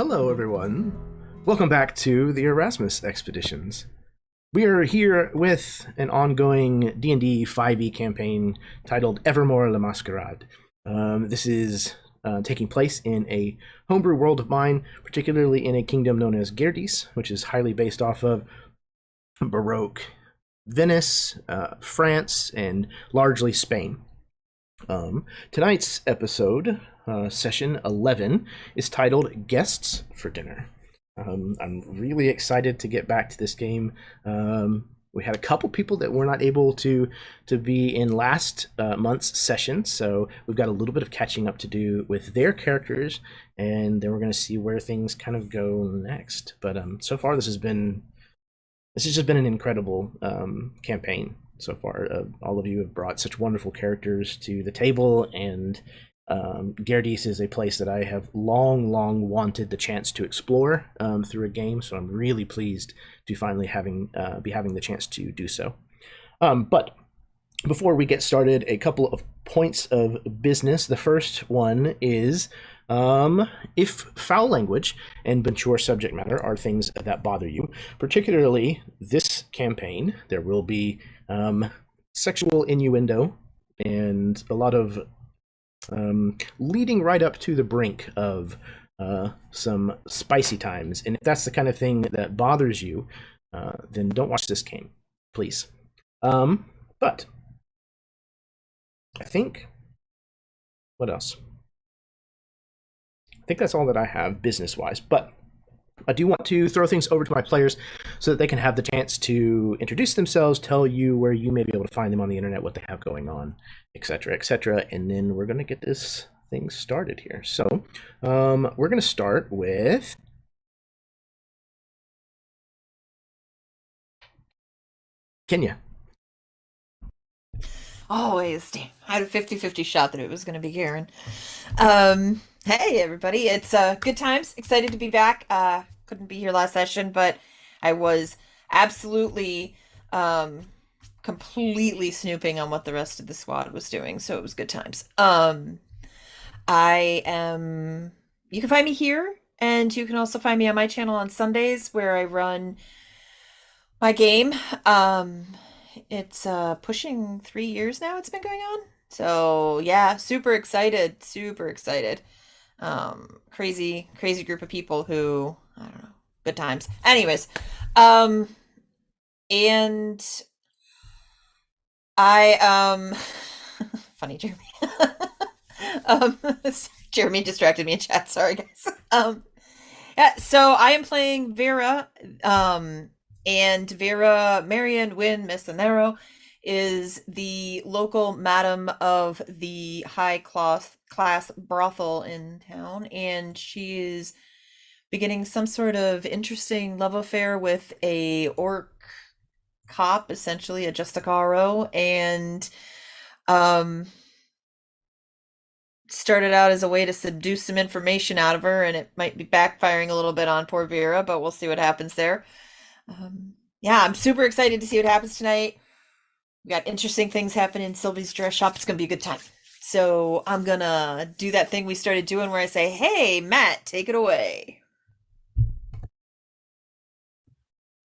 Hello, everyone. Welcome back to the Erasmus Expeditions. We are here with an ongoing D&D 5e campaign titled Evermore le Masquerade. This is taking place in a homebrew world of mine, particularly in a kingdom known as Gerdes, which is highly based off of Baroque Venice, France, and largely Spain. Tonight's episode, session 11, is titled Guests for Dinner. I'm really excited to get back to this game. We had a couple people that were not able to be in last month's session, so we've got a little bit of catching up to do with their characters, and then we're going to see where things kind of go next. But so far, this has just been an incredible campaign so far. All of you have brought such wonderful characters to the table, and Gerdes is a place that I have long wanted the chance to explore through a game, so I'm really pleased to finally be having the chance to do so. But before we get started, a couple of points of business. The first one is if foul language and mature subject matter are things that bother you, particularly this campaign, there will be sexual innuendo and a lot of leading right up to the brink of some spicy times. And if that's the kind of thing that bothers you, then don't watch this game, please. But I think, what else? I think that's all that I have business-wise, but I do want to throw things over to my players so that they can have the chance to introduce themselves, tell you where you may be able to find them on the internet, what they have going on, etc., and then we're going to get this thing started here. So we're going to start with Kenya. Always. Damn. I had a 50-50 shot that it was going to be Karen. Hey, everybody. It's good times. Excited to be back. Couldn't be here last session, but I was absolutely completely snooping on what the rest of the squad was doing, so it was good times. I am... You can find me here, and you can also find me on my channel on Sundays, where I run my game. It's pushing 3 years now it's been going on. So yeah, super excited. Crazy group of people who, I don't know, good times. Anyways, and I funny Jeremy. Jeremy distracted me in chat, sorry guys. Yeah, so I am playing Vera, and Vera Marian Wynn Mesonero is the local madam of the high class brothel in town, and she is beginning some sort of interesting love affair with a orc cop, essentially a Justacaro, and started out as a way to seduce some information out of her, and it might be backfiring a little bit on poor Vera, but we'll see what happens there. Yeah, I'm super excited to see what happens tonight. We got interesting things happening in Sylvie's dress shop. It's gonna be a good time. So I'm gonna do that thing we started doing where I say, hey, Matt, take it away.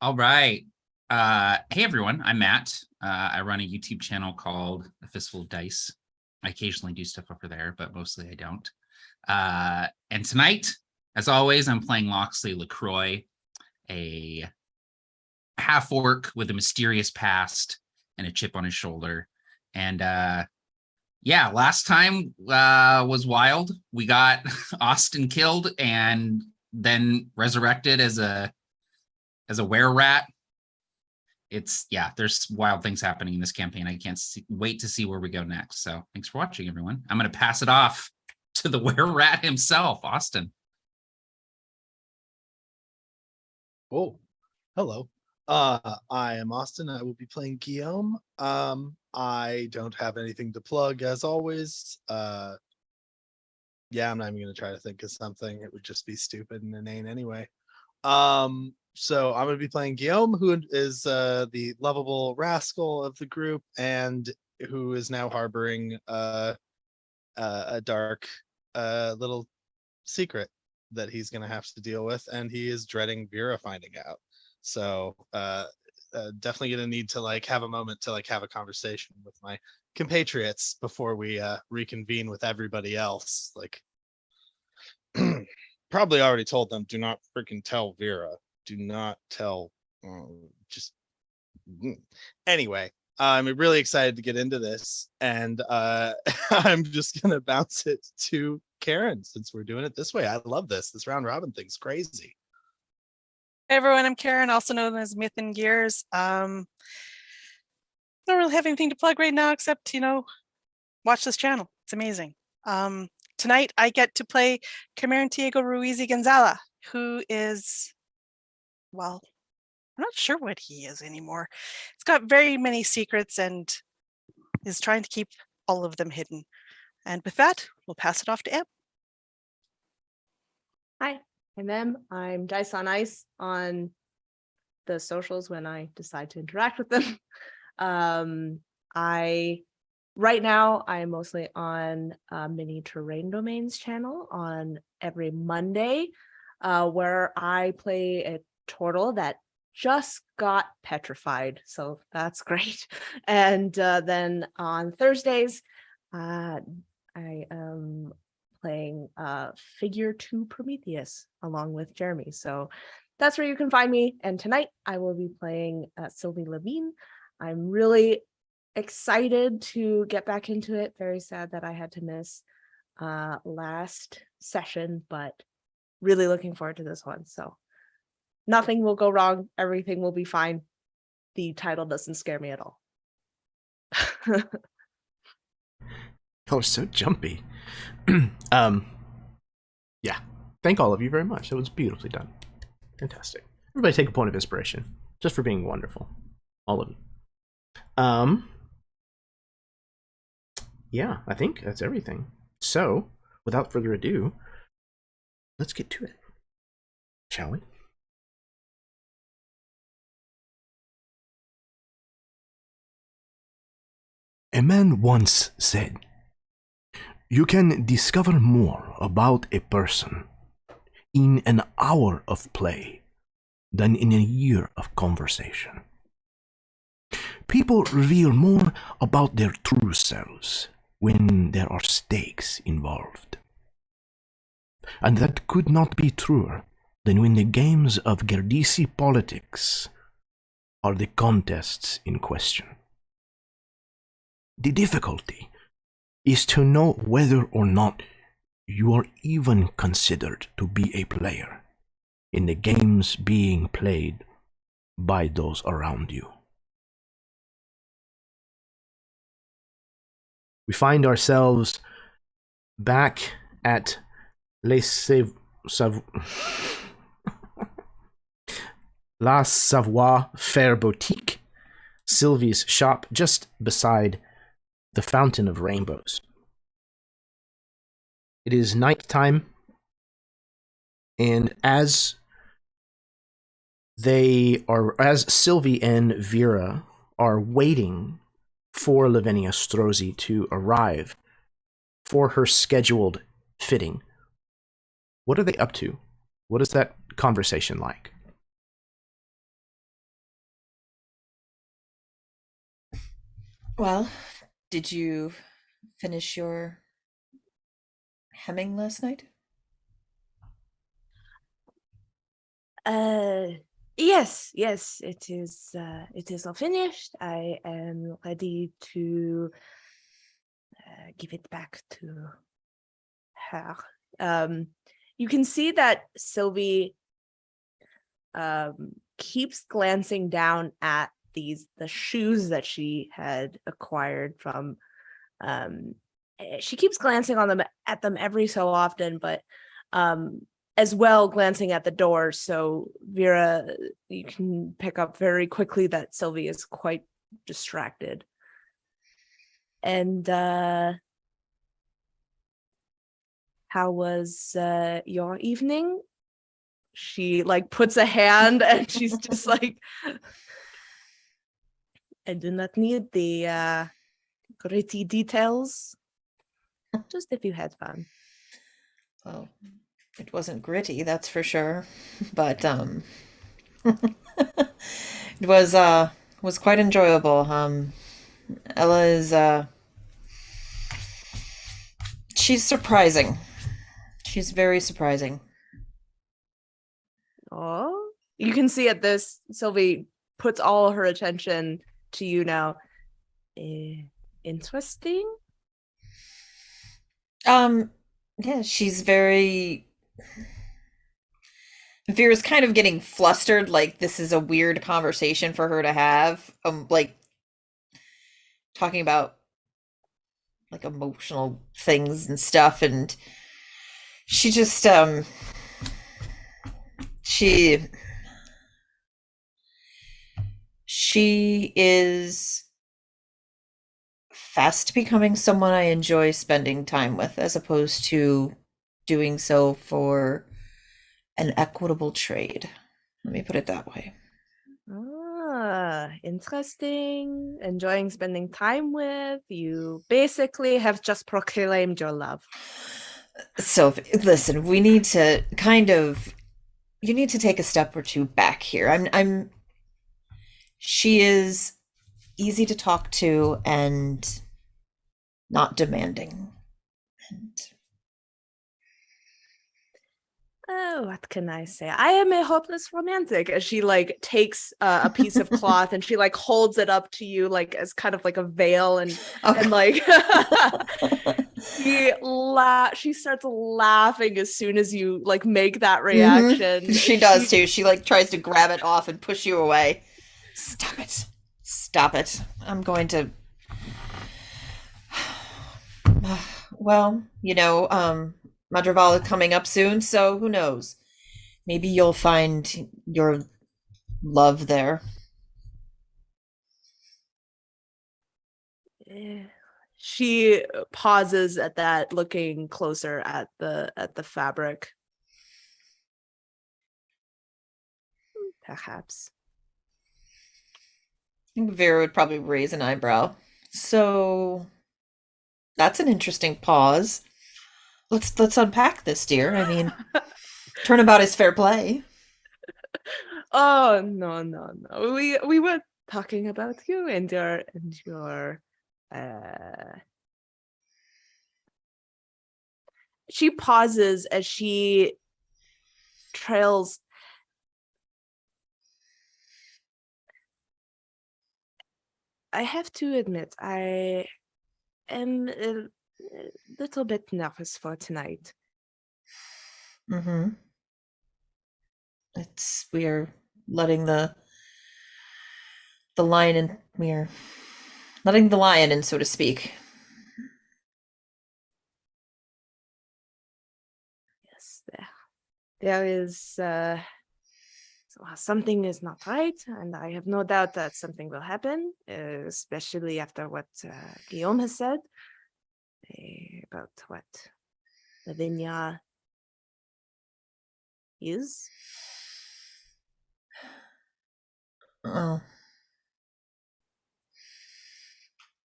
All right. Hey, everyone. I'm Matt. I run a YouTube channel called A Fistful of Dice. I occasionally do stuff over there, but mostly I don't. And tonight, as always, I'm playing Loxley LaCroix, a half-orc with a mysterious past and a chip on his shoulder. And yeah, last time was wild. We got Austin killed and then resurrected as a were-rat. There's wild things happening in this campaign. I can't wait to see where we go next. So thanks for watching, everyone. I'm going to pass it off to the were-rat himself, Austin. Oh, hello. I am Austin. I will be playing Guillaume. I don't have anything to plug as always. Yeah, I'm not even gonna try to think of something. It would just be stupid and inane anyway. So I'm gonna be playing Guillaume, who is the lovable rascal of the group and who is now harboring a dark little secret that he's going to have to deal with, and he is dreading Vera finding out. So definitely going to need to like have a moment to like have a conversation with my compatriots before we reconvene with everybody else. Like, probably already told them, do not freaking tell Vera. Do not tell. Just anyway. I'm really excited to get into this, and I'm just gonna bounce it to Karen since we're doing it this way. I love this. This round robin thing's crazy. Hey everyone, I'm Karen, also known as Myth and Gears. Don't really have anything to plug right now except, watch this channel. It's amazing. Tonight I get to play Cameron-Diego Ruiz y Gonzala, who is, well, I'm not sure what he is anymore. He's got very many secrets and is trying to keep all of them hidden. And with that, we'll pass it off to Em. Hi, I'm Em. I'm Dice on Ice on the socials when I decide to interact with them. Right now I'm mostly on Mini Terrain Domains channel on every Monday, where I play a turtle that just got petrified, so that's great. And then on Thursdays, I am playing Figure 2 Prometheus along with Jeremy. So that's where you can find me. And tonight I will be playing Sylvie Levine. I'm really excited to get back into it. Very sad that I had to miss last session, but really looking forward to this one. So nothing will go wrong. Everything will be fine. The title doesn't scare me at all. Oh, so jumpy. Yeah. Thank all of you very much. That was beautifully done. Fantastic. Everybody take a point of inspiration, just for being wonderful. All of you. Yeah, I think that's everything. So, without further ado, let's get to it. Shall we? A man once said, "You can discover more about a person in an hour of play than in a year of conversation." People reveal more about their true selves when there are stakes involved. And that could not be truer than when the games of Gerdessi politics are the contests in question. The difficulty is to know whether or not you are even considered to be a player in the games being played by those around you. We find ourselves back at La Savoie Fair Boutique, Sylvie's shop just beside the Fountain of Rainbows. It is nighttime, and as Sylvie and Vera are waiting for Lavinia Strozzi to arrive for her scheduled fitting, what are they up to? What is that conversation like? Well, did you finish your hemming last night? Yes, it is all finished. I am ready to give it back to her. You can see that Sylvie keeps glancing down at the shoes that she had acquired from. She keeps glancing at them every so often, but as well glancing at the door. So Vera, you can pick up very quickly that Sylvie is quite distracted. And how was your evening? She like puts a hand and she's just like, I do not need the gritty details. Just if you had fun. Well, It wasn't gritty, that's for sure. But it was quite enjoyable. Ella is she's surprising. She's very surprising. Oh, you can see at this, Sylvie puts all her attention to you now. Interesting. Yeah, she's very. Vera's kind of getting flustered, like this is a weird conversation for her to have. Like talking about like emotional things and stuff, and she just she is fast becoming someone I enjoy spending time with, as opposed to doing so for an equitable trade. Let me put it that way. Ah, interesting. Enjoying spending time with. You basically have just proclaimed your love. So listen, we need to you need to take a step or two back here. She is easy to talk to and not demanding. And Oh, what can I say? I am a hopeless romantic. As she like takes a piece of cloth and she like holds it up to you like as kind of like a veil, and like she starts laughing as soon as you like make that reaction. She does too. She like tries to grab it off and push you away. Stop it. Stop it. I'm going to well, Madrival is coming up soon, so who knows? Maybe you'll find your love there. She pauses at that, looking closer at the fabric. Perhaps. I think Vera would probably raise an eyebrow. So that's an interesting pause. Let's unpack this, dear. I mean, turnabout is fair play. Oh no. We were talking about you and your She pauses as she trails. I have to admit, I am a little bit nervous for tonight. Mm-hmm. We're letting the lion in. We're letting the lion in, so to speak. Yes, there is something is not right, and I have no doubt that something will happen, especially after what Guillaume has said about what Lavinia is. Well,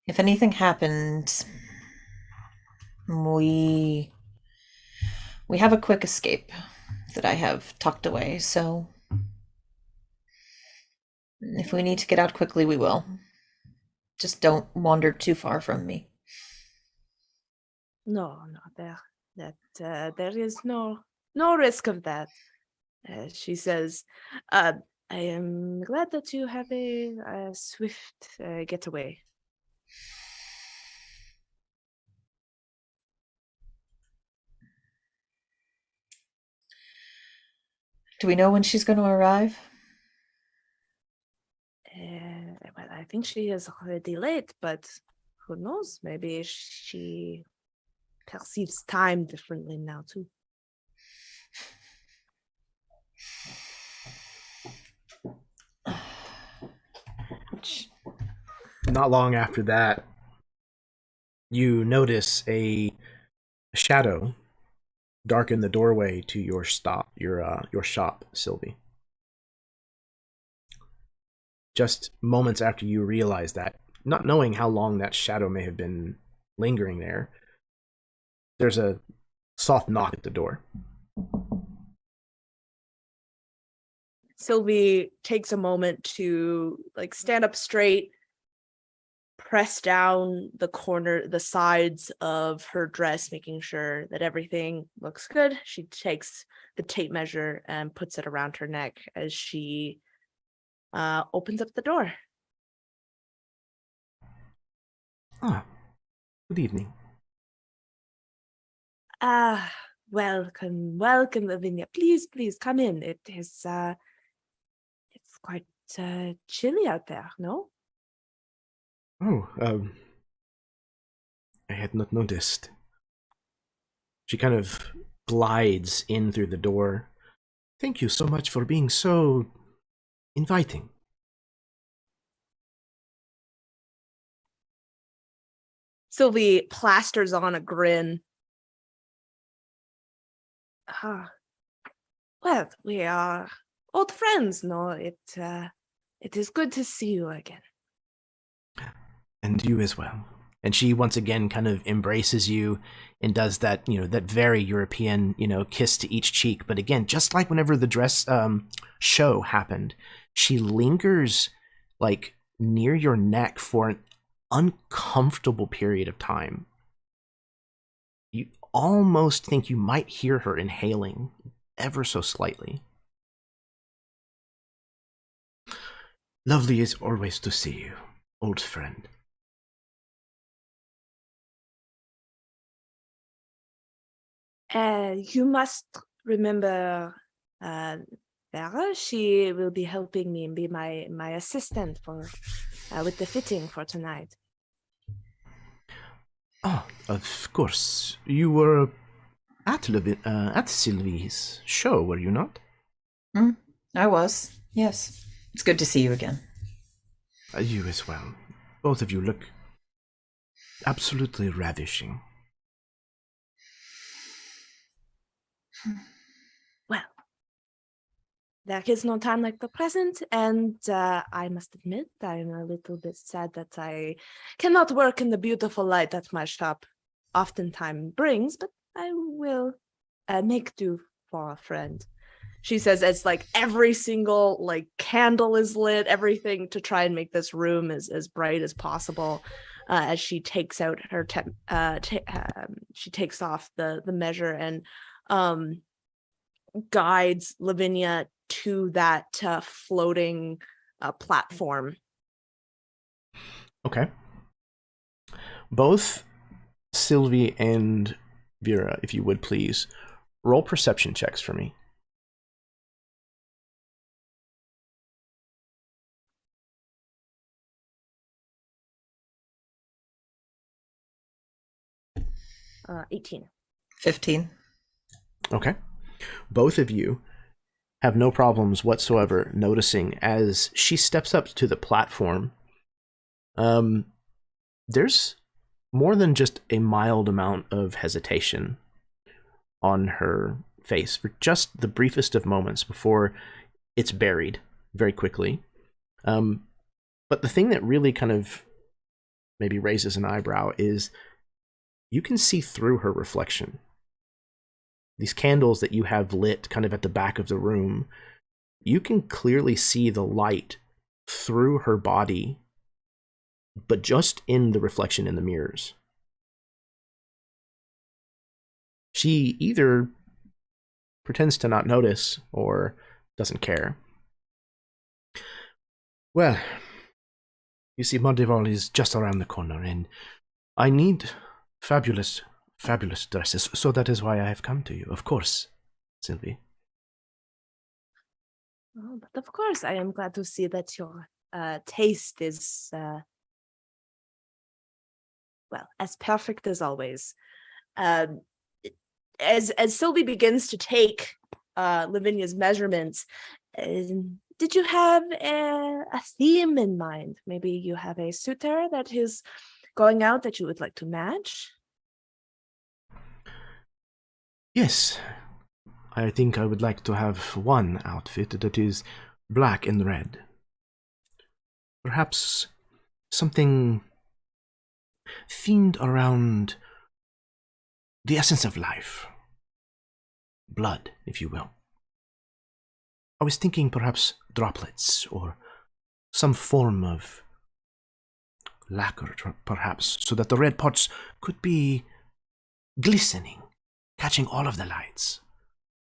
if anything happened, we have a quick escape that I have tucked away, so if we need to get out quickly, we will. Just don't wander too far from me. No, there is no risk of that. She says, I am glad that you have a swift getaway. Do we know when she's going to arrive? Well, I think she is already late, but who knows? Maybe she perceives time differently now, too. Not long after that, you notice a shadow darken the doorway to your shop, Sylvie. Just moments after you realize that, not knowing how long that shadow may have been lingering there, there's a soft knock at the door. Sylvie takes a moment to like stand up straight, press down the sides of her dress, making sure that everything looks good. She takes the tape measure and puts it around her neck as she opens up the door. Ah, good evening. Welcome, Lavinia. Please, come in. It's quite chilly out there, no? Oh, I had not noticed. She kind of glides in through the door. Thank you so much for being so inviting. Sylvie plasters on a grin. Well, we are old friends, no? It is good to see you again. And you as well. And she once again kind of embraces you and does that, that very European, kiss to each cheek. But again, just like whenever the dress show happened, she lingers like near your neck for an uncomfortable period of time. You almost think you might hear her inhaling ever so slightly. Lovely as always to see you, old friend. You must remember Vera. She will be helping me and be my assistant for with the fitting for tonight. Oh, of course. You were at Sylvie's show, were you not? I was, yes. It's good to see you again. You as well. Both of you look absolutely ravishing. Well, there is no time like the present, and I must admit I'm a little bit sad that I cannot work in the beautiful light that my shop oftentimes brings, but I will make do for a friend. She says it's like every single like candle is lit, everything to try and make this room as bright as possible. As she takes out her she takes off the measure and guides Lavinia to that floating platform. Okay. Both Sylvie and Vera, if you would please, roll perception checks for me. Uh, 18. 15. Okay. Both of you have no problems whatsoever noticing as she steps up to the platform. There's more than just a mild amount of hesitation on her face for just the briefest of moments before it's buried very quickly. But the thing that really kind of maybe raises an eyebrow is you can see through her reflection. These candles that you have lit kind of at the back of the room, you can clearly see the light through her body, but just in the reflection in the mirrors. She either pretends to not notice or doesn't care. Well, you see, Mondival is just around the corner, and I need fabulous dresses, so that is why I have come to you, of course, Sylvie. Oh, but of course, I am glad to see that your taste is, well, as perfect as always. As Sylvie begins to take Lavinia's measurements, did you have a theme in mind? Maybe you have a suitor that is going out that you would like to match? Yes, I think I would like to have one outfit that is black and red. Perhaps something themed around the essence of life. Blood, if you will. I was thinking perhaps droplets or some form of lacquer, perhaps, so that the red parts could be glistening, catching all of the lights,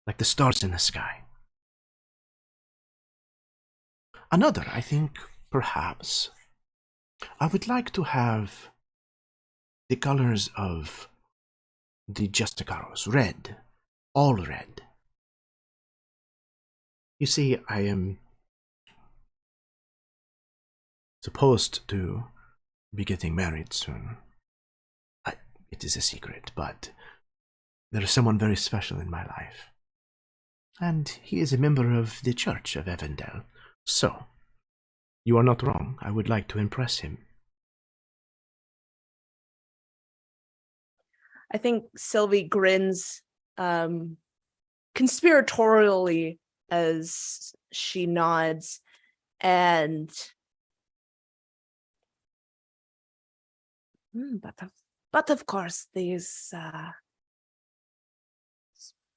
like the stars in the sky. Another, I think, perhaps, I would like to have the colors of the Justicaros, red, all red. You see, I am supposed to be getting married soon. It is a secret, but there is someone very special in my life. And he is a member of the Church of Evendel. So, you are not wrong. I would like to impress him. I think Sylvie grins conspiratorially as she nods, and but of course these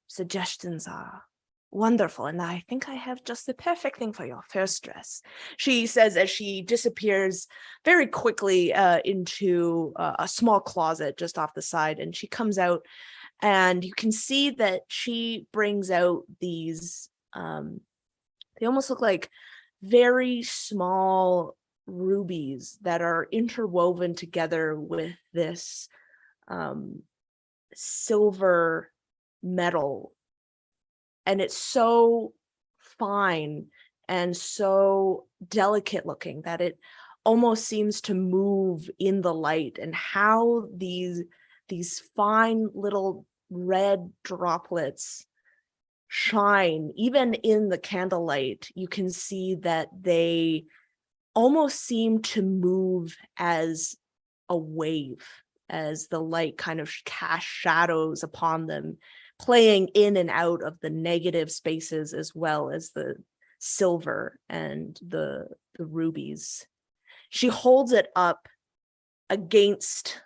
suggestions are wonderful, and I think I have just the perfect thing for your first dress, she says as she disappears very quickly into a small closet just off the side, and she comes out, and you can see that she brings out these they almost look like very small rubies that are interwoven together with this silver metal, and it's so fine and so delicate looking that it almost seems to move in the light, and how these fine little red droplets shine even in the candlelight. You can see that they almost seem to move as a wave, as the light kind of casts shadows upon them, playing in and out of the negative spaces as well as the silver and the rubies. She holds it up against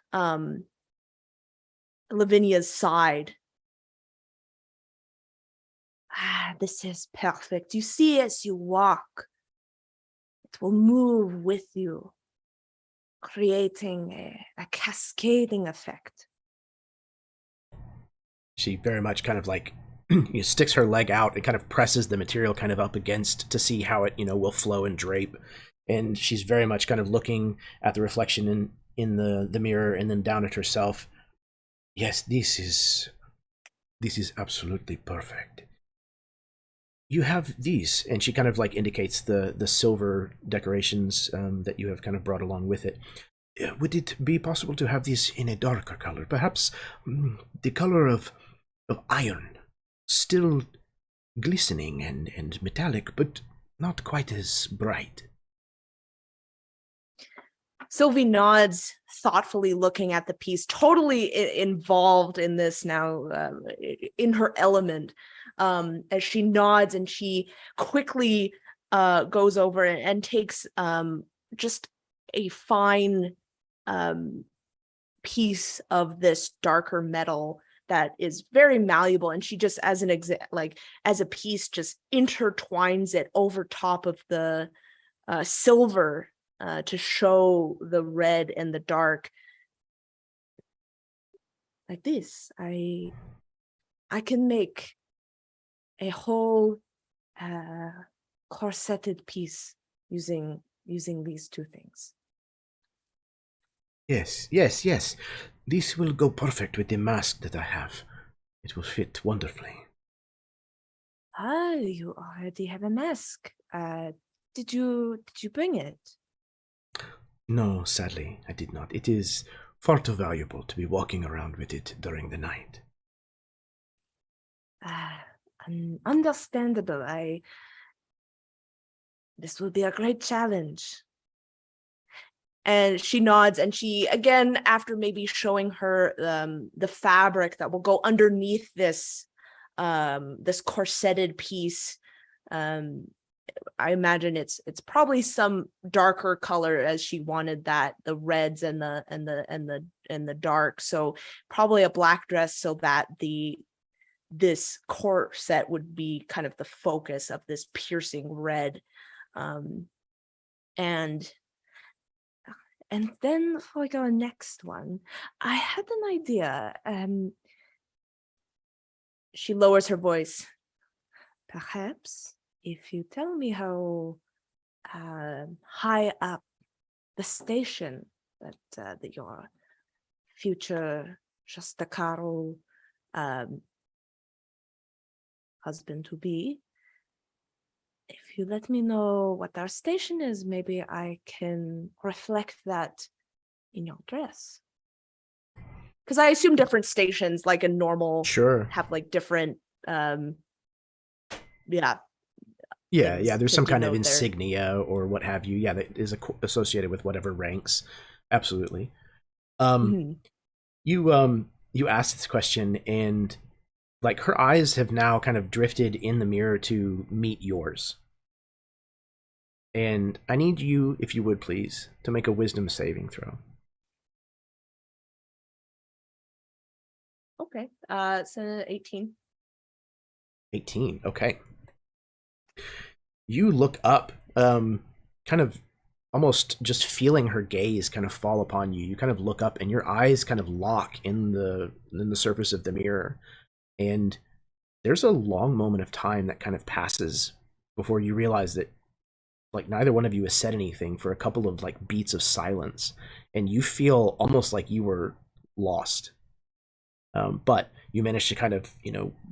Lavinia's side. This is perfect. You see, as you walk, it will move with you, creating a cascading effect. She very much kind of like sticks her leg out and kind of presses the material kind of up against to see how it, will flow and drape. And she's very much kind of looking at the reflection in the mirror and then down at herself. Yes, this is absolutely perfect. You have these, and she kind of like indicates the silver decorations that you have kind of brought along with it. Would it be possible to have these in a darker color? Perhaps the color of iron, still glistening and metallic, but not quite as bright. Sylvie nods, thoughtfully looking at the piece, totally involved in this now, in her element, as she nods, and she quickly goes over and takes just a fine piece of this darker metal that is very malleable, and she just, as an as a piece, just intertwines it over top of the silver to show the red and the dark. Like this, I can make a whole corseted piece using these two things. Yes, yes, yes. This will go perfect with the mask that I have. It will fit wonderfully. Ah, you already have a mask. Did you bring it? No, sadly, I did not. It is far too valuable to be walking around with it during the night. Understandable. This will be a great challenge. And she nods, and she, again, after maybe showing her the fabric that will go underneath this this corseted piece, I imagine it's probably some darker color, as she wanted that, the reds and the dark. So probably a black dress, so that the this corset would be kind of the focus of this piercing red. And then for like our next one, I had an idea. She lowers her voice. Perhaps if you tell me how high up the station that your future Shostakaro husband to be, if you let me know what our station is, maybe I can reflect that in your dress. Because I assume different stations, like a normal, Sure. have like different, Yeah, things there's to some kind of denote their- insignia or what have you. Yeah, that is associated with whatever ranks. Absolutely. Mhm. You asked this question, and like her eyes have now kind of drifted in the mirror to meet yours. And I need you, if you would please, to make a wisdom saving throw. Okay. It's an 18. 18. Okay. You look up, kind of almost just feeling her gaze kind of fall upon you. You kind of look up, and your eyes kind of lock in the surface of the mirror. And there's a long moment of time that kind of passes before you realize that like neither one of you has said anything for a couple of like beats of silence, and you feel almost like you were lost. But you manage to kind of,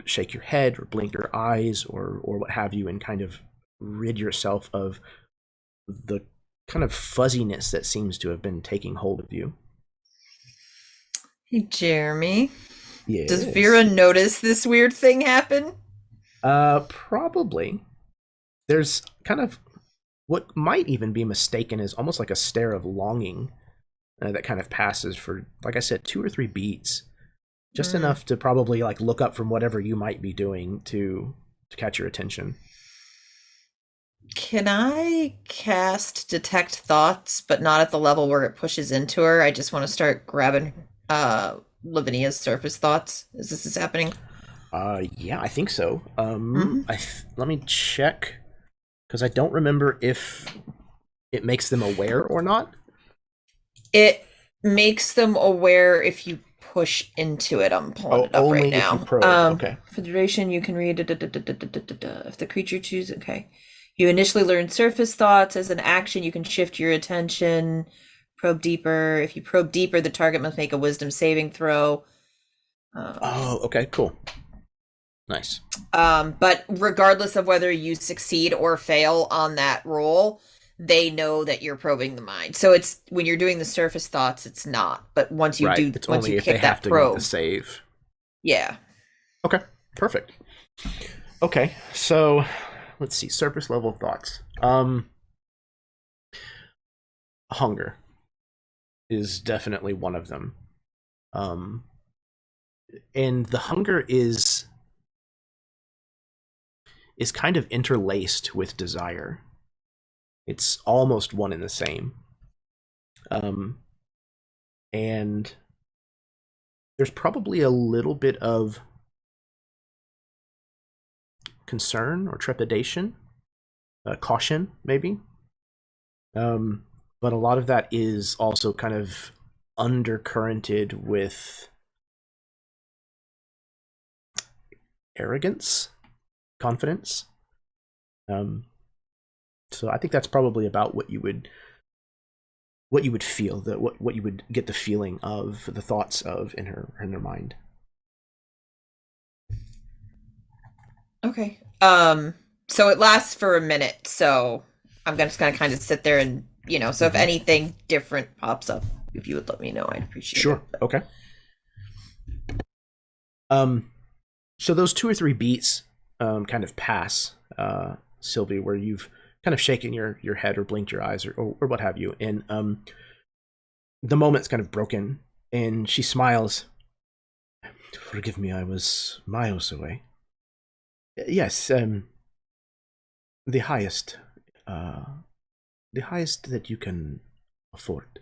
shake your head or blink your eyes or what have you, and kind of rid yourself of the kind of fuzziness that seems to have been taking hold of you. Hey, Jeremy. Yes. Does Vera notice this weird thing happen? Probably. There's kind of what might even be mistaken as almost like a stare of longing that kind of passes for, like I said, 2 or 3 beats. Just enough to probably like look up from whatever you might be doing to catch your attention. Can I cast Detect Thoughts, but not at the level where it pushes into her? I just want to start grabbing Lavinia's surface thoughts as this is happening. Yeah, I think so. Mhm. Let me check, because I don't remember if it makes them aware or not. It makes them aware if you push into it. I'm pulling it up only right if now. you probe, okay. For the duration, you can read if the creature chooses. Okay. You initially learn surface thoughts. As an action, you can shift your attention, probe deeper. If you probe deeper, the target must make a wisdom saving throw. Okay, cool. Nice. But regardless of whether you succeed or fail on that roll, they know that you're probing the mind. So it's when you're doing the surface thoughts, it's not. But once you do, it's once only you if they kick have that to probe, make the save. yeah. Okay, perfect. Okay, so let's see, surface level thoughts. Hunger is definitely one of them. And the hunger is kind of interlaced with desire. It's almost one and the same. And there's probably a little bit of concern or trepidation, caution, maybe. But a lot of that is also kind of undercurrented with arrogance, confidence. So I think that's probably about what you would feel, what you would get the feeling of, the thoughts of in her mind. Okay. So it lasts for a minute. So I'm just gonna kind of sit there and so if anything different pops up, if you would let me know, I'd appreciate it. Sure. Okay. So those 2 or 3 beats kind of pass, Sylvie, where you've kind of shaken your head or blinked your eyes or what have you, and the moment's kind of broken, and she smiles. Forgive me, I was miles away. Yes, the highest that you can afford.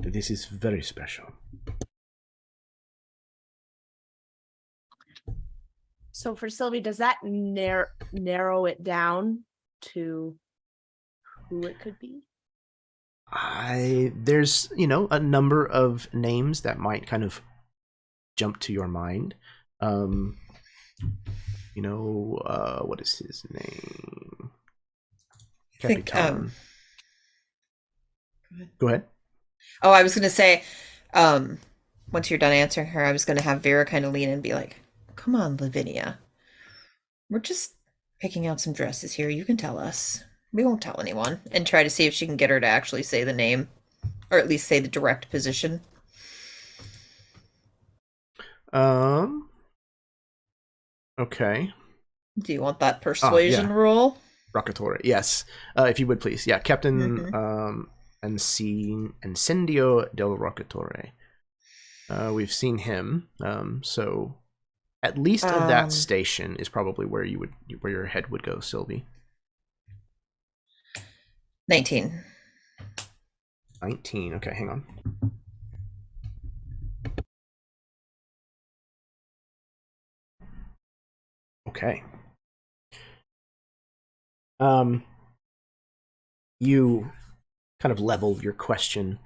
This is very special. So for Sylvie, does that narrow it down to who it could be? There's, a number of names that might kind of jump to your mind. What is his name? I think, Capitan. Go ahead. Oh, I was going to say, once you're done answering her, I was going to have Vera kind of lean in and be like, come on, Lavinia. We're just picking out some dresses here. You can tell us. We won't tell anyone. And try to see if she can get her to actually say the name. Or at least say the direct position. Okay. Do you want that persuasion roll? Rockatore, yes. If you would please. Yeah, Captain Incendio del Rockatore. We've seen him. So at least of that station is probably where your head would go, Sylvie. 19. 19. Okay, hang on. Okay. You kind of level your question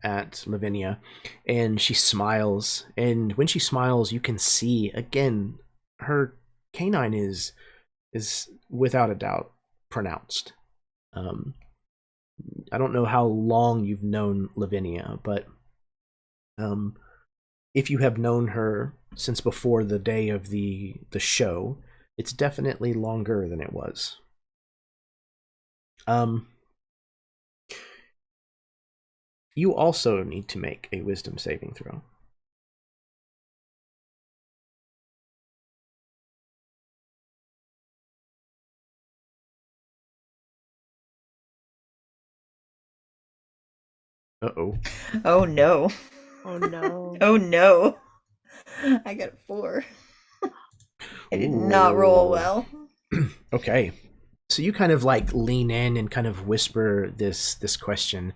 at Lavinia, and she smiles. And when she smiles, you can see again her canine is without a doubt pronounced. I don't know how long you've known Lavinia, but if you have known her since before the day of the show, it's definitely longer than it was. You also need to make a wisdom saving throw. Uh-oh. Oh no. Oh no. Oh no. I got a 4. I did not roll well. Okay. So you kind of like lean in and kind of whisper this question,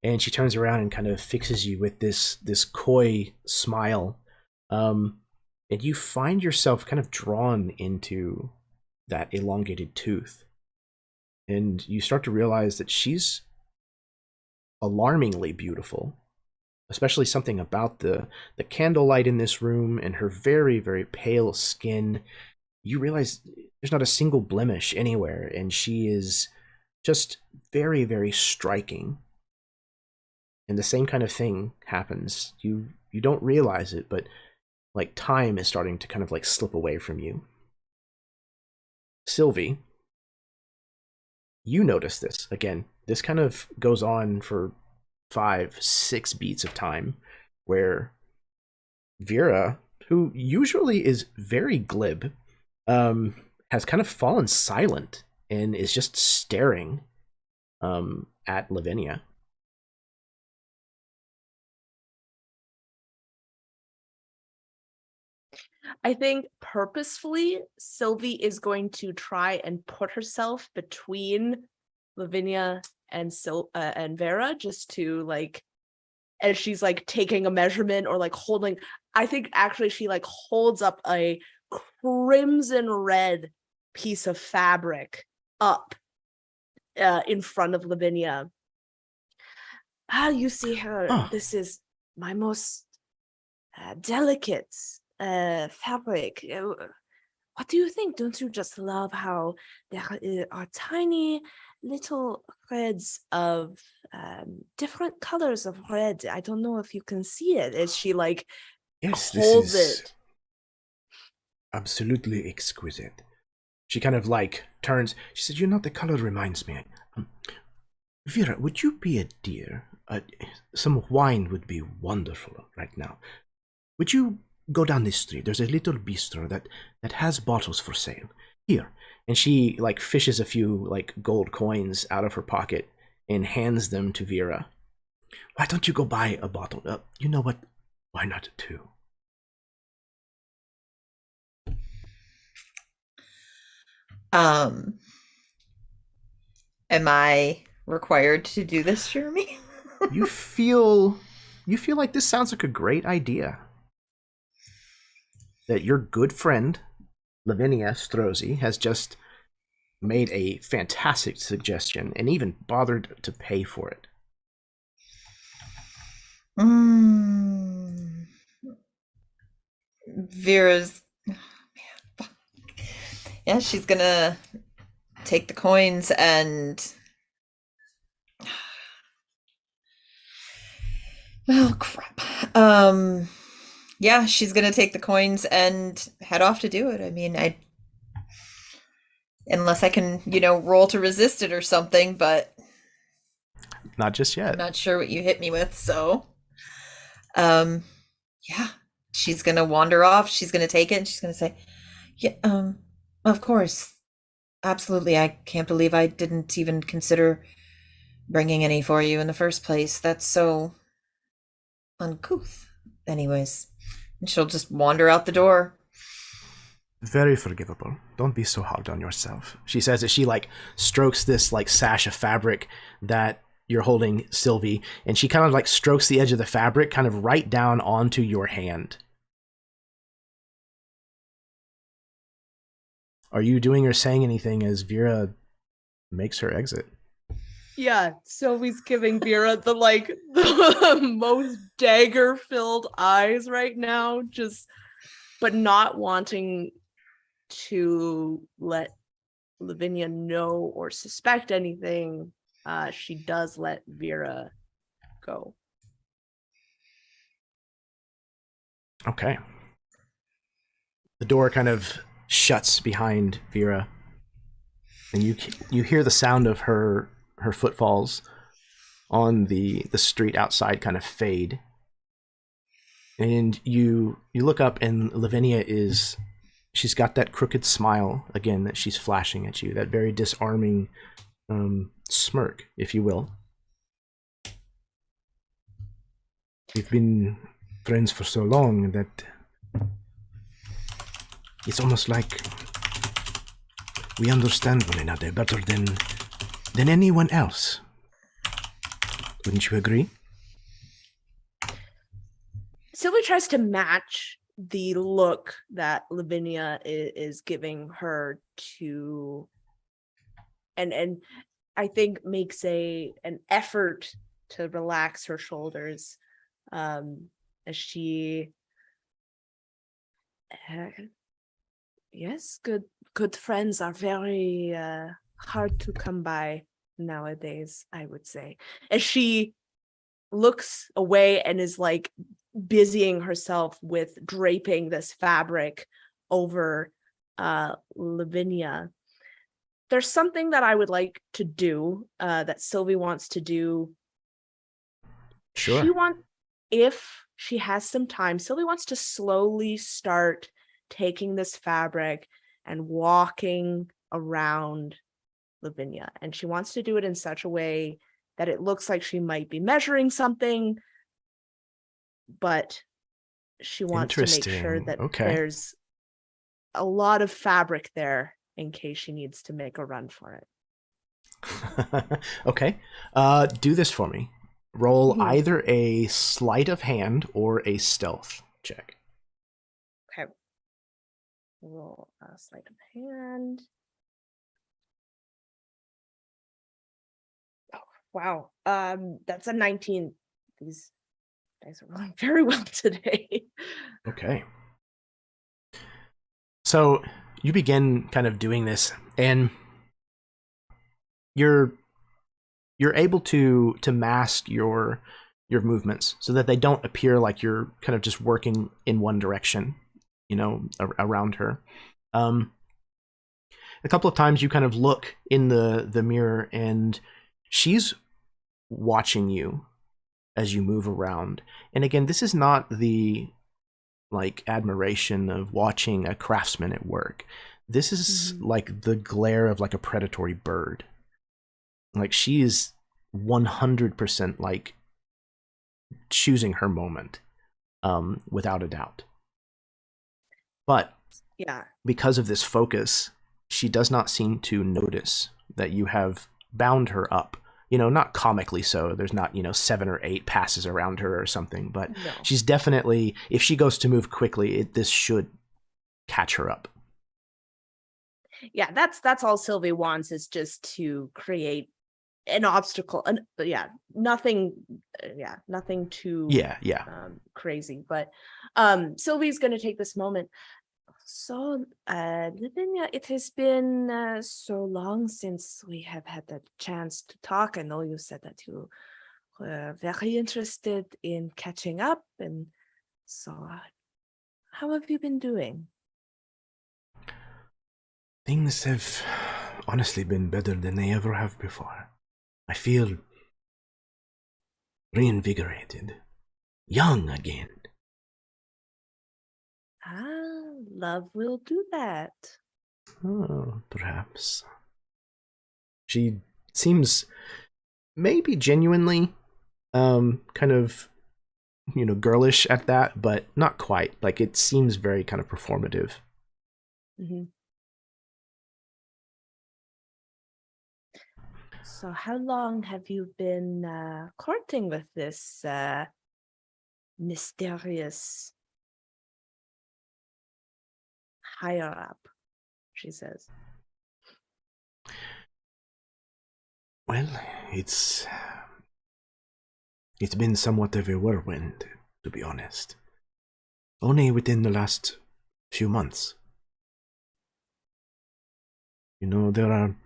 and she turns around and kind of fixes you with this coy smile. And you find yourself kind of drawn into that elongated tooth. And you start to realize that she's alarmingly beautiful, especially something about the candlelight in this room and her very, very pale skin. You realize there's not a single blemish anywhere, and she is just very, very striking. And the same kind of thing happens. You don't realize it, but like time is starting to kind of like slip away from you. Sylvie, you notice this. Again, this kind of goes on for 5-6 beats of time, where Vera, who usually is very glib, has kind of fallen silent and is just staring at Lavinia. I think purposefully, Sylvie is going to try and put herself between Lavinia and Vera, just to like, as she's like taking a measurement or like holding. I think actually she like holds up a crimson red piece of fabric up in front of Lavinia. You see her. Oh. This is my most delicate fabric. What do you think? Don't you just love how there are tiny little threads of different colors of red? I don't know if you can see it. As she like holds it. Absolutely exquisite. She kind of like turns. She said, the color reminds me. Vera, would you be a dear? Some wine would be wonderful right now. Would you go down this street? There's a little bistro that has bottles for sale. Here. And she like fishes a few like gold coins out of her pocket and hands them to Vera. Why don't you go buy a bottle? You know what? Why not two? Am I required to do this, Jeremy? you feel like this sounds like a great idea. That your good friend Lavinia Strozzi has just made a fantastic suggestion and even bothered to pay for it. Vera's, yeah, she's gonna take the coins and, oh crap. Yeah, she's gonna take the coins and head off to do it. I mean, unless I can, roll to resist it or something, but Not just yet. I'm not sure what you hit me with, so yeah, she's gonna wander off, she's gonna take it, and she's gonna say, yeah, of course, absolutely. I can't believe I didn't even consider bringing any for you in the first place. That's so uncouth. Anyways, and she'll just wander out the door. Very forgivable. Don't be so hard on yourself. She says as she strokes this sash of fabric that you're holding, Sylvie, and she kind of strokes the edge of the fabric kind of right down onto your hand. Are you doing or saying anything as Vera makes her exit? Yeah, Sylvie's giving Vera the most dagger-filled eyes right now, but not wanting to let Lavinia know or suspect anything. She does let Vera go. Okay. The door kind of shuts behind Vera, and you hear the sound of her footfalls on the street outside kind of fade. And you look up, and Lavinia she's got that crooked smile again that she's flashing at you, that very disarming smirk, if you will. We've been friends for so long that it's almost like we understand one another better than anyone else. Wouldn't you agree? Sylvie tries to match the look that Lavinia is giving her to, and I think makes an effort to relax her shoulders, as she, yes, good friends are very hard to come by nowadays, I would say. As she looks away and is busying herself with draping this fabric over Lavinia. There's something that I would like to do, that Sylvie wants to do. Sure. If she has some time, Sylvie wants to slowly start taking this fabric and walking around Lavinia. And she wants to do it in such a way that it looks like she might be measuring something, but she wants to make sure that there's a lot of fabric there in case she needs to make a run for it. Okay. Do this for me. Roll either a sleight of hand or a stealth check. Okay. Roll a sleight of hand. Oh, wow. That's a 19. These guys are rolling very well today. Okay. So you begin kind of doing this, and you're able to mask your movements so that they don't appear like you're kind of just working in one direction, around her. A couple of times you kind of look in the mirror, and she's watching you as you move around. And again, this is not the admiration of watching a craftsman at work. This is like the glare of a predatory bird. She is 100% choosing her moment, without a doubt. But yeah, because of this focus, she does not seem to notice that you have bound her up not comically so. There's not, 7 or 8 passes around her or something, but No. she's definitely, if she goes to move quickly, this should catch her up. Yeah, that's all Sylvie wants, is just to create an obstacle. And nothing too Yeah. crazy. But Sylvie's going to take this moment. So, Lavinia, it has been so long since we have had the chance to talk. I know you said that you were very interested in catching up, and so how have you been doing? Things have honestly been better than they ever have before. I feel reinvigorated, young again. Love will do that. Oh, perhaps. She seems maybe genuinely kind of, girlish at that, but not quite. Like, it seems very kind of performative. Mm-hmm. So how long have you been courting with this mysterious higher up, she says? Well, it's been somewhat of a whirlwind, to be honest. Only within the last few months. There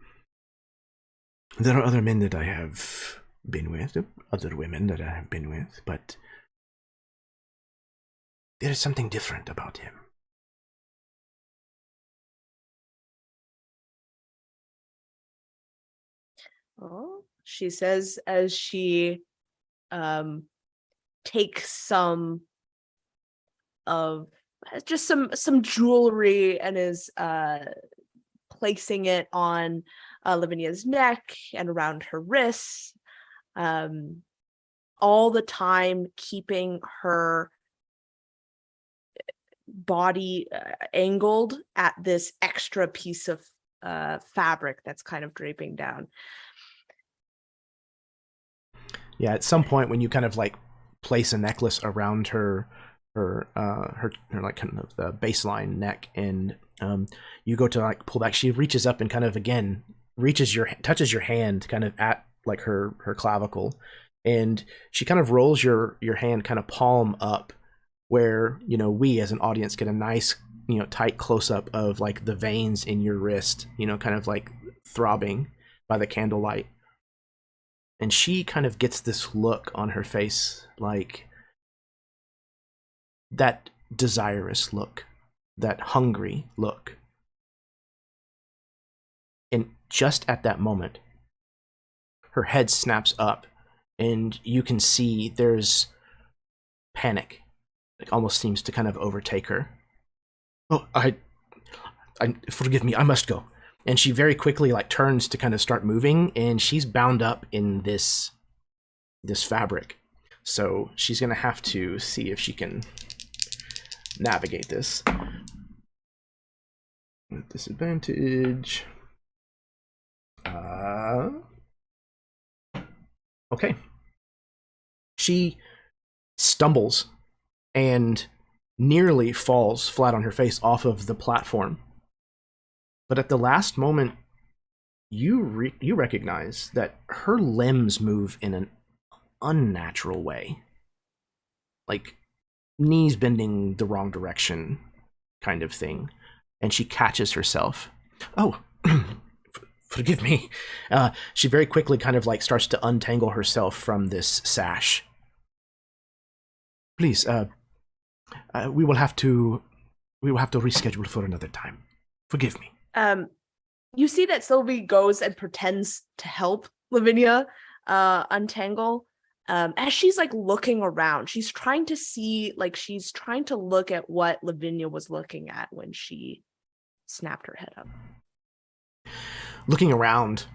are other men that I have been with, other women that I have been with, but there is something different about him. Oh, she says as she takes some of just some jewelry and is placing it on Lavinia's neck and around her wrists, all the time keeping her body angled at this extra piece of fabric that's kind of draping down. Yeah, at some point when you kind of like place a necklace around her like kind of the baseline neck, and you go to like pull back, she reaches up and kind of again touches your hand kind of at like her clavicle, and she kind of rolls your hand kind of palm up, where we as an audience get a nice tight close up of like the veins in your wrist, kind of like throbbing by the candlelight. And she kind of gets this look on her face, like that desirous look, that hungry look. And just at that moment, her head snaps up, and you can see there's panic. It almost seems to kind of overtake her. Oh, I forgive me, I must go. And she very quickly like turns to kind of start moving, and she's bound up in this fabric. So she's gonna have to see if she can navigate this. At disadvantage. Okay. She stumbles and nearly falls flat on her face off of the platform. But at the last moment, you recognize that her limbs move in an unnatural way. Like knees bending the wrong direction kind of thing. And she catches herself. Oh, forgive me. She very quickly kind of like starts to untangle herself from this sash. Please, we will have to reschedule for another time. Forgive me. You see that Sylvie goes and pretends to help Lavinia untangle. As she's like looking around, she's trying to look at what Lavinia was looking at when she snapped her head up. Looking around,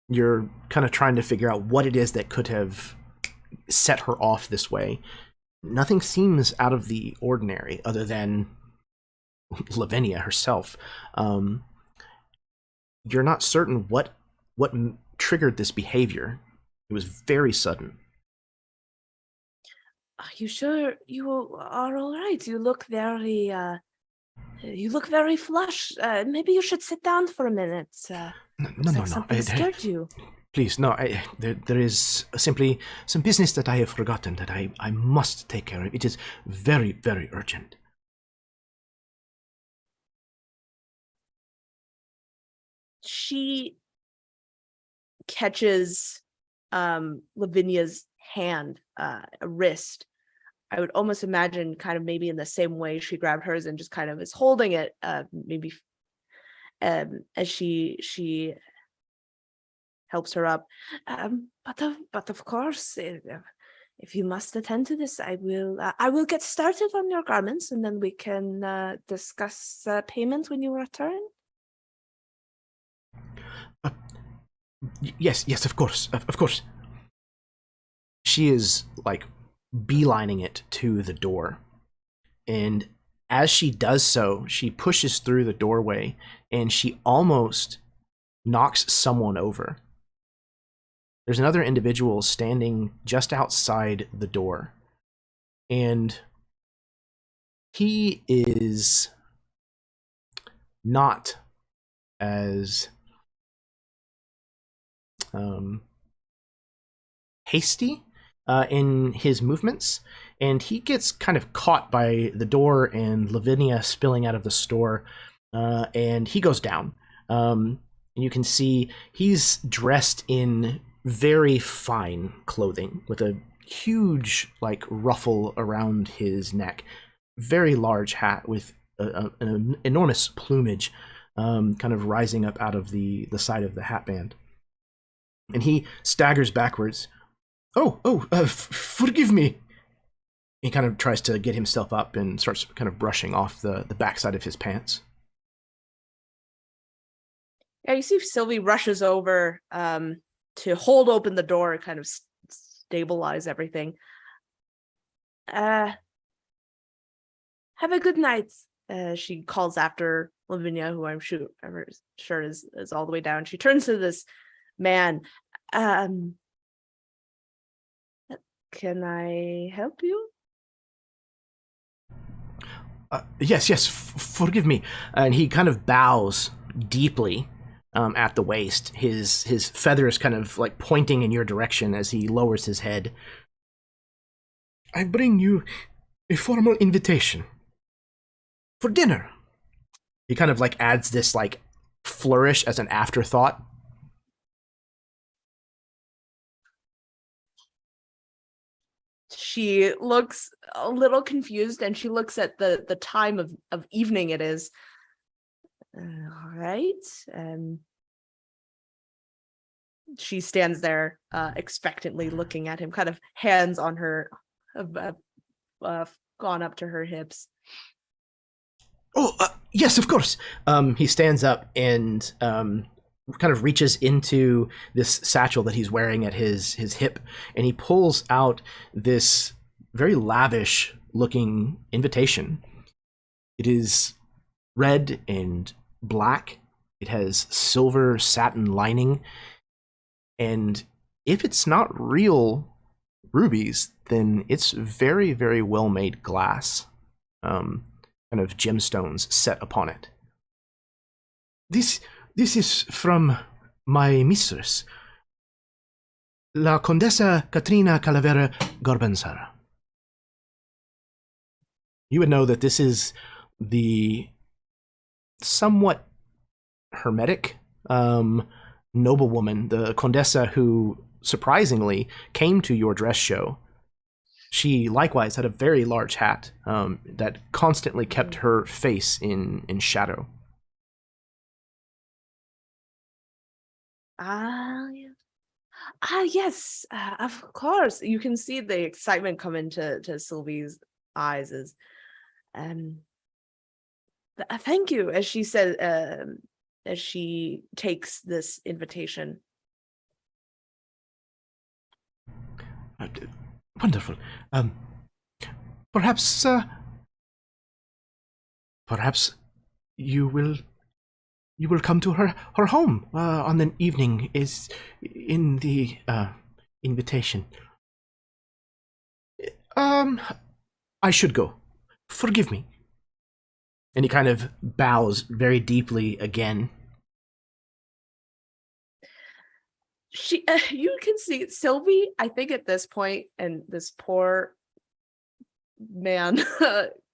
you're kind of trying to figure out what it is that could have set her off this way. Nothing seems out of the ordinary other than Lavinia herself. You're not certain what triggered this behavior. It was very sudden. Are you sure you are all right? You look very flushed. Maybe you should sit down for a minute. Looks like something scared you. Please, no. There is simply some business that I have forgotten that I must take care of. It is very, very urgent. She catches Lavinia's hand, wrist. I would almost imagine kind of maybe in the same way she grabbed hers and just kind of is holding it, maybe as she helps her up. But of course, if you must attend to this, I will get started on your garments, and then we can discuss payment when you return. Yes, of course, of course. She is like beelining it to the door, and as she does so, she pushes through the doorway, and she almost knocks someone over. There's another individual standing just outside the door, and he is not as hasty in his movements, and he gets kind of caught by the door and Lavinia spilling out of the store, and he goes down. And you can see he's dressed in very fine clothing with a huge like ruffle around his neck, very large hat with an enormous plumage kind of rising up out of the side of the hat band. And he staggers backwards. Forgive me. He kind of tries to get himself up and starts kind of brushing off the backside of his pants. Yeah, you see Sylvie rushes over to hold open the door and kind of stabilize everything. Have a good night. She calls after Lavinia, who I'm sure is all the way down. She turns to this man. Can I help you? Yes, forgive me. And he kind of bows deeply at the waist, his feathers kind of like pointing in your direction as he lowers his head. I bring you a formal invitation for dinner. He kind of like adds this like flourish as an afterthought. She looks a little confused, and she looks at the time of evening it is. All right. She stands there expectantly looking at him, kind of hands on her, gone up to her hips. Yes, of course. He stands up and kind of reaches into this satchel that he's wearing at his hip, and he pulls out this very lavish looking invitation. It is red and black. It has silver satin lining, and if it's not real rubies, then it's very, very well made glass, kind of gemstones set upon it. This is from my mistress, La Condesa Katrina Calavera Gorbenzara. You would know that this is the somewhat hermetic noblewoman, the Condesa who surprisingly came to your dress show. She likewise had a very large hat that constantly kept her face in shadow. Yes, of course. You can see the excitement come into Sylvie's eyes as thank you, as she says, as she takes this invitation. Wonderful. Perhaps you will you will come to her home on the evening is in the invitation. I should go. Forgive me. And he kind of bows very deeply again. You can see Sylvie, I think at this point, and this poor man,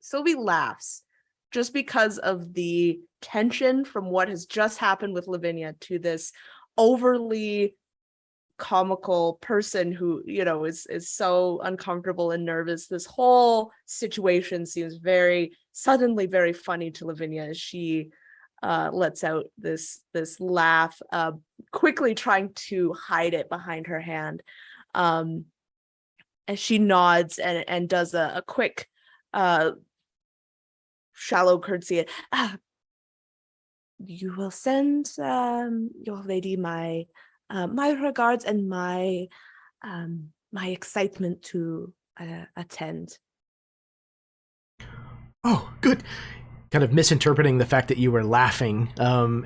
Sylvie laughs just because of the tension from what has just happened with Lavinia to this overly comical person who, you know, is so uncomfortable and nervous. This whole situation seems suddenly very funny to Lavinia as she lets out this laugh, quickly trying to hide it behind her hand. As she nods and does a quick shallow curtsy. You will send your lady my regards and my excitement to attend. Oh, good. Kind of misinterpreting the fact that you were laughing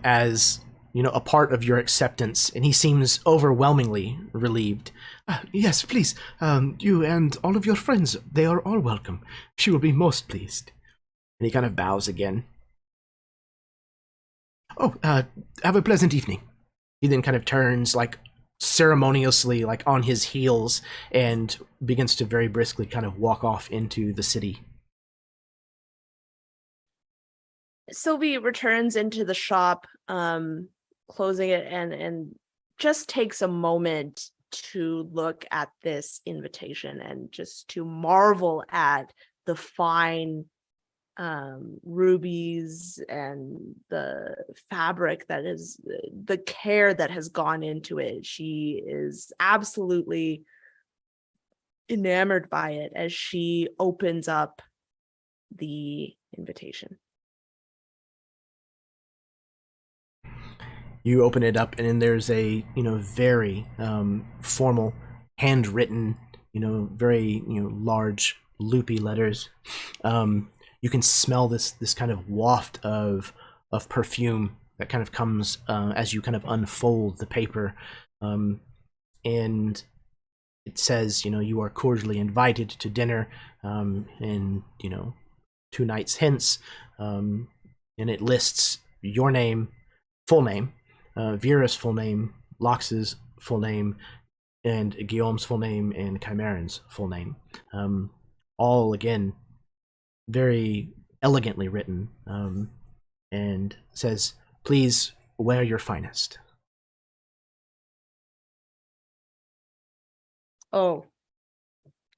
as, you know, a part of your acceptance, and he seems overwhelmingly relieved. Yes, please. You and all of your friends, they are all welcome. She will be most pleased. And he kind of bows again. Oh, have a pleasant evening. He then kind of turns, like, ceremoniously, like, on his heels and begins to very briskly kind of walk off into the city. Sylvie returns into the shop, closing it, and just takes a moment to look at this invitation and just to marvel at the fine rubies and the fabric that is the care that has gone into it. She is absolutely enamored by it as she opens up the invitation. You open it up, and then there's a, you know, very formal, handwritten, you know, very, you know, large, loopy letters. You can smell this kind of waft of perfume that kind of comes as you kind of unfold the paper, and it says, you know, you are cordially invited to dinner in, you know, 2 nights hence, and it lists your name, full name, Vera's full name, Lox's full name, and Guillaume's full name, and Chimeran's full name. All, again, very elegantly written, and says, please wear your finest. Oh,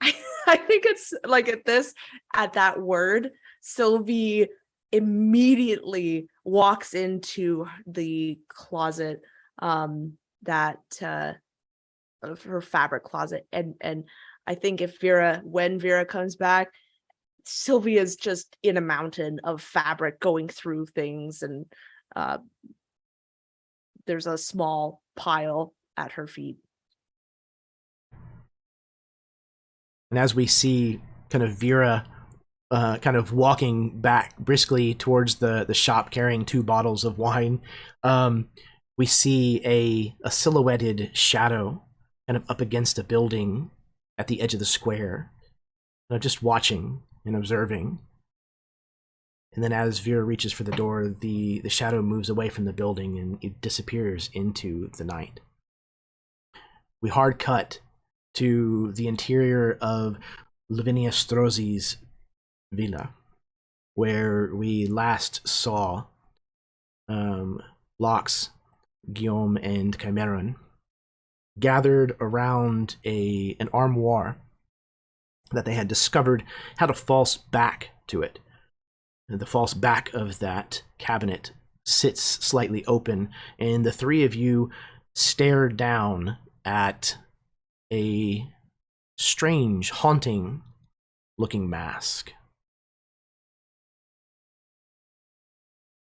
I think it's like at that word, Sylvie immediately walks into the closet, that of her fabric closet, and I think when Vera comes back, Sylvia's just in a mountain of fabric going through things, and there's a small pile at her feet. And as we see kind of Vera kind of walking back briskly towards the shop carrying 2 bottles of wine, we see a silhouetted shadow kind of up against a building at the edge of the square, you know, just watching and observing. And then as Vera reaches for the door, the shadow moves away from the building and it disappears into the night. We hard cut to the interior of Lavinia Strozzi's villa, where we last saw Lox, Guillaume, and Chimeran gathered around an armoire that they had discovered had a false back to it. And the false back of that cabinet sits slightly open, and the 3 of you stare down at a strange, haunting looking mask.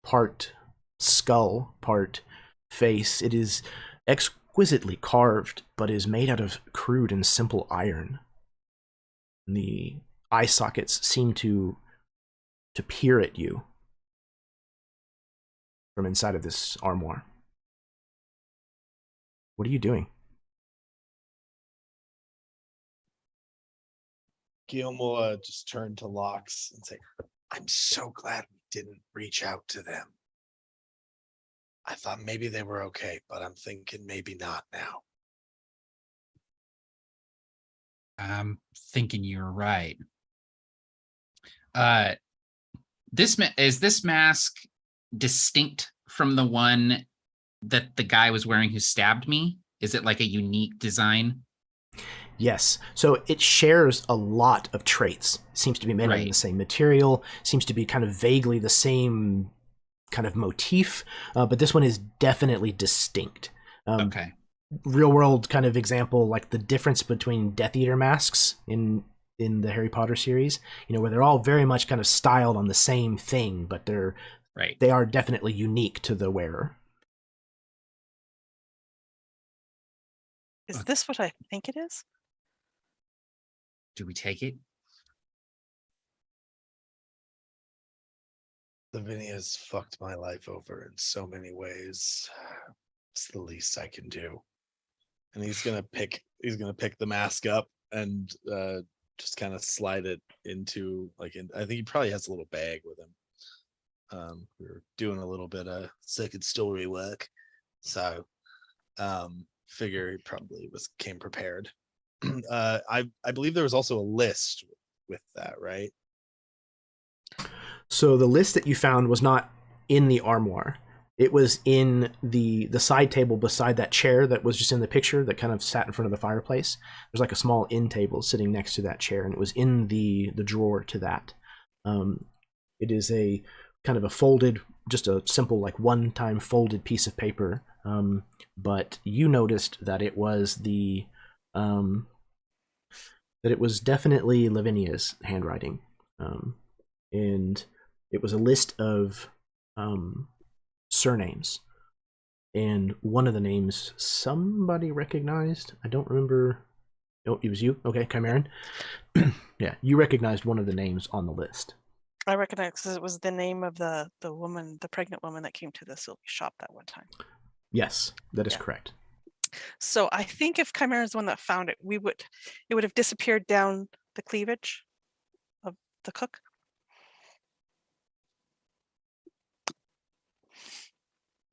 Part skull, part face. It is exquisitely carved, but is made out of crude and simple iron. The eye sockets seem to peer at you. from inside of this armoire. What are you doing? Guillaume will just turn to Locks and say, I'm so glad we didn't reach out to them. I thought maybe they were okay, but I'm thinking maybe not now. I'm thinking you're right. Is this mask distinct from the one that the guy was wearing who stabbed me? Is it like a unique design? Yes. So it shares a lot of traits. Seems to be made out of the same material. Seems to be kind of vaguely the same kind of motif. But this one is definitely distinct. Okay. Real world kind of example, like the difference between Death Eater masks in the Harry Potter series, where they're all very much kind of styled on the same thing, but they are definitely unique to the wearer. Is this what I think it is? Do we take it? Lavinia's fucked my life over in so many ways. It's the least I can do. And he's gonna pick the mask up and just kind of slide it into I think he probably has a little bag with him. We were doing a little bit of second story work, so figure he probably came prepared. I believe there was also a list with that, right? So the list that you found was not in the armoire. It was in the side table beside that chair that was just in the picture that kind of sat in front of the fireplace. There's like a small end table sitting next to that chair, and it was in the drawer to that. It is a kind of a folded, just a simple like one-time folded piece of paper. But you noticed that it was definitely Lavinia's handwriting, and it was a list of surnames, and one of the names somebody recognized. I don't remember. Oh, it was you. Okay, Chimeran. Yeah, you recognized one of the names on the list. I recognize because it was the name of the woman, the pregnant woman that came to the Sylvie shop that one time. Yes, that is correct. So I think if Chimera is the one that found it, it would have disappeared down the cleavage of the cook.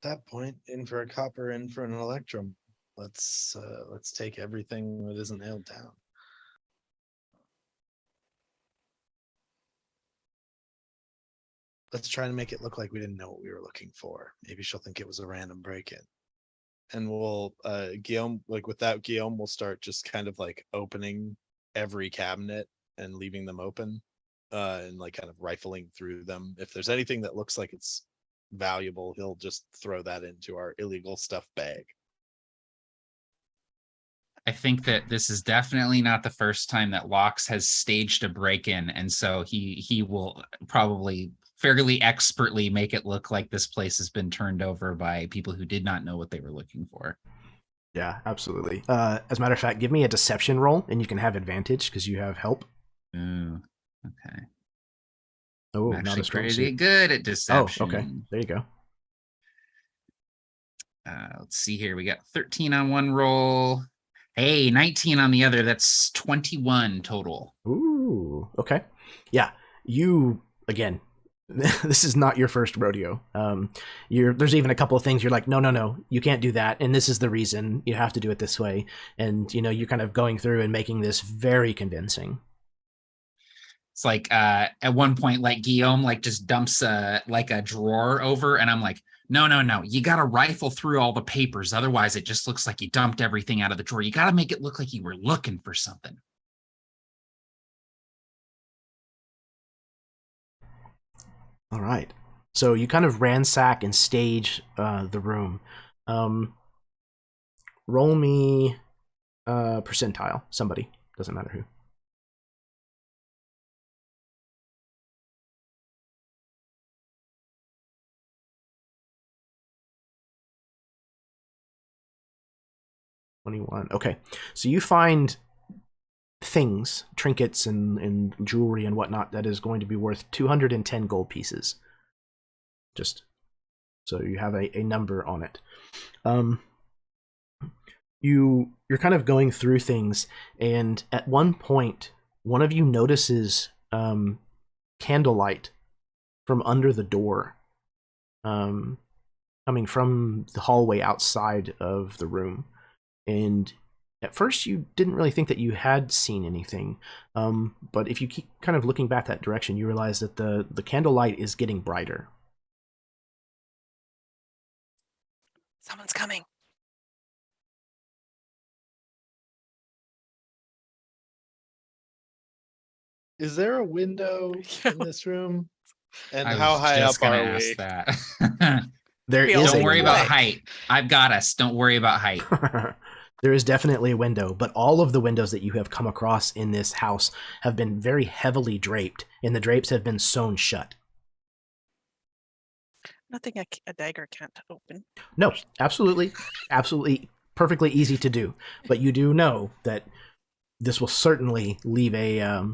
At that point, in for a copper, in for an electrum. Let's take everything that isn't nailed down. Let's try to make it look like we didn't know what we were looking for. Maybe she'll think it was a random break-in. And we'll Guillaume, Guillaume will start just kind of like opening every cabinet and leaving them open, and like kind of rifling through them. If there's anything that looks like it's valuable, he'll just throw that into our illegal stuff bag. I think that this is definitely not the first time that Locks has staged a break-in, and so he will probably fairly expertly make it look like this place has been turned over by people who did not know what they were looking for. Yeah, absolutely. As a matter of fact, give me a deception roll, and you can have advantage because you have help. Ooh, okay. Oh, I'm not actually a strong pretty suit. good at deception. Oh, okay. There you go. Let's see here. We got 13 on one roll. Hey, 19 on the other. That's 21 total. Ooh, okay. Yeah, you, again, this is not your first rodeo. There's even a couple of things you're like, no, you can't do that, and this is the reason you have to do it this way. And you're kind of going through and making this very convincing. It's like at one point, like Guillaume like just dumps a drawer over, and I'm like, no, you got to rifle through all the papers, otherwise it just looks like you dumped everything out of the drawer. You got to make it look like you were looking for something. All right. So you kind of ransack and stage the room. Roll me percentile. Somebody. Doesn't matter who. Okay. So you find things, trinkets and jewelry and whatnot that is going to be worth 210 gold pieces. Just so you have a number on it. You're kind of going through things, and at one point, one of you notices candlelight from under the door, coming from the hallway outside of the room. And at first, you didn't really think that you had seen anything, but if you keep kind of looking back that direction, you realize that the candlelight is getting brighter. Someone's coming. Is there a window in this room? And I how was high just up gonna are ask we? that. There We is all Don't a worry window. about height. I've got us. Don't worry about height. There is definitely a window, but all of the windows that you have come across in this house have been very heavily draped, and the drapes have been sewn shut. Nothing a dagger can't open. No, absolutely, perfectly easy to do. But you do know that this will certainly leave a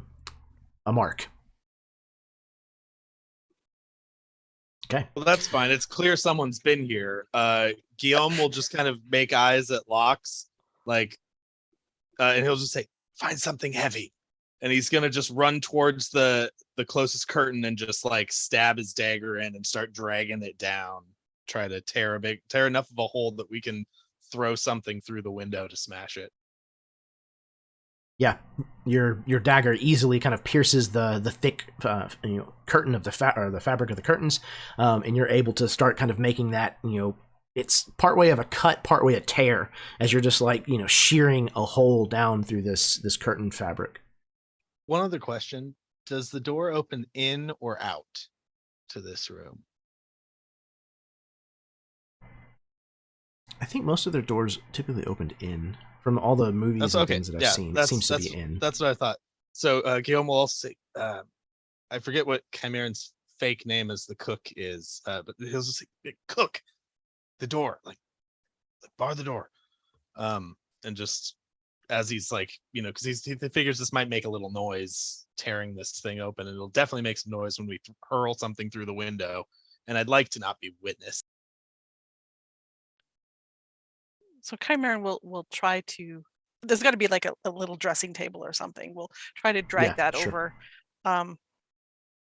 mark. Okay. Well, that's fine. It's clear someone's been here. Guillaume will just kind of make eyes at Locks, like, and he'll just say, "Find something heavy," and he's gonna just run towards the closest curtain and just like stab his dagger in and start dragging it down. Try to tear enough of a hole that we can throw something through the window to smash it. Yeah, your dagger easily kind of pierces the thick curtain of the fabric of the curtains, and you're able to start kind of making that, it's partway of a cut, partway a tear, as you're just like shearing a hole down through this curtain fabric. One other question: does the door open in or out to this room? I think most of their doors typically opened in. From all the movies That's and okay. things that I've Yeah, seen, it seems to be in. That's what I thought. So Guillaume will also say, I forget what Chimeran's fake name as the cook is, but he'll just say, "Cook, the door, like bar the door," and just as he's like, because he figures this might make a little noise tearing this thing open, and it'll definitely make some noise when we hurl something through the window, and I'd like to not be witness. So Chimeran will try to. There's got to be like a little dressing table or something. We'll try to drag that sure. over.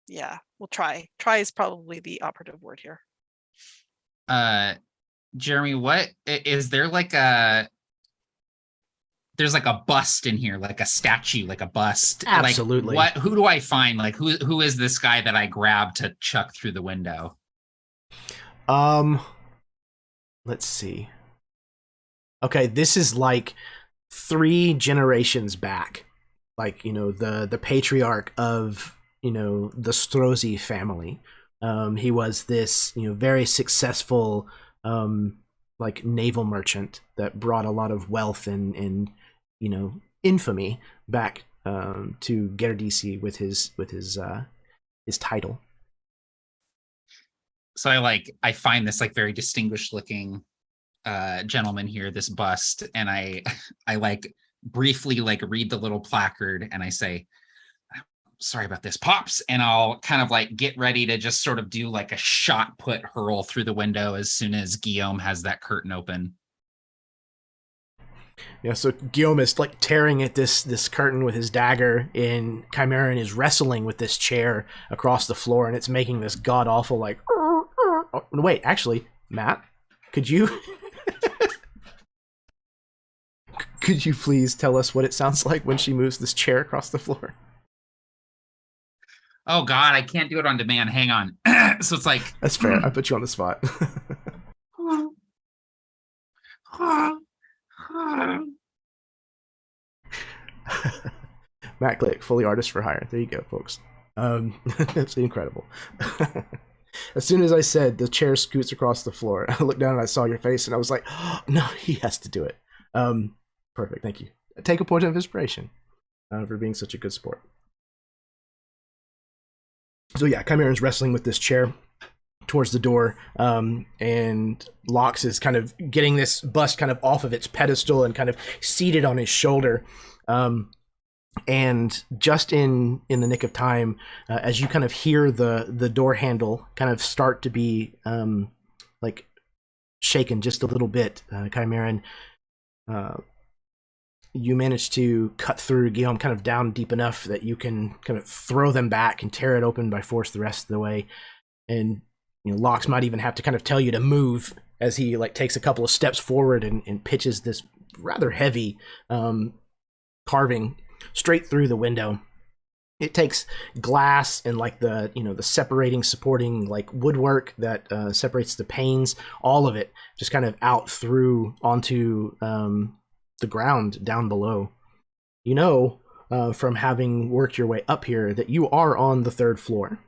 Yeah, we'll try. Try is probably the operative word here. Jeremy, what is there like there's like a bust in here, like a statue, like a bust. Absolutely. Like who do I find? Like who is this guy that I grabbed to chuck through the window? Let's see. Okay, this is like 3 generations back. Like, the patriarch of, the Strozzi family. He was this, very successful, like naval merchant that brought a lot of wealth and infamy back to Gerdessi with his title. So I find this like very distinguished looking gentleman here, this bust, and I like briefly like read the little placard and I say, "Sorry about this, Pops," and I'll kind of like get ready to just sort of do like a shot put hurl through the window as soon as Guillaume has that curtain open. Yeah, so Guillaume is like tearing at this curtain with his dagger, and Chimeran is wrestling with this chair across the floor, and it's making this god awful like. Oh, wait, actually, Matt, could you please tell us what it sounds like when she moves this chair across the floor? Oh God, I can't do it on demand. Hang on. So it's like That's fair. I put you on the spot. Matt Glick, fully artist for hire. There you go, folks. That's incredible. As soon as I said the chair scoots across the floor, I looked down and I saw your face, and I was like, oh, no, he has to do it. Perfect, thank you. Take a point of inspiration for being such a good sport. So yeah, Chimeran's wrestling with this chair towards the door, and Lox is kind of getting this bust kind of off of its pedestal and kind of seated on his shoulder. And just in the nick of time, as you kind of hear the door handle kind of start to be like shaken just a little bit, Chimeran. You manage to cut through Guillaume kind of down deep enough that you can kind of throw them back and tear it open by force the rest of the way. And Lox might even have to kind of tell you to move as he like takes a couple of steps forward and pitches this rather heavy carving straight through the window. It takes glass and like the the separating, supporting like woodwork that separates the panes, all of it just kind of out through onto the ground down below. From having worked your way up here that you are on the 3rd floor.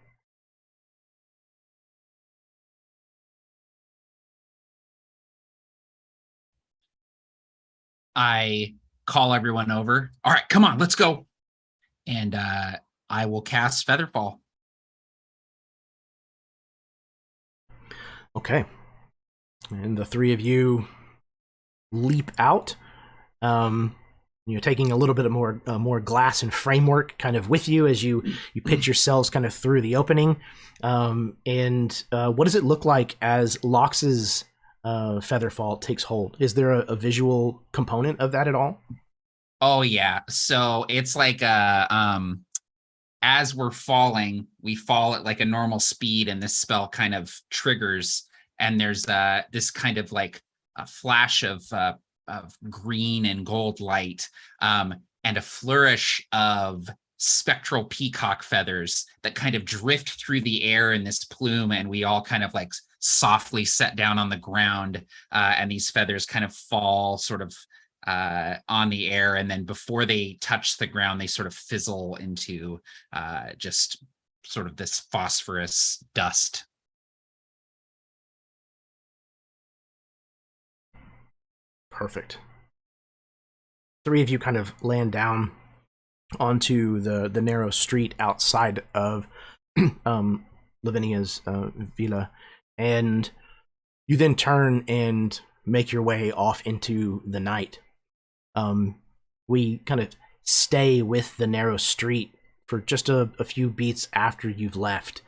I call everyone over. All right, come on, let's go. And I will cast Featherfall. Okay. And the 3 of you leap out. Taking a little bit of more glass and framework kind of with you as you pitch yourselves kind of through the opening. And what does it look like as Lox's Featherfall takes hold? Is there a visual component of that at all? Oh yeah. So it's like as we're falling, we fall at like a normal speed, and this spell kind of triggers, and there's this kind of like a flash of green and gold light, and a flourish of spectral peacock feathers that kind of drift through the air in this plume, and we all kind of like softly set down on the ground, and these feathers kind of fall sort of on the air, and then before they touch the ground, they sort of fizzle into just sort of this phosphorus dust. Perfect. 3 of you kind of land down onto the narrow street outside of Lavinia's villa, and you then turn and make your way off into the night. We kind of stay with the narrow street for just a few beats after you've left,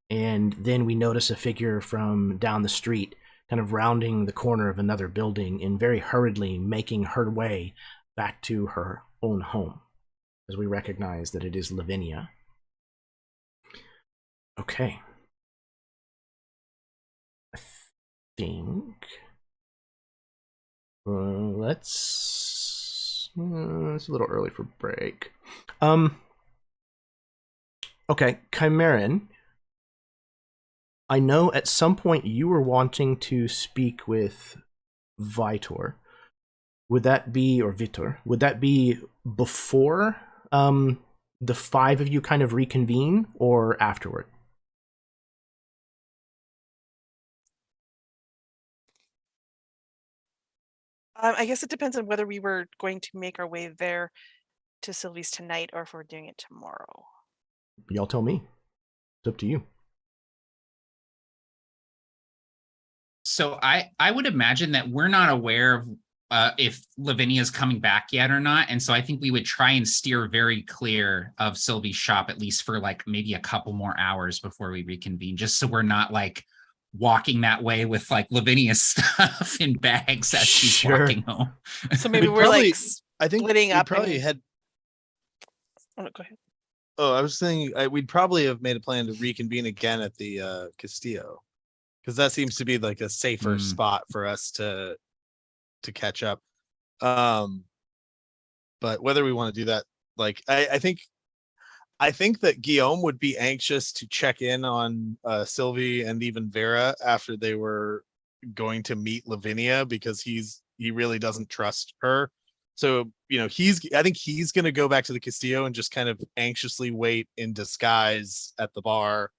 and then we notice a figure from down the street kind of rounding the corner of another building and very hurriedly making her way back to her own home, as we recognize that it is Lavinia. Okay. I think it's a little early for break. Okay, Chimeran, I know at some point you were wanting to speak with Vitor. Would that be, or Vitor, would that be before the 5 of you kind of reconvene, or afterward? I guess it depends on whether we were going to make our way there to Sylvie's tonight or if we're doing it tomorrow. Y'all tell me. It's up to you. So I would imagine that we're not aware of if Lavinia is coming back yet or not. And so I think we would try and steer very clear of Sylvie's shop, at least for like maybe a couple more hours before we reconvene, just so we're not like walking that way with like Lavinia's stuff in bags as she's walking home. So maybe We'd we're probably- like I think splitting we up. probably and... had. Oh, no, go ahead. Oh, I was saying we'd probably have made a plan to reconvene again at the Castillo, because that seems to be like a safer spot for us to catch up. But whether we want to do that, like I think that Guillaume would be anxious to check in on Sylvie and even Vera after they were going to meet Lavinia, because he really doesn't trust her. So, I think he's going to go back to the Castillo and just kind of anxiously wait in disguise at the bar,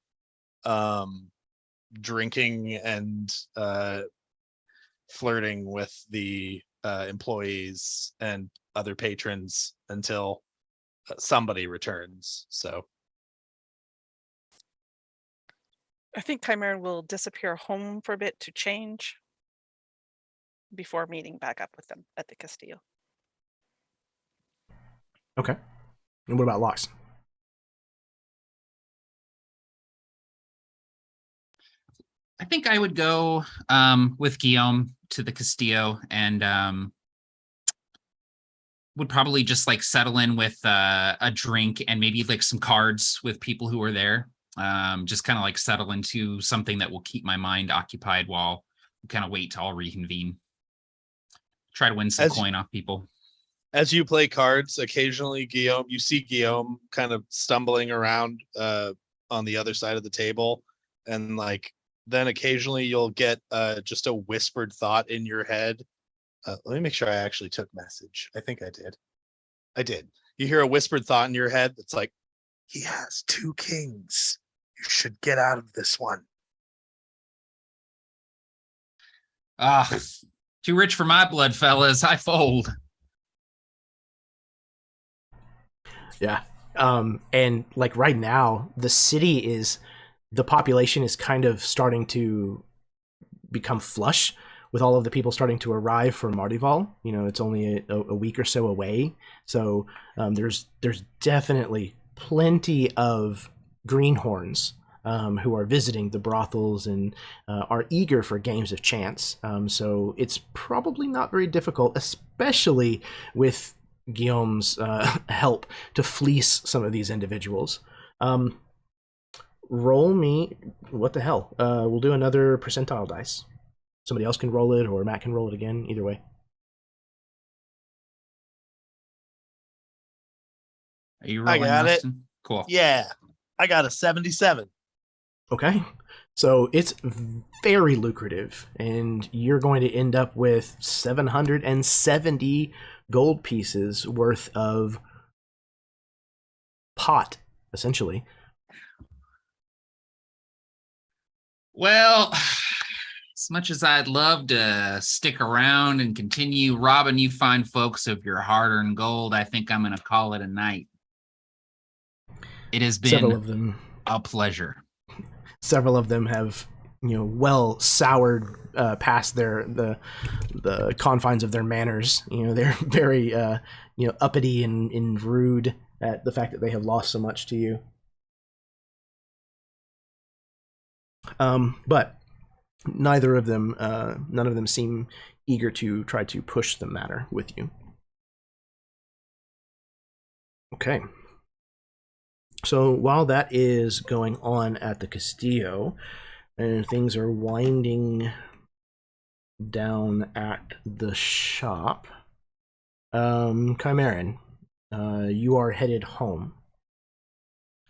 drinking and flirting with the employees and other patrons until somebody returns. So I think Chimeran will disappear home for a bit to change before meeting back up with them at the Castillo. Okay. And what about Lox? I think I would go with Guillaume to the Castillo and would probably just like settle in with a drink and maybe like some cards with people who are there. Just kind of like settle into something that will keep my mind occupied while we kind of wait to all reconvene. Try to win some coin off people. As you play cards, occasionally you see Guillaume kind of stumbling around on the other side of the table, and like then occasionally you'll get just a whispered thought in your head. Let me make sure I actually took message. I think I did. I did. You hear a whispered thought in your head that's like, he has 2 kings. You should get out of this one. Too rich for my blood, fellas. I fold. Yeah. And like right now, the population is kind of starting to become flush with all of the people starting to arrive for Mardival. You know, it's only a week or so away. So there's definitely plenty of greenhorns who are visiting the brothels and are eager for games of chance. So it's probably not very difficult, especially with Guillaume's help, to fleece some of these individuals. Roll me, what the hell? We'll do another percentile dice. Somebody else can roll it, or Matt can roll it again. Either way. Are you rolling, I got Austin? it. Cool. Yeah, I got a 77. Okay, so it's very lucrative, and you're going to end up with 770 gold pieces worth of pot, essentially. Well, as much as I'd love to stick around and continue robbing you fine folks of your hard-earned gold, I think I'm going to call it a night. It has been a pleasure. Several of them have, well soured past the confines of their manners. They're very uppity and rude at the fact that they have lost so much to you. But none of them seem eager to try to push the matter with you. Okay. So while that is going on at the Castillo, and things are winding down at the shop, Chimeran, you are headed home.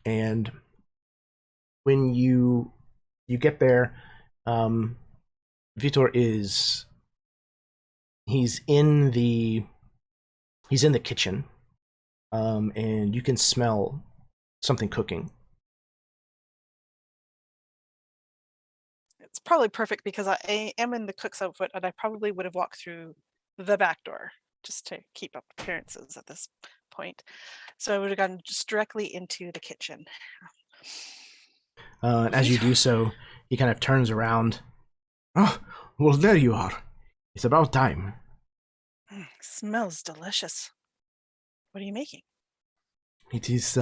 And when you get there, Vitor he's in the kitchen, and you can smell something cooking. It's probably perfect because I am in the cook's outfit, and I probably would have walked through the back door just to keep up appearances at this point. So I would have gone just directly into the kitchen. And as you do so, he kind of turns around. Oh, well, there you are. It's about time. Smells delicious. What are you making? It is,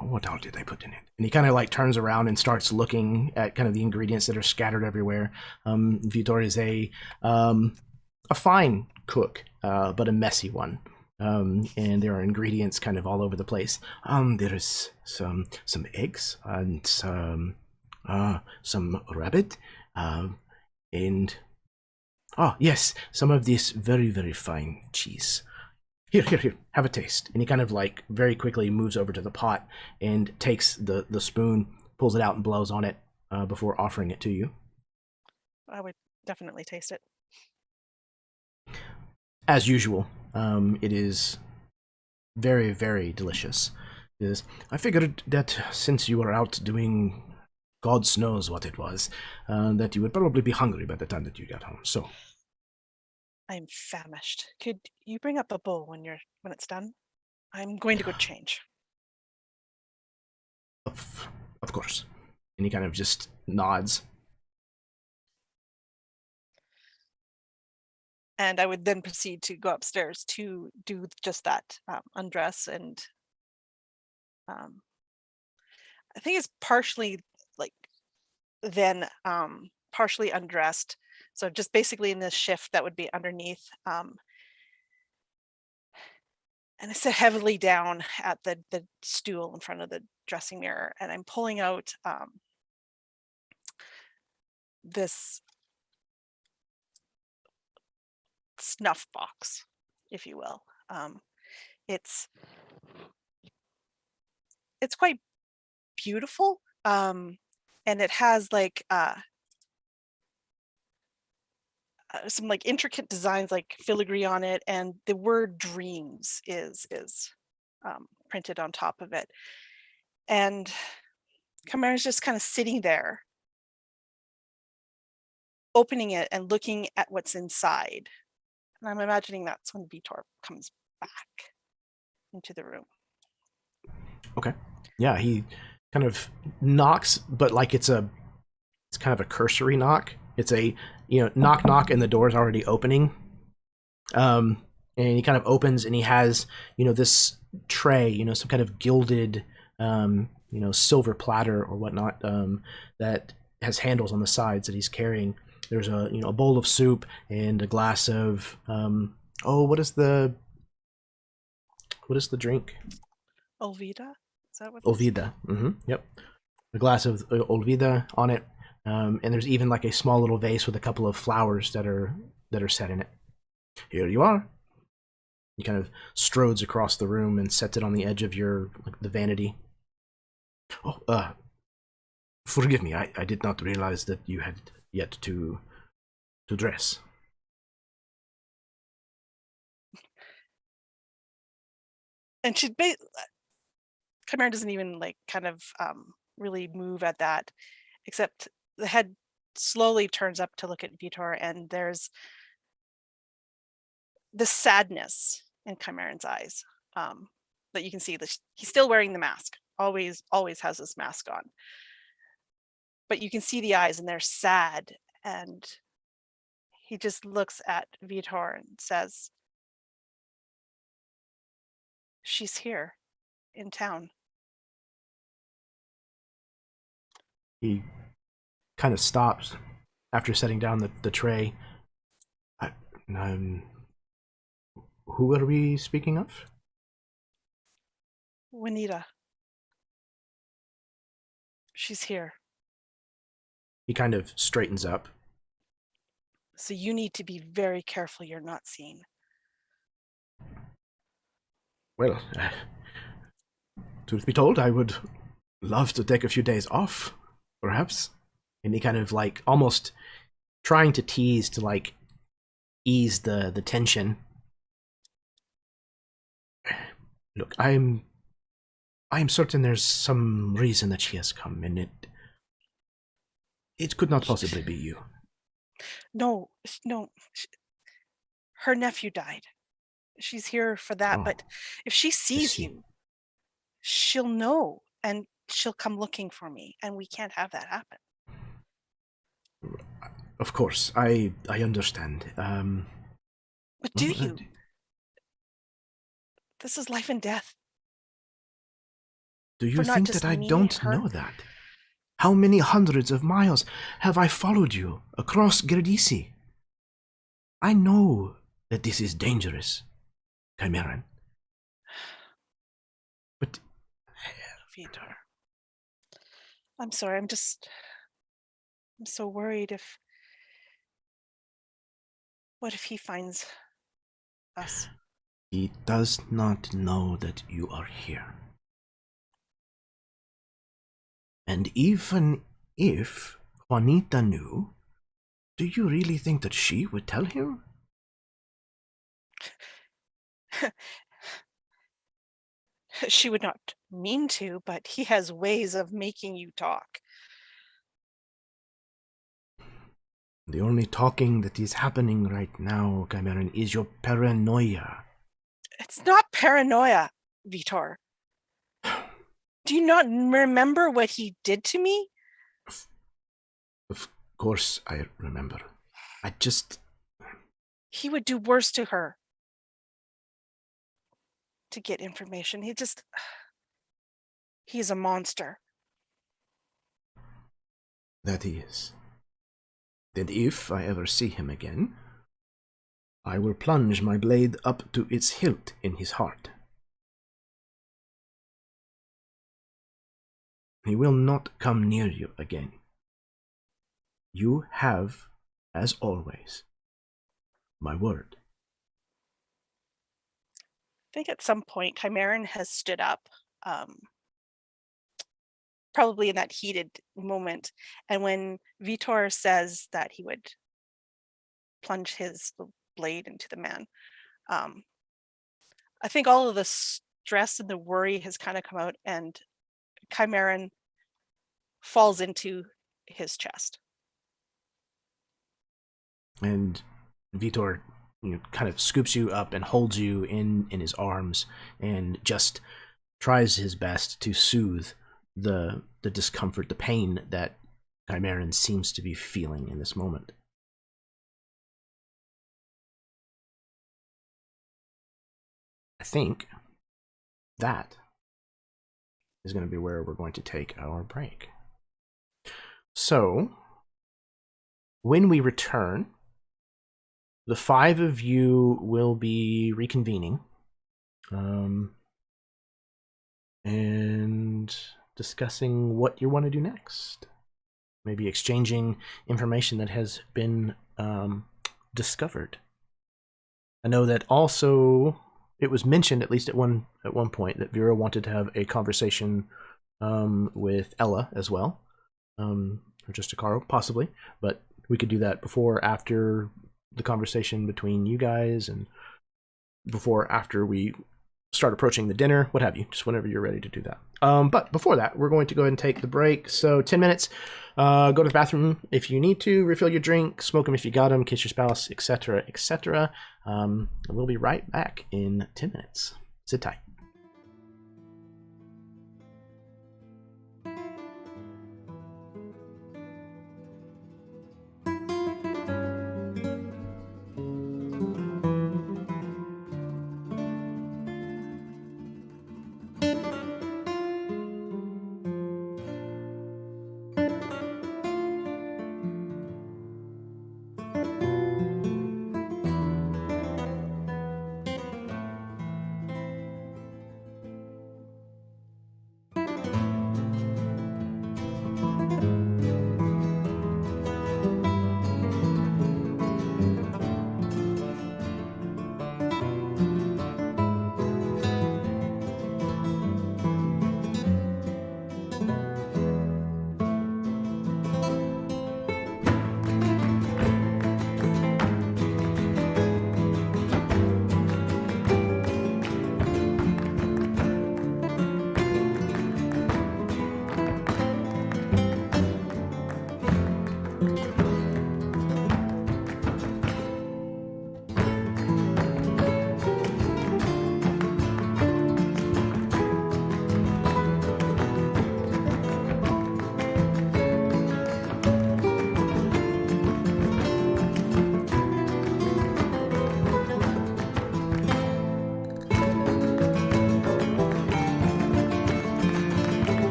what all did I put in it? And he kind of like turns around and starts looking at kind of the ingredients that are scattered everywhere. Vitor is a fine cook, but a messy one. And there are ingredients kind of all over the place. There is some eggs and some rabbit, and yes, some of this very, very fine cheese. Here, have a taste. And he kind of like very quickly moves over to the pot and takes the spoon, pulls it out and blows on it before offering it to you. I would definitely taste it. As usual, it is very, very delicious. I figured that since you were out doing God knows what it was, that you would probably be hungry by the time that you got home. So I'm famished. Could you bring up a bowl when it's done? I'm going to go change. Of course. And he kind of just nods. And I would then proceed to go upstairs to do just that, undress, and I think it's partially like then partially undressed. So just basically in this shift that would be underneath. And I sit heavily down at the stool in front of the dressing mirror, and I'm pulling out this snuff box, if you will. It's quite beautiful, and it has like some like intricate designs, like filigree on it, and the word dreams is printed on top of it. And Chimera's just kind of sitting there, opening it and looking at what's inside. And I'm imagining that's when Vitor comes back into the room. Okay. Yeah, he kind of knocks, but like it's kind of a cursory knock. It's a, knock knock and the door's already opening. And he kind of opens and he has, this tray, some kind of gilded silver platter or whatnot, that has handles on the sides that he's carrying. There's a bowl of soup and a glass of what is the drink? Olvida? Is that what? Olvida. Yep. A glass of Olvida on it, and there's even like a small little vase with a couple of flowers that are set in it. Here you are. He kind of strodes across the room and sets it on the edge of the vanity. Oh, forgive me. I did not realize that you had yet to dress. And Chimera doesn't even like kind of really move at that, except the head slowly turns up to look at Vitor, and there's the sadness in Chimera's eyes that you can see. He's still wearing the mask. Always has this mask on. But you can see the eyes, and they're sad. And he just looks at Vitor and says, "She's here in town." He kind of stops after setting down the tray. Who are we speaking of? Juanita. She's here. He kind of straightens up. So you need to be very careful you're not seen. Well, truth be told, I would love to take a few days off, perhaps. And he kind of like almost trying to tease to like ease the tension. Look, I'm certain there's some reason that she has come, and it could not possibly be you. No. Her nephew died. She's here for that, but if she sees you, she'll know, and she'll come looking for me, and we can't have that happen. Of course, I understand. But do you? This is life and death. Do you think that I don't know that? How many hundreds of miles have I followed you across Gerdessi? I know that this is dangerous, Chimeran. But Vitor, I'm sorry. I'm so worried. What if he finds us? He does not know that you are here. And even if Juanita knew, do you really think that she would tell him? She would not mean to, but he has ways of making you talk. The only talking that is happening right now, Chimeran, is your paranoia. It's not paranoia, Vitor. Do you not remember what he did to me? Of course I remember. He would do worse to her to get information. He's a monster. That is. Then if I ever see him again, I will plunge my blade up to its hilt in his heart. He will not come near you again. You have, as always, my word. I think at some point Chimeran has stood up, probably in that heated moment. And when Vitor says that he would plunge his blade into the man, I think all of the stress and the worry has kind of come out, and Chimeran falls into his chest. And Vitor, kind of scoops you up and holds you in his arms and just tries his best to soothe the discomfort, the pain that Chimeran seems to be feeling in this moment. I think that is going to be where we're going to take our break. So, when we return, the five of you will be reconvening and discussing what you want to do next. Maybe exchanging information that has been discovered. I know that also it was mentioned, at least at one point, that Vera wanted to have a conversation with Ella as well, or just Takaro, possibly. But we could do that before or after the conversation between you guys, and before or after we start approaching the dinner, what have you, just whenever you're ready to do that. But before that, we're going to go ahead and take the break. So 10 minutes, go to the bathroom if you need to, refill your drink, smoke them if you got them, kiss your spouse, etc., etc. We'll be right back in 10 minutes. Sit tight.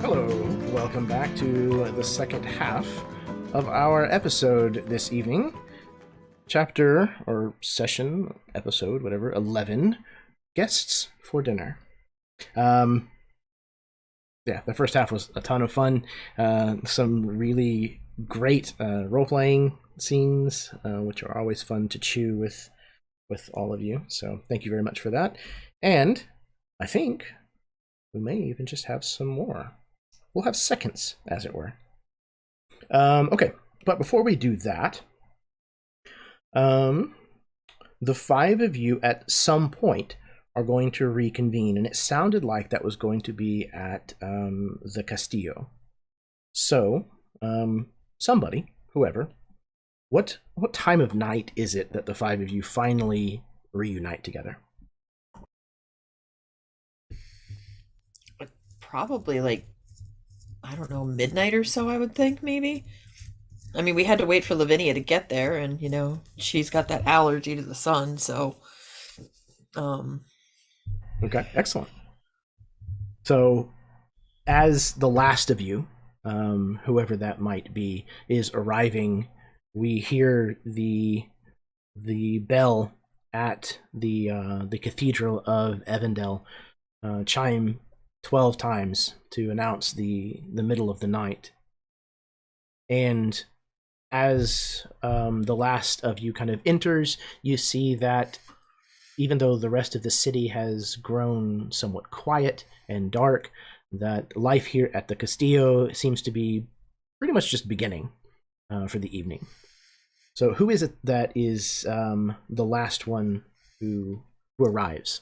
Hello, welcome back to the second half of our episode this evening. Chapter, or session, episode, whatever, 11, Guests for Dinner. Yeah, the first half was a ton of fun. Some really great role-playing scenes, which are always fun to chew with all of you. So thank you very much for that. And I think we may even just have some more. We'll have seconds, as it were. Okay, but before we do that, the five of you at some point are going to reconvene, and it sounded like that was going to be at the Castillo. So, somebody, whoever, what time of night is it that the five of you finally reunite together? Probably like, I don't know, midnight or so, I would think, maybe. I mean, we had to wait for Lavinia to get there, and, you know, she's got that allergy to the sun, so... Okay, excellent. So, as the last of you, whoever that might be, is arriving, we hear the bell at the Cathedral of Evandel chime 12 times to announce the middle of the night. And as the last of you kind of enters, you see that even though the rest of the city has grown somewhat quiet and dark, that life here at the Castillo seems to be pretty much just beginning for the evening. So who is it that is the last one who arrives?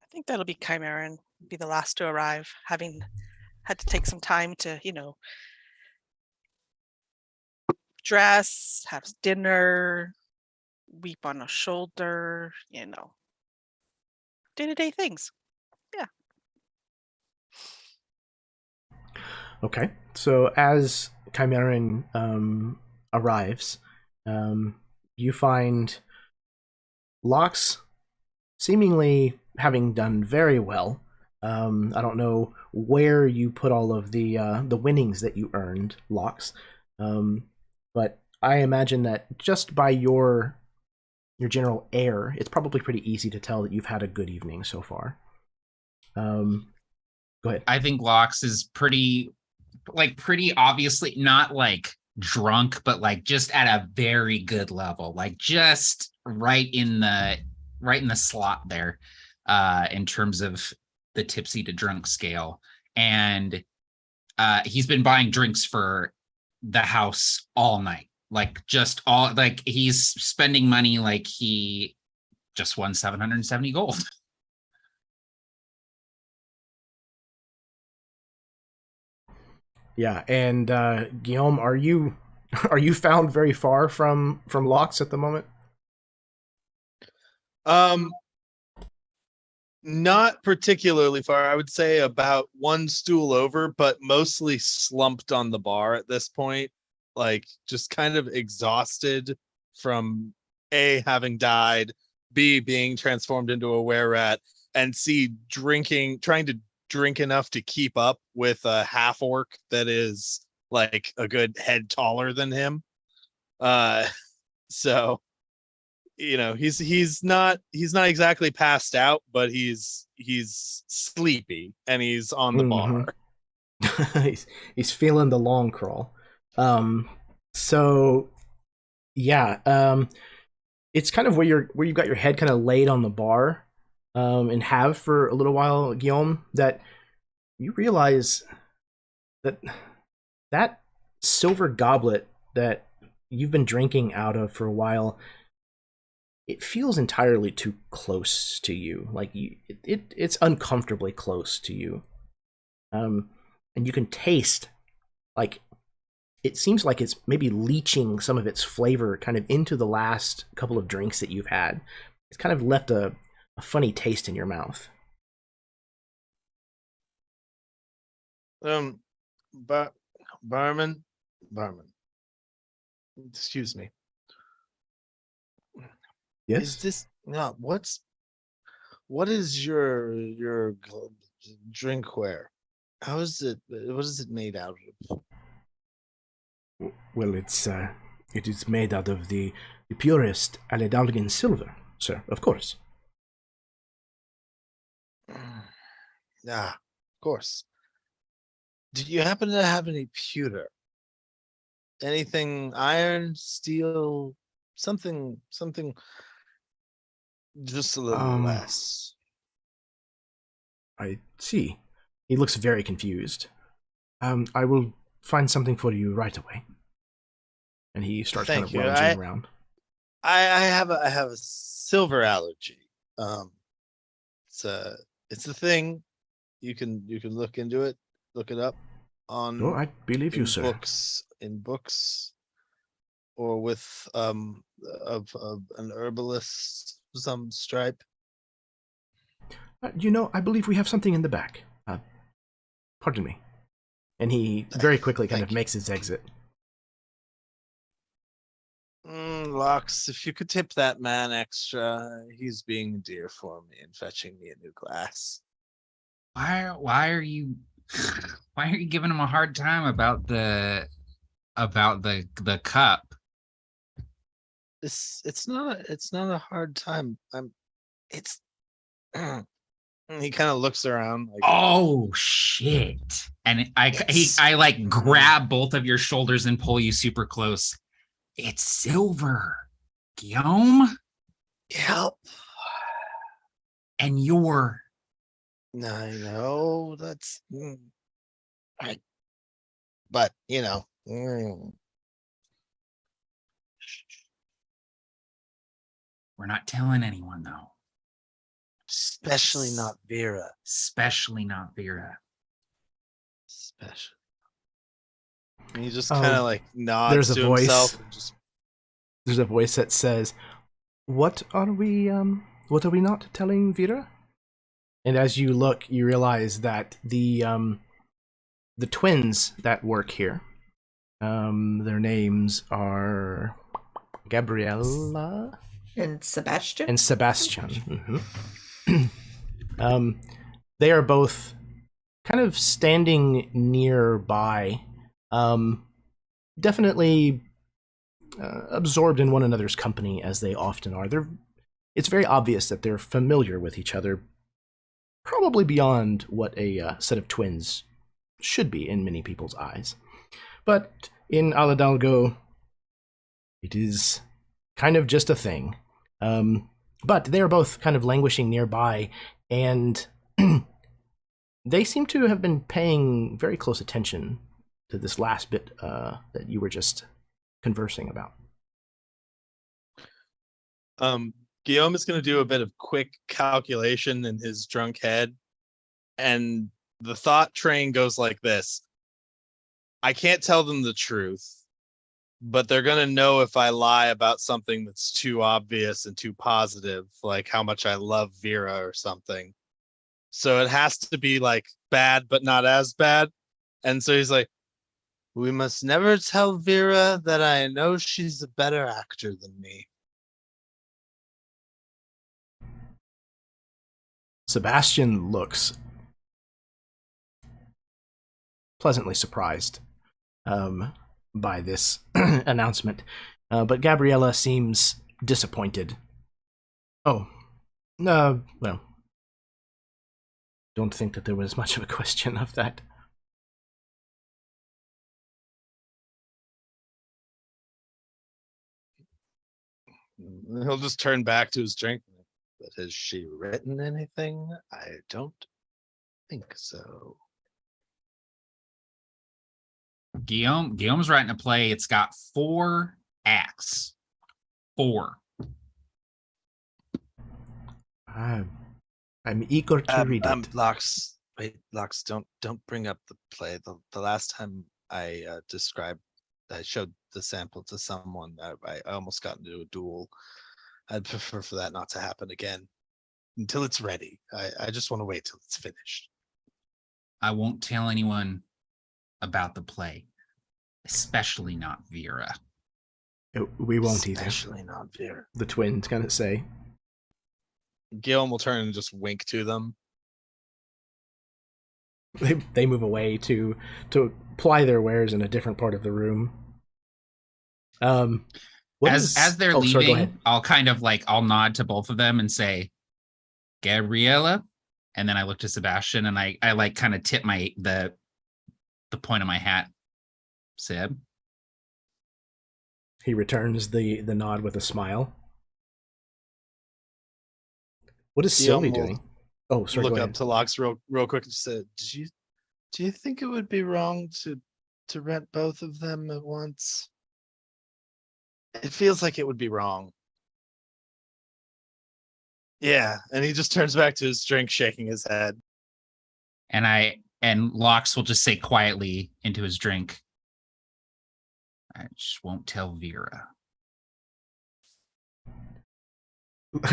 I think that'll be Chimeran, be the last to arrive, having had to take some time to, you know, dress, have dinner, weep on a shoulder, you know, day-to-day things. Yeah. Okay, so as Chimeran arrives, you find Locks seemingly having done very well. I don't know where you put all of the winnings that you earned, Locks, but I imagine that just by your general air, it's probably pretty easy to tell that you've had a good evening so far. Go ahead. I think Lox is pretty obviously not like drunk, but like just at a very good level, like just right in the slot there, in terms of the tipsy to drunk scale. And he's been buying drinks for the house all night, like just all, like he's spending money like he just won 770 gold. Yeah, and Guillaume, are you found very far from Locks at the moment? Not particularly far. I would say about one stool over, but mostly slumped on the bar at this point, like just kind of exhausted from A, having died, B, being transformed into a were-rat, and C, trying to drink enough to keep up with a half orc that is like a good head taller than him. So you know, he's not exactly passed out, but he's sleepy and he's on the bar. he's feeling the long crawl. So yeah, it's kind of where you got your head kind of laid on the bar, and have for a little while, Guillaume, that you realize that silver goblet that you've been drinking out of for a while, it feels entirely too close to you. Like it's uncomfortably close to you. And you can taste like it seems like it's maybe leaching some of its flavor kind of into the last couple of drinks that you've had. It's kind of left a funny taste in your mouth. Barman, excuse me. Yes. Is this no? What is your drinkware? How is it? What is it made out of? Well, it is made out of the purest Aledalgan silver, sir, of course. Ah, of course. Do you happen to have any pewter? Anything iron, steel, something just a little less? I see. He looks very confused. I will find something for you right away. And he starts Thank kind you. of rummaging around. I have a silver allergy. It's a thing. You can look into it, look it up on Oh, I believe you, sir. in books or with of an herbalist of some stripe. I believe we have something in the back. Pardon me. And he very quickly kind of makes his exit. Lux, if you could tip that man extra, he's being dear for me and fetching me a new glass. Why are you giving him a hard time about the cup? It's not a hard time. It's he kind of looks around like, oh shit. And I like grab both of your shoulders and pull you super close. It's silver, Guillaume. Yep. And you're I know that's right, but we're not telling anyone though. Especially not Vera. Especially not Vera. Especially. And he just kind of like nods there's a to voice. himself and just. There's a voice that says, What are we not telling Vera? And as you look, you realize that the twins that work here, their names are Gabriella And Sebastian? and Sebastian. They are both kind of standing nearby, definitely absorbed in one another's company, as they often are. It's very obvious that they're familiar with each other, probably beyond what a set of twins should be in many people's eyes. But in Aladalgo, it is kind of just a thing. But they are both kind of languishing nearby, and they seem to have been paying very close attention to this last bit that you were just conversing about. Guillaume is going to do a bit of quick calculation in his drunk head, and the thought train goes like this. I can't tell them the truth, but they're going to know if I lie about something that's too obvious and too positive, like how much I love Vera or something. So it has to be like bad, but not as bad. And so he's like, we must never tell Vera that I know she's a better actor than me. Sebastian looks pleasantly surprised by this announcement, but Gabriella seems disappointed. Oh, no, well, don't think that there was much of a question of that. He'll just turn back to his drink. But has she written anything? I don't think so. Guillaume's writing a play. It's got 4 acts. 4. I'm eager to read it. Lux, wait, Lux, don't bring up the play. The last time I described I showed the sample to someone. I almost got into a duel. I'd prefer for that not to happen again until it's ready. I just want to wait till it's finished. I won't tell anyone about the play, especially not Vera. We won't either. Especially not Vera. The twins kind of say. Guillaume will turn and just wink to them. They move away to ply their wares in a different part of the room. As they're Sorry, go leaving, ahead. I'll kind of like I'll nod to both of them and say, Gabriella, and then I look to Sebastian and I like kind of tip the point of my hat. Seb. He returns the nod with a smile. What is Sylvie doing? Oh, sorry. Look go up ahead. to Locks real quick and said, do you think it would be wrong to rent both of them at once? It feels like it would be wrong. Yeah, and he just turns back to his drink, shaking his head. And Locks will just say quietly into his drink, I just won't tell Vera.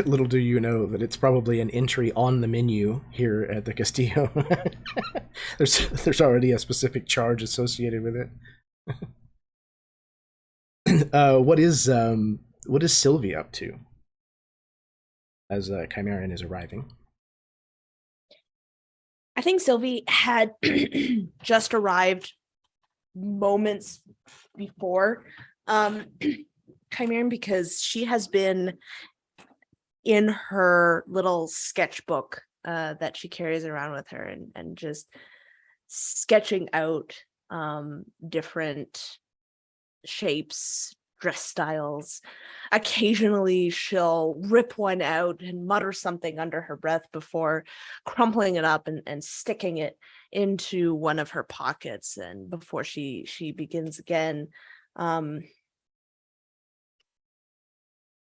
Little do you know that it's probably an entry on the menu here at the Castillo. There's already a specific charge associated with it. What is Sylvie up to as Chimerian is arriving? I think Sylvie had just arrived moments before Chimerian, because she has been in her little sketchbook that she carries around with her and just sketching out different shapes, dress styles. Occasionally she'll rip one out and mutter something under her breath before crumpling it up and sticking it into one of her pockets, and before she begins again.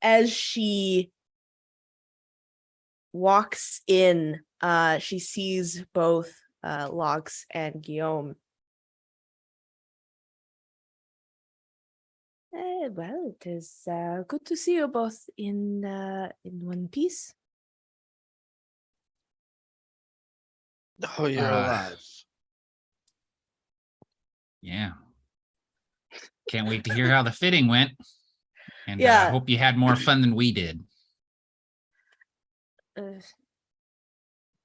As she walks in, she sees both Locks and Guillaume. Well, it is good to see you both in one piece. Oh, you're alive. Yeah. Can't wait to hear how the fitting went. And Yeah. I hope you had more fun than we did.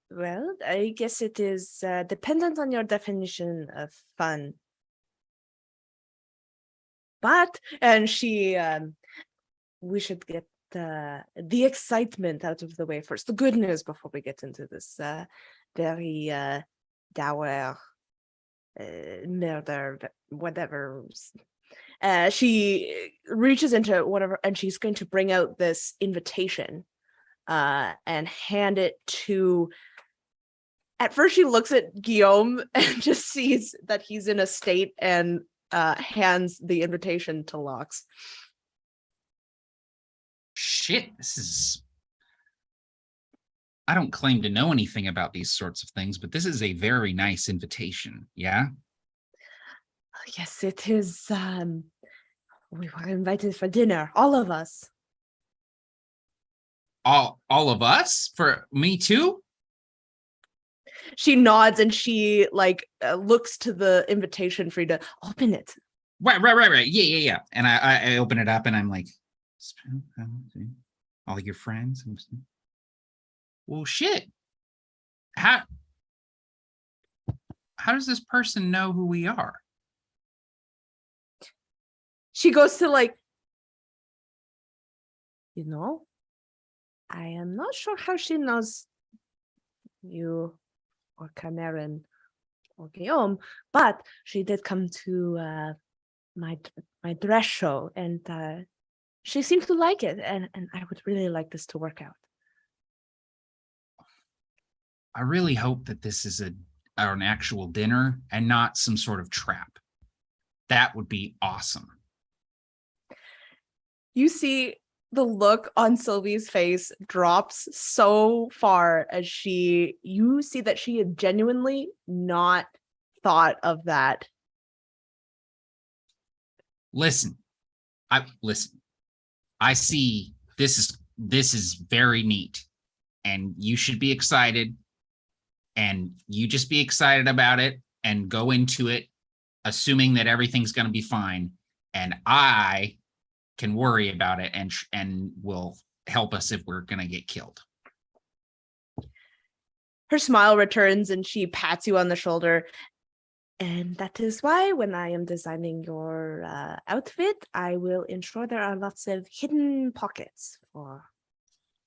Well, I guess it is dependent on your definition of fun. But, and we should get the excitement out of the way first, the good news before we get into this very dour murder, whatever. She reaches into whatever, and she's going to bring out this invitation and hand it to. At first, she looks at Guillaume and just sees that he's in a state and hands the invitation to Locks. Shit, I don't claim to know anything about these sorts of things, but this is a very nice invitation, yeah? Yes, it is. We were invited for dinner, all of us. All of us? For me too? She nods and she looks to the invitation for you to open it. Right. Yeah. And I open it up and I'm like, all your friends. Well, shit. How does this person know who we are? She goes to I am not sure how she knows you or Cameron or Guillaume, but she did come to my dress show, and she seemed to like it, and I would really like this to work out. I really hope that this is an actual dinner and not some sort of trap. That would be awesome. You see the look on Sylvie's face drops so far as you see that she had genuinely not thought of that Listen, I see this is very neat, and you should be excited, and you just be excited about it and go into it assuming that everything's going to be fine, and I can worry about it and will help us if we're going to get killed. Her smile returns and she pats you on the shoulder. And that is why when I am designing your outfit, I will ensure there are lots of hidden pockets for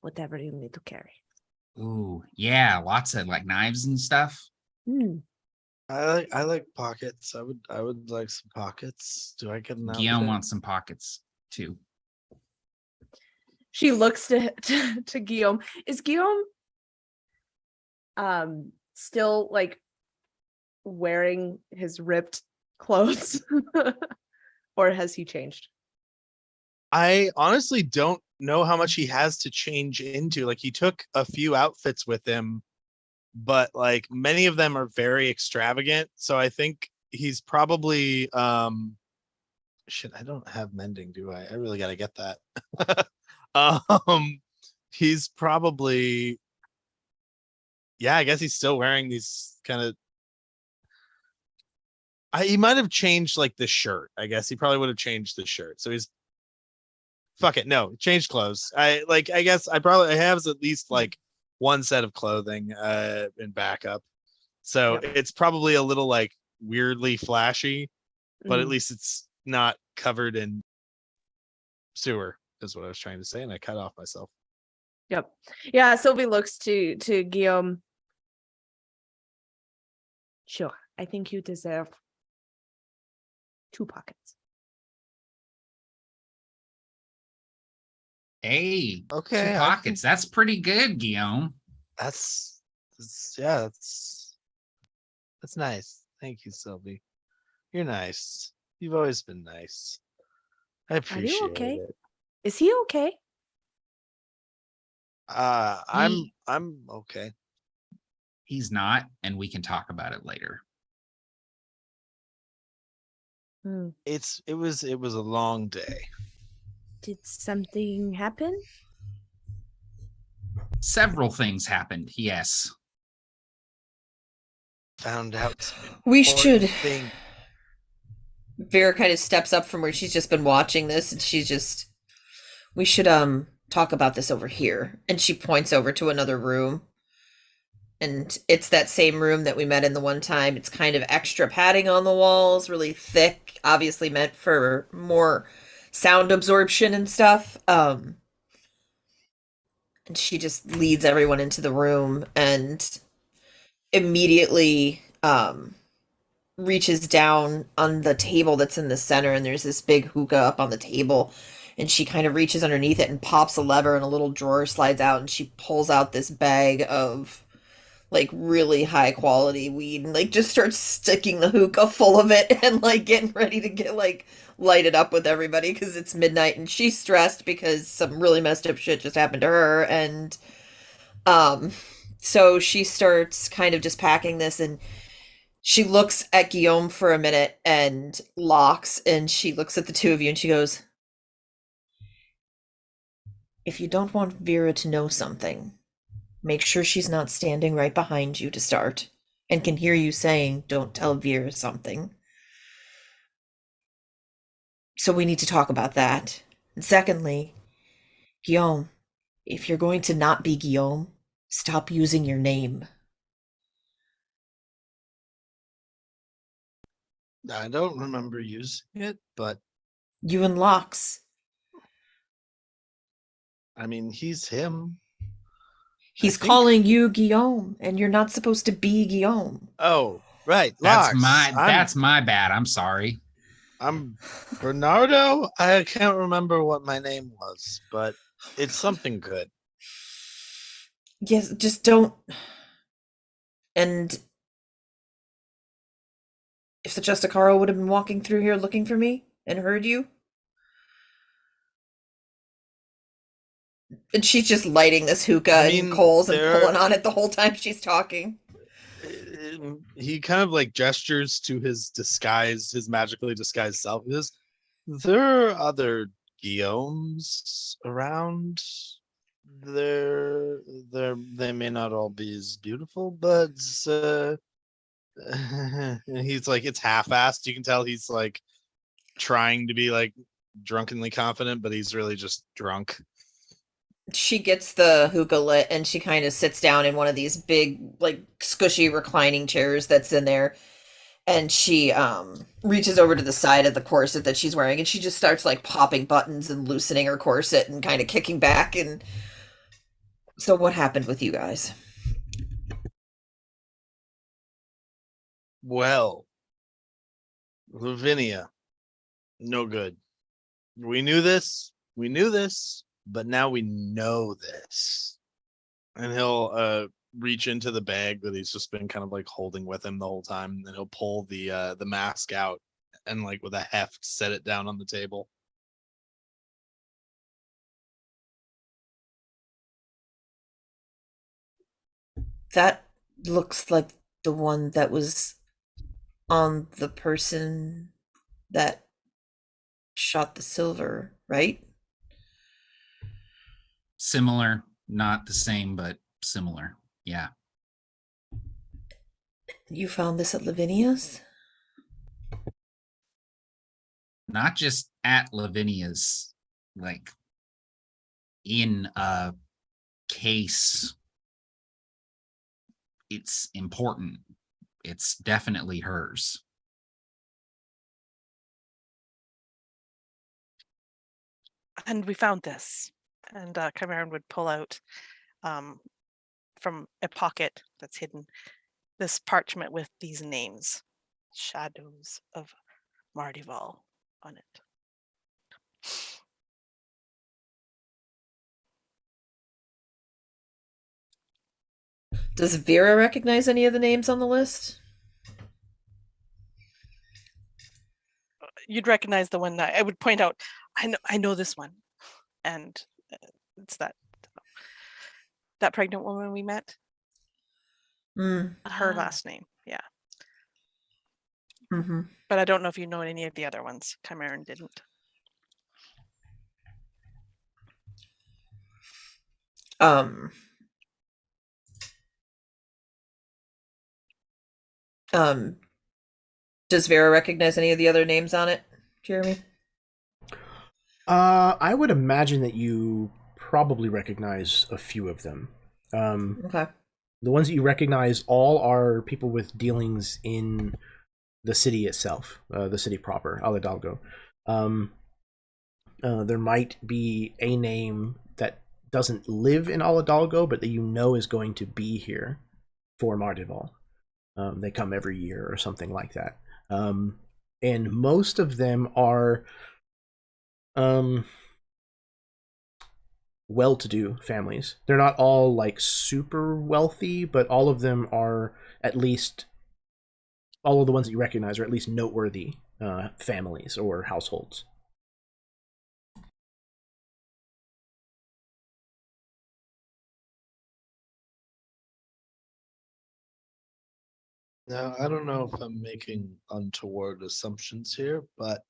whatever you need to carry. Ooh, yeah, lots of like knives and stuff. I like pockets. I would like some pockets. Do I get an outfit? Guillaume wants some pockets too. She looks to Guillaume. Is Guillaume still like wearing his ripped clothes? Or has he changed? I honestly don't know how much he has to change into. Like, he took a few outfits with him, but like many of them are very extravagant. So I think he's probably shit, I don't have mending, do I? I really gotta get that. He's probably, yeah, I guess he's still wearing these kind of, he might have changed like the shirt. I guess he probably would have changed the shirt. So he's, fuck it, no, change clothes. I guess I have at least like one set of clothing in backup. So it's probably a little like weirdly flashy, but at least it's not covered in sewer, is what I was trying to say, and I cut off myself. Yep. Yeah, Sylvie looks to Guillaume. Sure, I think you deserve 2 pockets. Hey, Okay, 2 pockets. That's pretty good, Guillaume. That's nice. Thank you, Sylvie. You're nice. You've always been nice. I appreciate okay? it. Is he okay? I'm okay. He's not, and we can talk about it later. It was a long day. Did something happen? Several things happened, yes. Found out We should. thing. Vera kind of steps up from where she's just been watching this, and we should talk about this over here. And she points over to another room. And it's that same room that we met in the one time. It's kind of extra padding on the walls, really thick, obviously meant for more sound absorption and stuff. And she just leads everyone into the room and immediately reaches down on the table that's in the center, and there's this big hookah up on the table, and she kind of reaches underneath it and pops a lever, and a little drawer slides out, and she pulls out this bag of like really high quality weed and like just starts sticking the hookah full of it and like getting ready to get like lighted up with everybody because it's midnight and she's stressed because some really messed up shit just happened to her. And so she starts kind of just packing this, and she looks at Guillaume for a minute and locks, and she looks at the two of you and she goes, if you don't want Vera to know something, make sure she's not standing right behind you to start and can hear you saying, don't tell Vera something. So we need to talk about that. And secondly, Guillaume, if you're going to not be Guillaume, stop using your name. I don't remember using it, but You and Locks. I mean, he's him. He's calling you Guillaume, and you're not supposed to be Guillaume. Oh, right. That's Locks. that's my bad. I'm sorry. I'm Bernardo. I can't remember what my name was, but it's something good. Yes, just don't. And if the Justicaro would have been walking through here looking for me and heard you. And she's just lighting this hookah and coals and pulling on it the whole time she's talking. He kind of like gestures to his magically disguised self. He says, There are other Guillaumes around. They may not all be as beautiful, but and he's like, it's half-assed. You can tell he's like trying to be like drunkenly confident, but he's really just drunk. She gets the hookah lit and she kind of sits down in one of these big, like, squishy reclining chairs that's in there. And she reaches over to the side of the corset that she's wearing and she just starts like popping buttons and loosening her corset and kind of kicking back. And so, what happened with you guys? Well, Lavinia, no good. We knew this, but now we know this. And he'll reach into the bag that he's just been kind of like holding with him the whole time, and he'll pull the mask out and like with a heft set it down on the table. That looks like the one that was on the person that shot the silver, right? Similar, not the same, but similar. Yeah. You found this at Lavinia's? Not just at Lavinia's, like in a case. It's important. It's definitely hers. And we found this. And Chimeran would pull out from a pocket that's hidden this parchment with these names, Shadows of Mardival, on it. Does Vera recognize any of the names on the list? You'd recognize the one that I would point out. I know this one, and it's that pregnant woman we met. Her last name, yeah. Mm-hmm. But I don't know if you know any of the other ones. Chimeran didn't. Does Vera recognize any of the other names on it, Jeremy? I would imagine that you probably recognize a few of them. Okay. The ones that you recognize all are people with dealings in the city itself, the city proper, Al Hidalgo. There might be a name that doesn't live in Al Hidalgo, but that you know is going to be here for Mardival. They come every year or something like that. And most of them are well-to-do families. They're not all like super wealthy, but all of them are at least, all of the ones that you recognize are at least noteworthy families or households. Now, I don't know if I'm making untoward assumptions here, but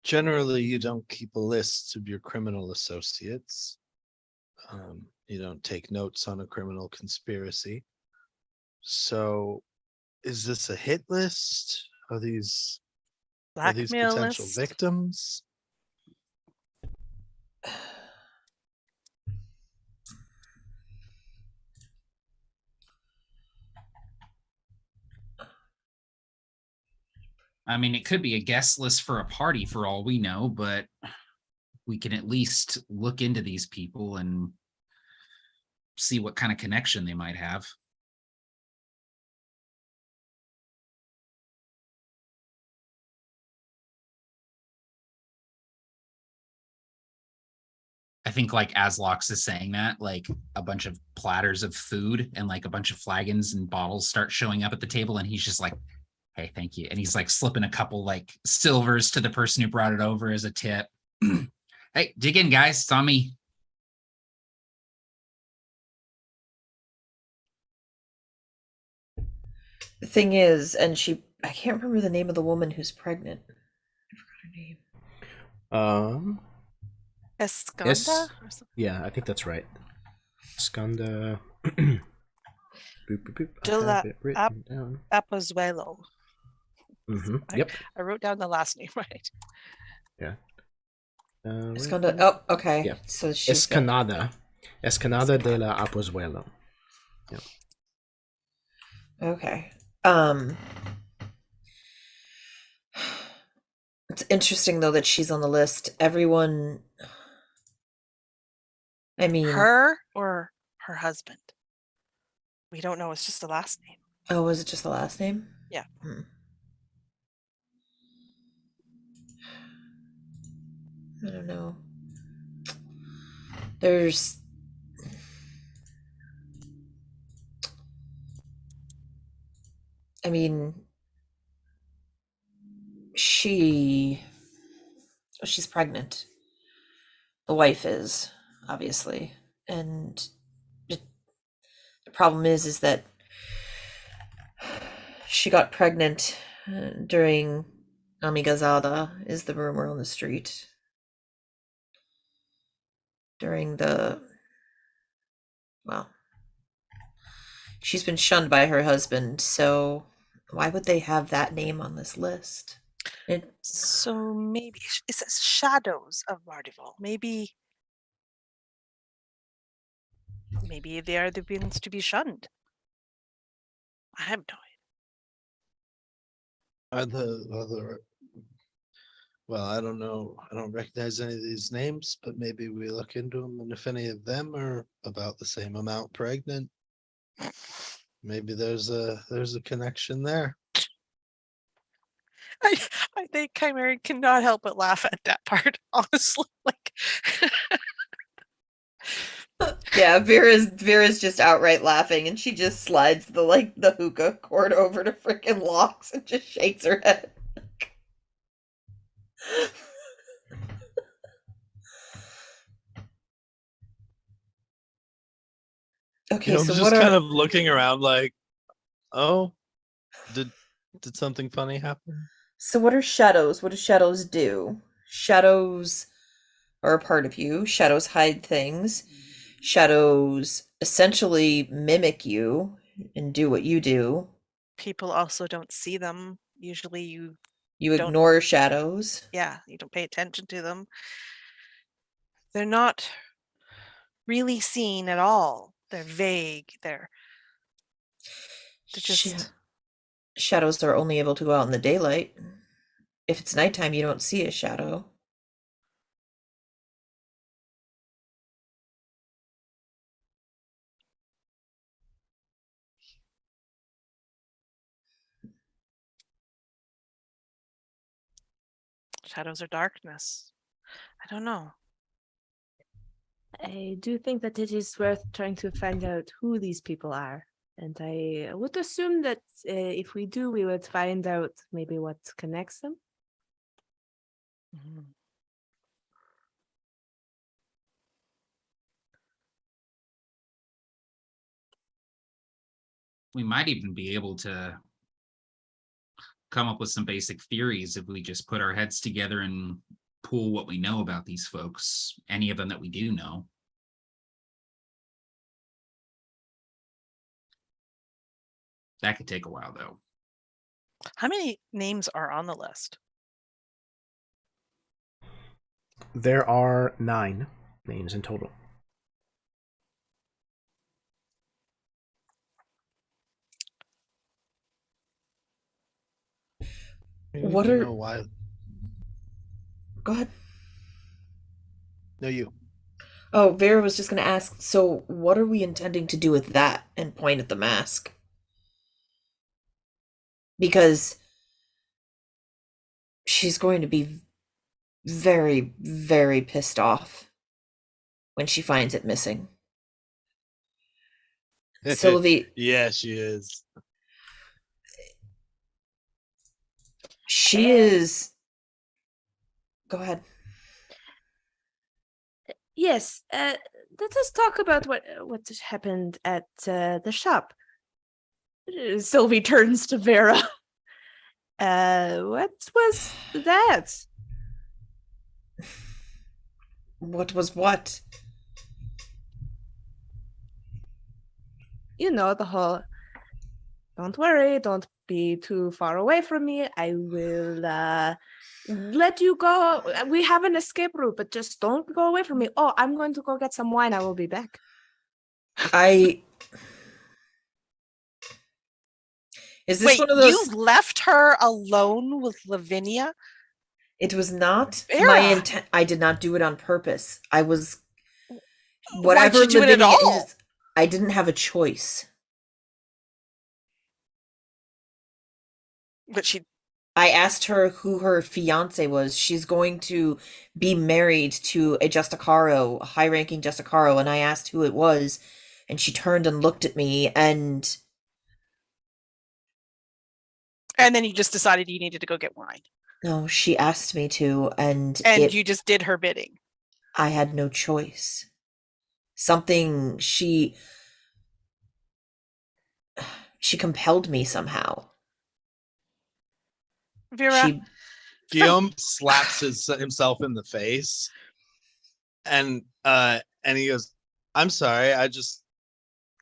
generally you don't keep a list of your criminal associates. You don't take notes on a criminal conspiracy. So is this a hit list? Are these Blackmail potential list. victims? I mean, it could be a guest list for a party for all we know, but we can at least look into these people and see what kind of connection they might have. I think like Aslox is saying that, like a bunch of platters of food and like a bunch of flagons and bottles start showing up at the table, and he's just like, hey, thank you. And he's like slipping a couple like silvers to the person who brought it over as a tip. Hey, dig in, guys. It's on me. The thing is, and I can't remember the name of the woman who's pregnant. I forgot name. Escanda? Es- Or something? Yeah, I think that's right. Skanda. Boop, boop, boop. I De la have it written down. Apozuelo. Yep. I wrote down the last name right. Yeah. Esconda. Oh, okay. Yeah. So she's Escanada. Escanada de la Apozuelo. Yeah. okay. It's interesting though that she's on the list. Everyone. I mean, Her or her husband? We don't know. It's just the last name. oh, was it just the last name? Yeah. I don't know. There's. I mean, she's pregnant. The wife is, obviously, and the problem is that she got pregnant during Amigazada, is the rumor on the street. During the, well, she's been shunned by her husband, so why would they have that name on this list? So maybe it says shadows of Mardival. Maybe they are the ones to be shunned. I have no idea. Are the other? Well, I don't know. I don't recognize any of these names, but maybe we look into them, and if any of them are about the same amount pregnant, maybe there's a connection there. I think Chimera cannot help but laugh at that part, honestly. Like Yeah, Vera's just outright laughing, and she just slides the hookah cord over to freaking Locks and just shakes her head. Okay, I'm so just what kind are of looking around like, oh, did something funny happen? what are shadows? What do shadows do? Shadows are a part of you. Shadows hide things. Shadows essentially mimic you and do what you do. people also don't see them. Usually you You don't ignore shadows. you don't pay attention to them. They're not really seen at all. They're vague. They're just Shadows are only able to go out in the daylight. If it's nighttime, you don't see a shadow. shadows are darkness. I don't know. I do think that it is worth trying to find out who these people are. And I would assume that if we do, we would find out maybe what connects them. Mhm. We might even be able to come up with some basic theories if we just put our heads together and pool what we know about these folks, any of them that we do know. That could take a while, though. How many names are on the list? There are 9 names in total. What You are- know why? Go ahead. No, you. Oh, Vera was just going to ask, so what are we intending to do with that? And point at the mask. Because she's going to be very, very pissed off when she finds it missing. Sylvie, Yeah, she is. she is. Go ahead. Yes, let us talk about what happened at the shop. Sylvie turns to Vera. What was that? What was what? You know, the whole, don't worry, don't be too far away from me. I will let you go. We have an escape route, but just don't go away from me. Oh, I'm going to go get some wine. I will be back. Is this Wait, one of those? you left her alone with Lavinia? It was not my Vera. intent. I did not do it on purpose. I was Why'd whatever you do it at Lavinia all? is. I didn't have a choice. But she I asked her who her fiance was. She's going to be married to a Justacaro, a high-ranking Justacaro, and I asked who it was, and she turned and looked at me, and then you just decided you needed to go get wine. no, she asked me to, and You just did her bidding. I had no choice. She compelled me somehow. Vera, Guillaume slaps himself in the face, and he goes, "I'm sorry.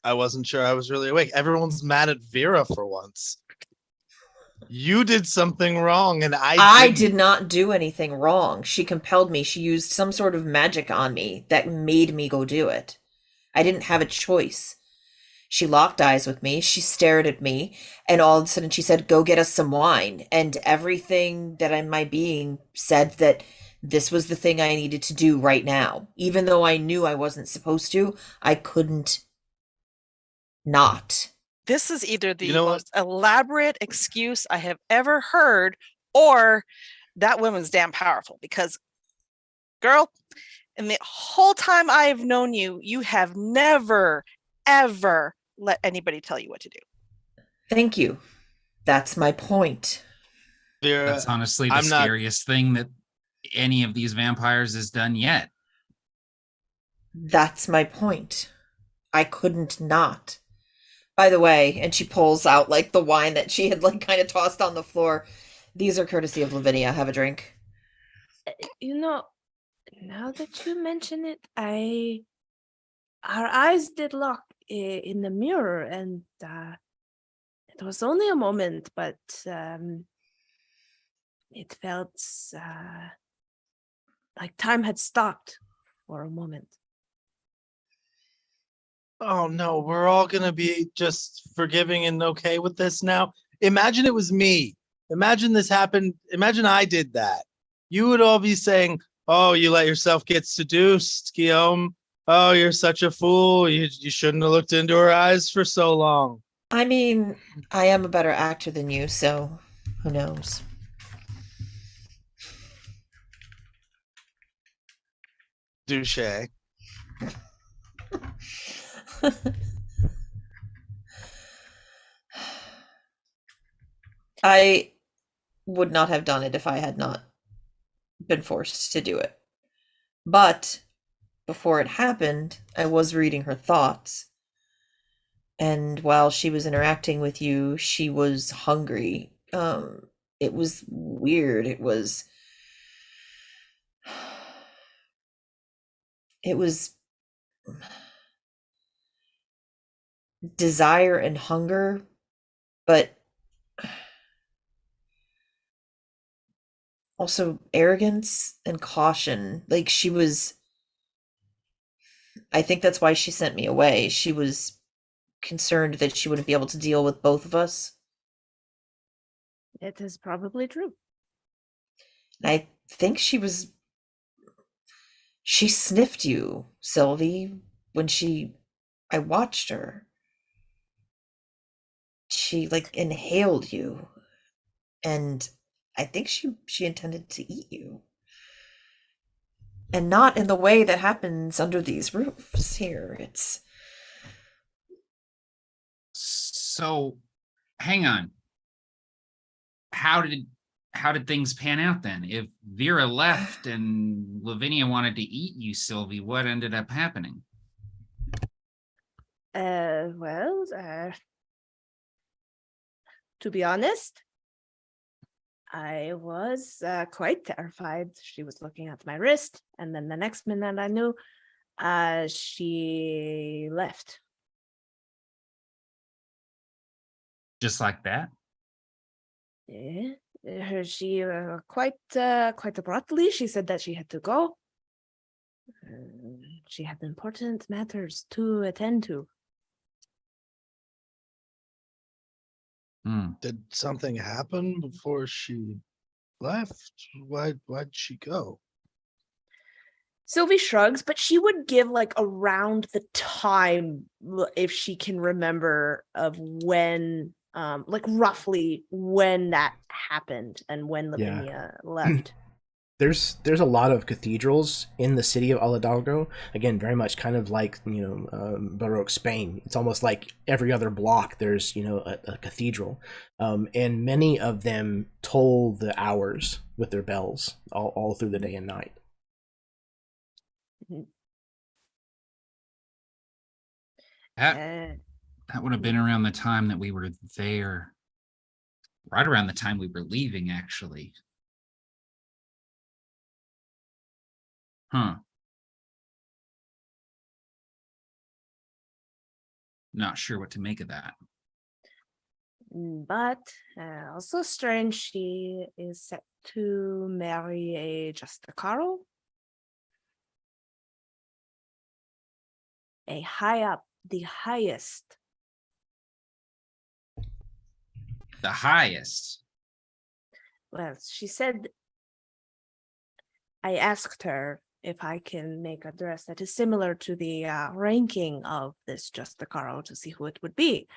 I wasn't sure I was really awake. Everyone's mad at Vera for once. You did something wrong, and I did not do anything wrong. She compelled me. She used some sort of magic on me that made me go do it. I didn't have a choice. She locked eyes with me. She stared at me, and all of a sudden she said, "Go get us some wine." And everything that in my being said that this was the thing I needed to do right now. Even though I knew I wasn't supposed to, I couldn't not. this is either the You know what? most elaborate excuse I have ever heard, or that woman's damn powerful. Because, girl, in the whole time I've known you, you have never, ever let anybody tell you what to do. Thank you. That's my point. Vera, That's honestly the I'm not- scariest thing that any of these vampires has done yet. That's my point. I couldn't not. By the way, and she pulls out like the wine that she had like kind of tossed on the floor. These are courtesy of Lavinia. Have a drink. You know, now that you mention it, our eyes did lock in the mirror, and it was only a moment, but it felt like time had stopped for a moment. Oh no, we're all gonna be just forgiving and okay with this now. Imagine it was me. Imagine this happened. Imagine I did that. You would all be saying, "Oh, you let yourself get seduced, Guillaume. Oh, you're such a fool. You shouldn't have looked into her eyes for so long." I mean, I am a better actor than you, so who knows? Douche. I would not have done it if I had not been forced to do it. But before it happened, I was reading her thoughts. And while she was interacting with you, she was hungry. It was weird. It was desire and hunger, but also arrogance and caution. Like I think that's why she sent me away. She was concerned that she wouldn't be able to deal with both of us. It is probably true. And I think she sniffed you, Sylvie, when I watched her. She like inhaled you, and I think she intended to eat you. And not in the way that happens under these roofs here. It's So, hang on. How did things pan out then? If Vera left and Lavinia wanted to eat you, Sylvie, what ended up happening? Well, to be honest, I was quite terrified. She was looking at my wrist, and then the next minute I knew, she left. Just like that? Yeah. She quite abruptly. She said that she had to go. She had important matters to attend to. Hmm. Did something happen before she left? Why'd she go? Sylvie shrugs, but she would give like around the time, if she can remember, of when, like roughly when that happened and when Yeah. Lavinia left. There's a lot of cathedrals in the city of Hidalgo. Again, very much kind of like Baroque Spain. It's almost like every other block there's a cathedral, and many of them toll the hours with their bells all through the day and night. That would have been around the time that we were there. Right around the time we were leaving, actually. Huh. Not sure what to make of that. But also strange, she is set to marry a Justacaro. A high up, the highest. The highest. Well, she said, I asked her if I can make a dress that is similar to the ranking of this Justacaro to see who it would be.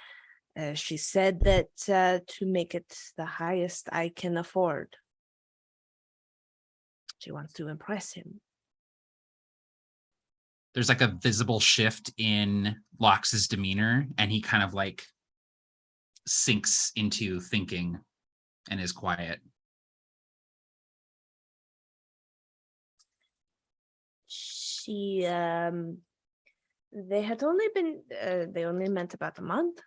She said that to make it the highest I can afford. She wants to impress him. There's like a visible shift in Lox's demeanor, and he kind of like sinks into thinking and is quiet. She they had only been they only met about a month,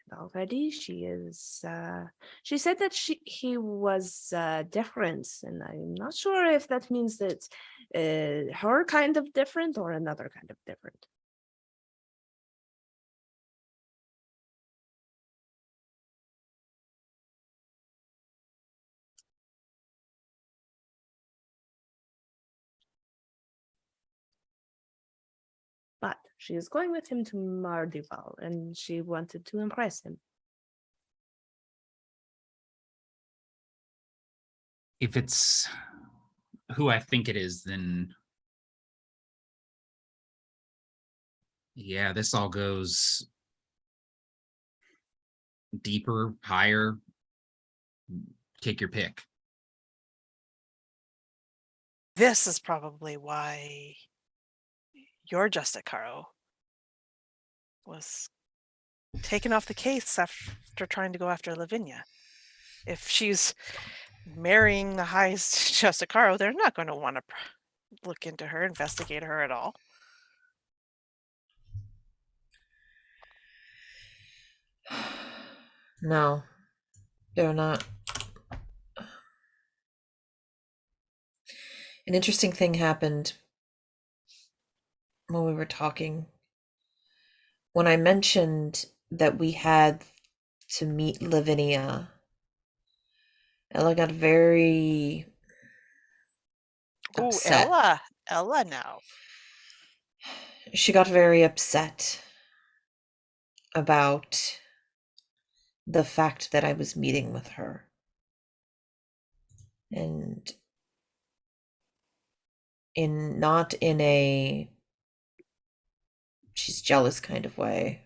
and already she said that he was different, and I'm not sure if that means that her kind of different or another kind of different. But she is going with him to Mardival, and she wanted to impress him. If it's who I think it is, then yeah, this all goes deeper, higher. Take your pick. This is probably why your Justacaro was taken off the case after trying to go after Lavinia. If she's marrying the highest Justacaro, they're not going to want to look into her, investigate her at all. No, they're not. An interesting thing happened when we were talking. When I mentioned that we had to meet Lavinia, Ella got very Oh, upset. Ella now. She got very upset about the fact that I was meeting with her. And not in a she's jealous kind of way.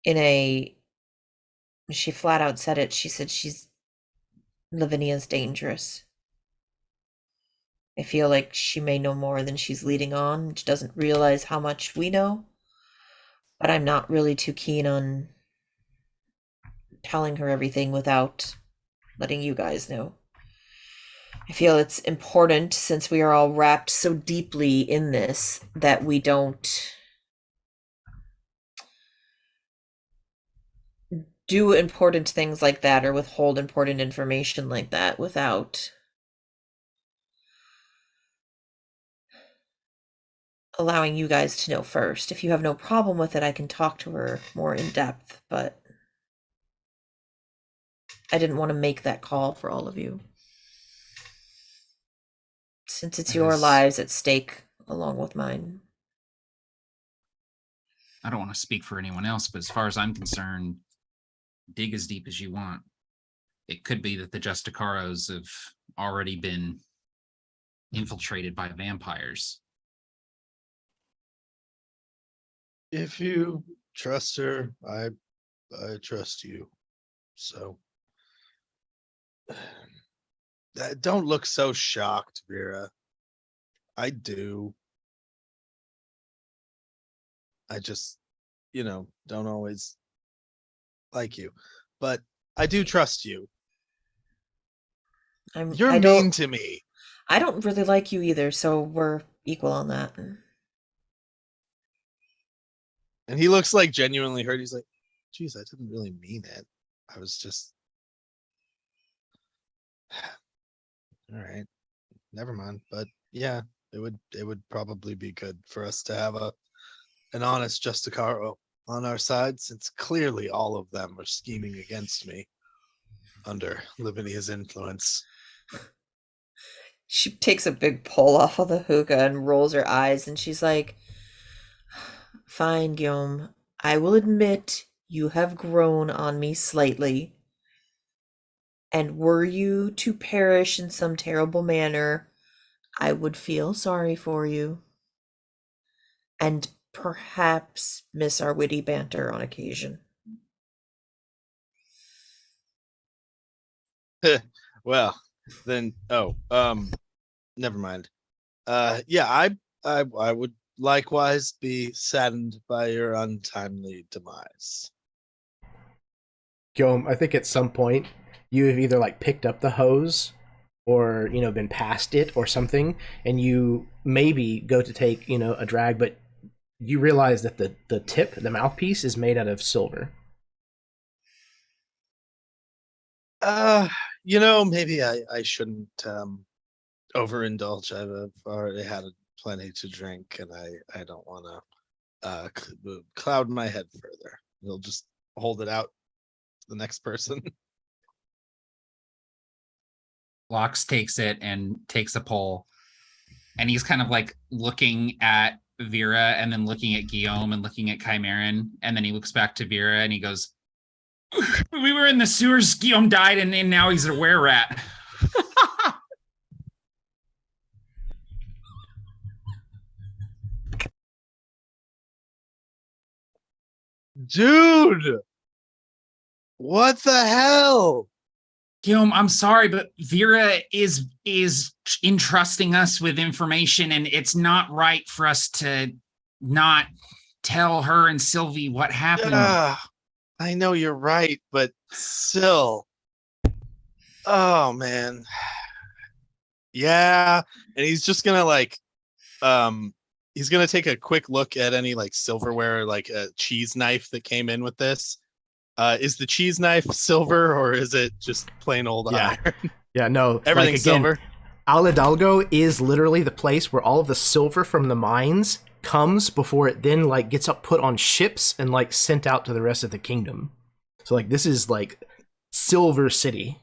She flat out said it. She said Lavinia's dangerous. I feel like she may know more than she's leading on. She doesn't realize how much we know. But I'm not really too keen on telling her everything without letting you guys know. I feel it's important, since we are all wrapped so deeply in this, that we don't do important things like that or withhold important information like that without allowing you guys to know first. If you have no problem with it, I can talk to her more in depth, but I didn't want to make that call for all of you. Since it's your lives at stake along with mine. I don't want to speak for anyone else, but as far as I'm concerned, dig as deep as you want. It could be that the Justicaros have already been infiltrated by vampires. If you trust her, I trust you. So don't look so shocked, Vera. I do. I just, don't always like you. But I do trust you. You're mean to me. I don't really like you either, so we're equal on that. And he looks like genuinely hurt. He's like, geez, I didn't really mean it. I was just all right. Never mind. But yeah, it would probably be good for us to have an honest Justicaro on our side, since clearly all of them are scheming against me under Lavinia's influence. She takes a big pull off of the hookah and rolls her eyes, and she's like, fine, Guillaume. I will admit you have grown on me slightly. And were you to perish in some terrible manner, I would feel sorry for you. And perhaps miss our witty banter on occasion. Well, then, never mind. Yeah, I would likewise be saddened by your untimely demise. Guillaume, I think at some point you have either like picked up the hose or, been past it or something, and you maybe go to take, a drag, but you realize that the tip, the mouthpiece, is made out of silver. Maybe I shouldn't overindulge. I've already had plenty to drink, and I don't want to cloud my head further. He'll just hold it out to the next person. Lox takes it and takes a pull, and he's kind of like looking at Vera and then looking at Guillaume and looking at Chimeran, and then he looks back to Vera and he goes, we were in the sewers, Guillaume died, and now he's a were-rat. Dude, what the hell? Guillaume, I'm sorry, but Vera is entrusting us with information, and it's not right for us to not tell her and Sylvie what happened. I know you're right, but still. Oh man. Yeah, and he's just gonna he's gonna take a quick look at any silverware, like a cheese knife that came in with this. Is the cheese knife silver, or is it just plain old iron? Yeah, no. Everything's silver. Al Hidalgo is literally the place where all of the silver from the mines comes before it then gets put on ships and sent out to the rest of the kingdom. So this is Silver City.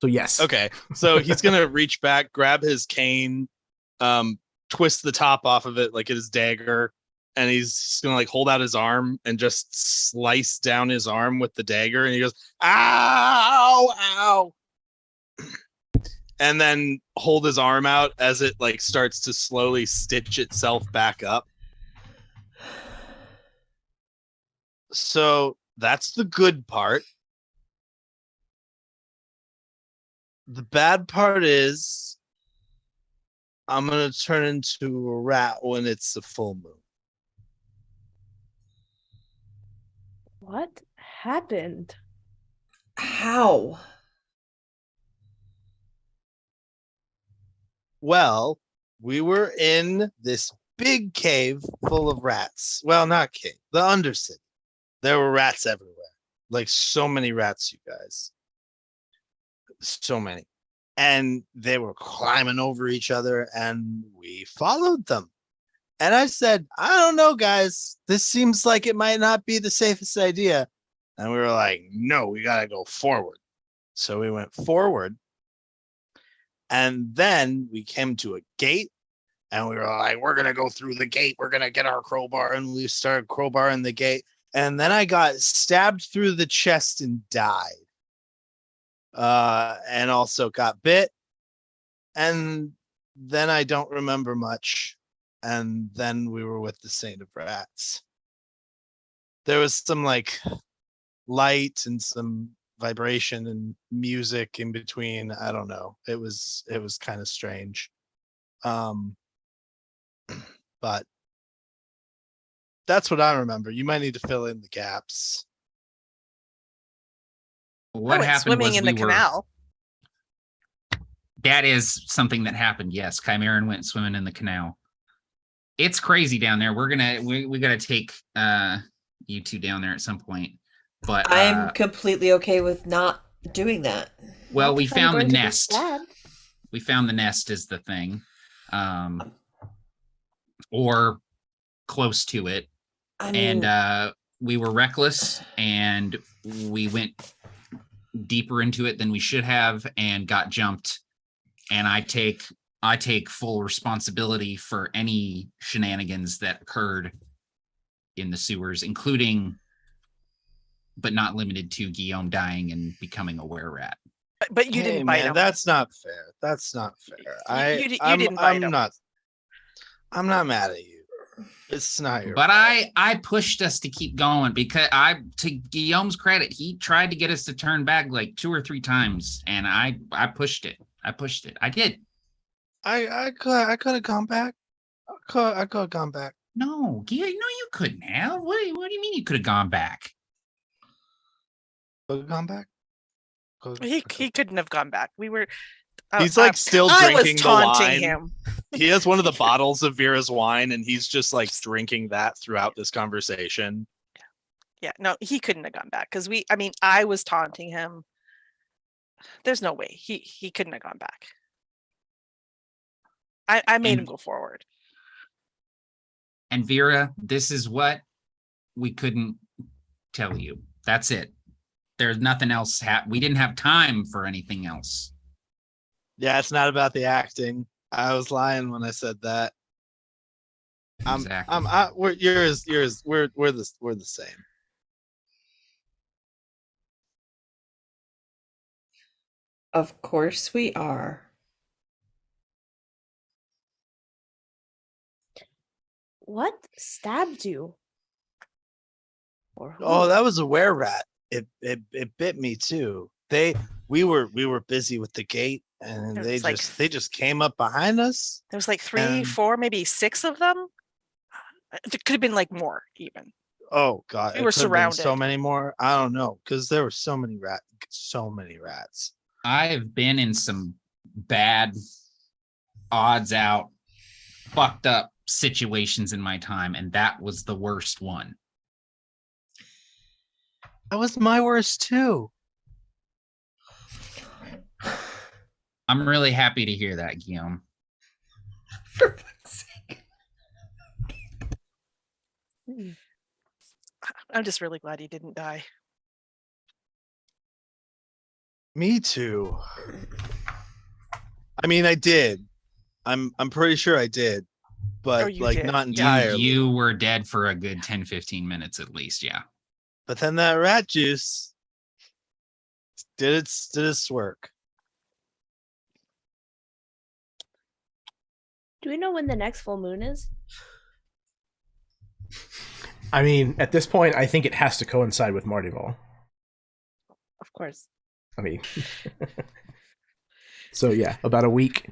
So yes. Okay. So he's gonna reach back, grab his cane, twist the top off of it like his dagger, and he's gonna hold out his arm and just slice down his arm with the dagger, and he goes, ow, ow. And then hold his arm out as it starts to slowly stitch itself back up. So that's the good part. The bad part is I'm going to turn into a rat when it's a full moon. What happened? How? Well, we were in this big cave full of rats. Well, not cave, the Undercity. There were rats everywhere. like so many rats, you guys. So many. And they were climbing over each other, and we followed them. And I said, I don't know, guys. This seems like it might not be the safest idea. And we were like, no, we got to go forward. So we went forward. And then we came to a gate. And we were like, we're going to go through the gate. We're going to get our crowbar. And we started crowbarring the gate. And then I got stabbed through the chest and died. And also got bit. And then I don't remember much. And then we were with the Saint of Rats. There was some like light and some vibration and music in between. I don't know. It was kind of strange. But that's what I remember. You might need to fill in the gaps. What went happened swimming was in we the were. canal. That is something that happened. Yes, Chimeran went swimming in the canal. It's crazy down there. We gotta take you two down there at some point. But I'm completely okay with not doing that. well, Not we if I'm found the going to be nest. sad. We found the nest is the thing. Or close to it. I mean, And we were reckless and we went deeper into it than we should have and got jumped. And I take full responsibility for any shenanigans that occurred in the sewers, including but not limited to Guillaume dying and becoming a were-rat. But you Hey, didn't bite man, him. that's not fair. That's not fair. You didn't bite him. I'm not mad at you. It's not your But fault. I pushed us to keep going because to Guillaume's credit, he tried to get us to turn back like 2 or 3 times, and I pushed it. I did. I could have gone back. I could have gone back. No, Guillaume, no, you couldn't have. What do you mean you could have gone back? Could have gone back. He couldn't have gone back. We were. He's like still I was drinking the taunting wine. him. He has one of the bottles of Vera's wine, and he's just like drinking that throughout this conversation. Yeah, no, he couldn't have gone back because I was taunting him. There's no way he couldn't have gone back. I made him go forward. And Vera, this is what we couldn't tell you. That's it. There's nothing else. We didn't have time for anything else. Yeah, it's not about the acting. I was lying when I said that. Exactly. We're the same. of course we are. What stabbed you? Or who? Oh, that was a were rat. It bit me too. We were busy with the gate, and It they was like- just came up behind us. There was like 3, And- 4, maybe 6 of them. There could have been like more even. Oh God, We it were could have been so surrounded. many more. I don't know, because there were so many rats. I've been in some bad, odds out, fucked up situations in my time, and that was the worst one. That was my worst too. I'm really happy to hear that, Guillaume. For fuck's sake. I'm just really glad he didn't die. Me too. I mean, I did. I'm pretty sure I did, but you like did. not You, entirely. you were dead for a good 10-15 minutes at least, yeah. But then that rat juice did its work. Do we know when the next full moon is? I mean, at this point, I think it has to coincide with Mardival. Of course. I mean, so yeah, about a week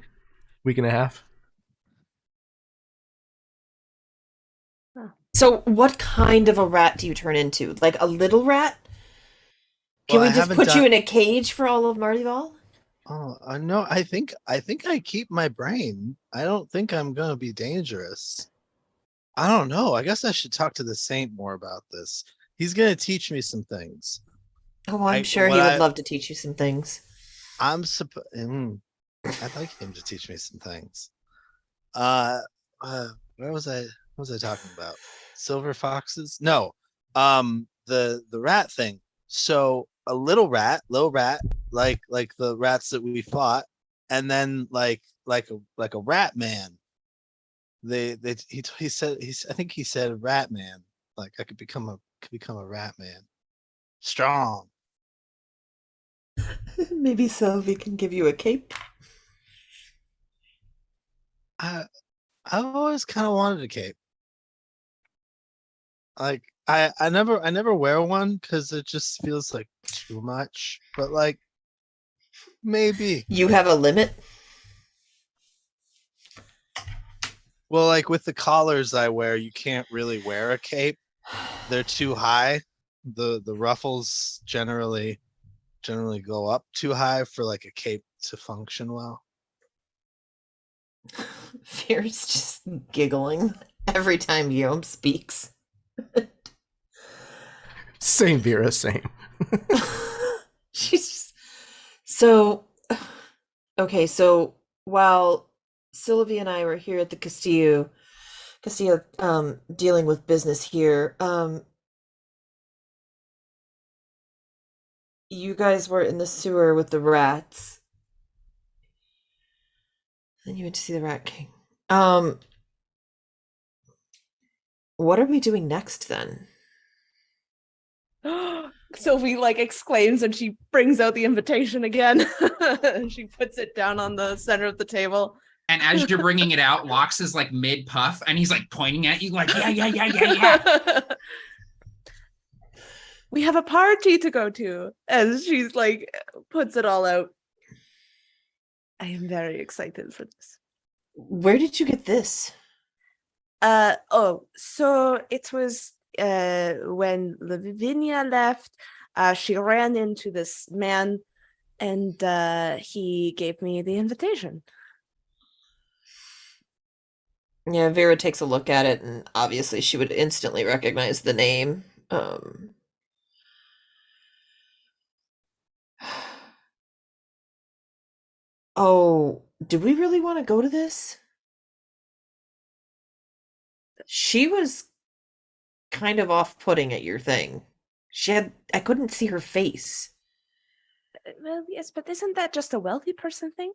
and a half. So what kind of a rat do you turn into? Like a little rat? Can Well, we I just haven't put you done- in a cage for all of Mardival? Oh, no, I think I keep my brain. I don't think I'm gonna be dangerous. I don't know. I guess I should talk to the saint more about this. He's gonna teach me some things. Oh, I'm sure he would love to teach you some things. I'd like him to teach me some things. Where was I? What was I talking about? Silver foxes? No. The rat thing. So a little rat, like the rats that we fought, and then like a rat man. He said I think he said rat man. Like I could become a rat man. Strong. Maybe Sylvie can give you a cape. I've always kind of wanted a cape. Like I never wear one because it just feels like too much. But like maybe. You have a limit? Well, like with the collars I wear, you can't really wear a cape. They're too high. The ruffles generally go up too high for like a cape to function well. Fear's just giggling every time Guillaume speaks. Same, Vera, same. She's just... So, okay, so while Sylvie and I were here at the Castillo, dealing with business here, you guys were in the sewer with the rats. Then you went to see the Rat King. What are we doing next then? Sylvie like exclaims and she brings out the invitation again. She puts it down on the center of the table. And as you're bringing it out, Lox is like mid puff, and he's like pointing at you, like yeah. We have a party to go to, as she's like puts it all out. I am very excited for this. Where did you get this? So it was when Lavinia left, she ran into this man and he gave me the invitation. Yeah, Vera takes a look at it and obviously she would instantly recognize the name. Oh, do we really want to go to this? She was kind of off-putting at your thing. I couldn't see her face. Well, yes, but isn't that just a wealthy person thing?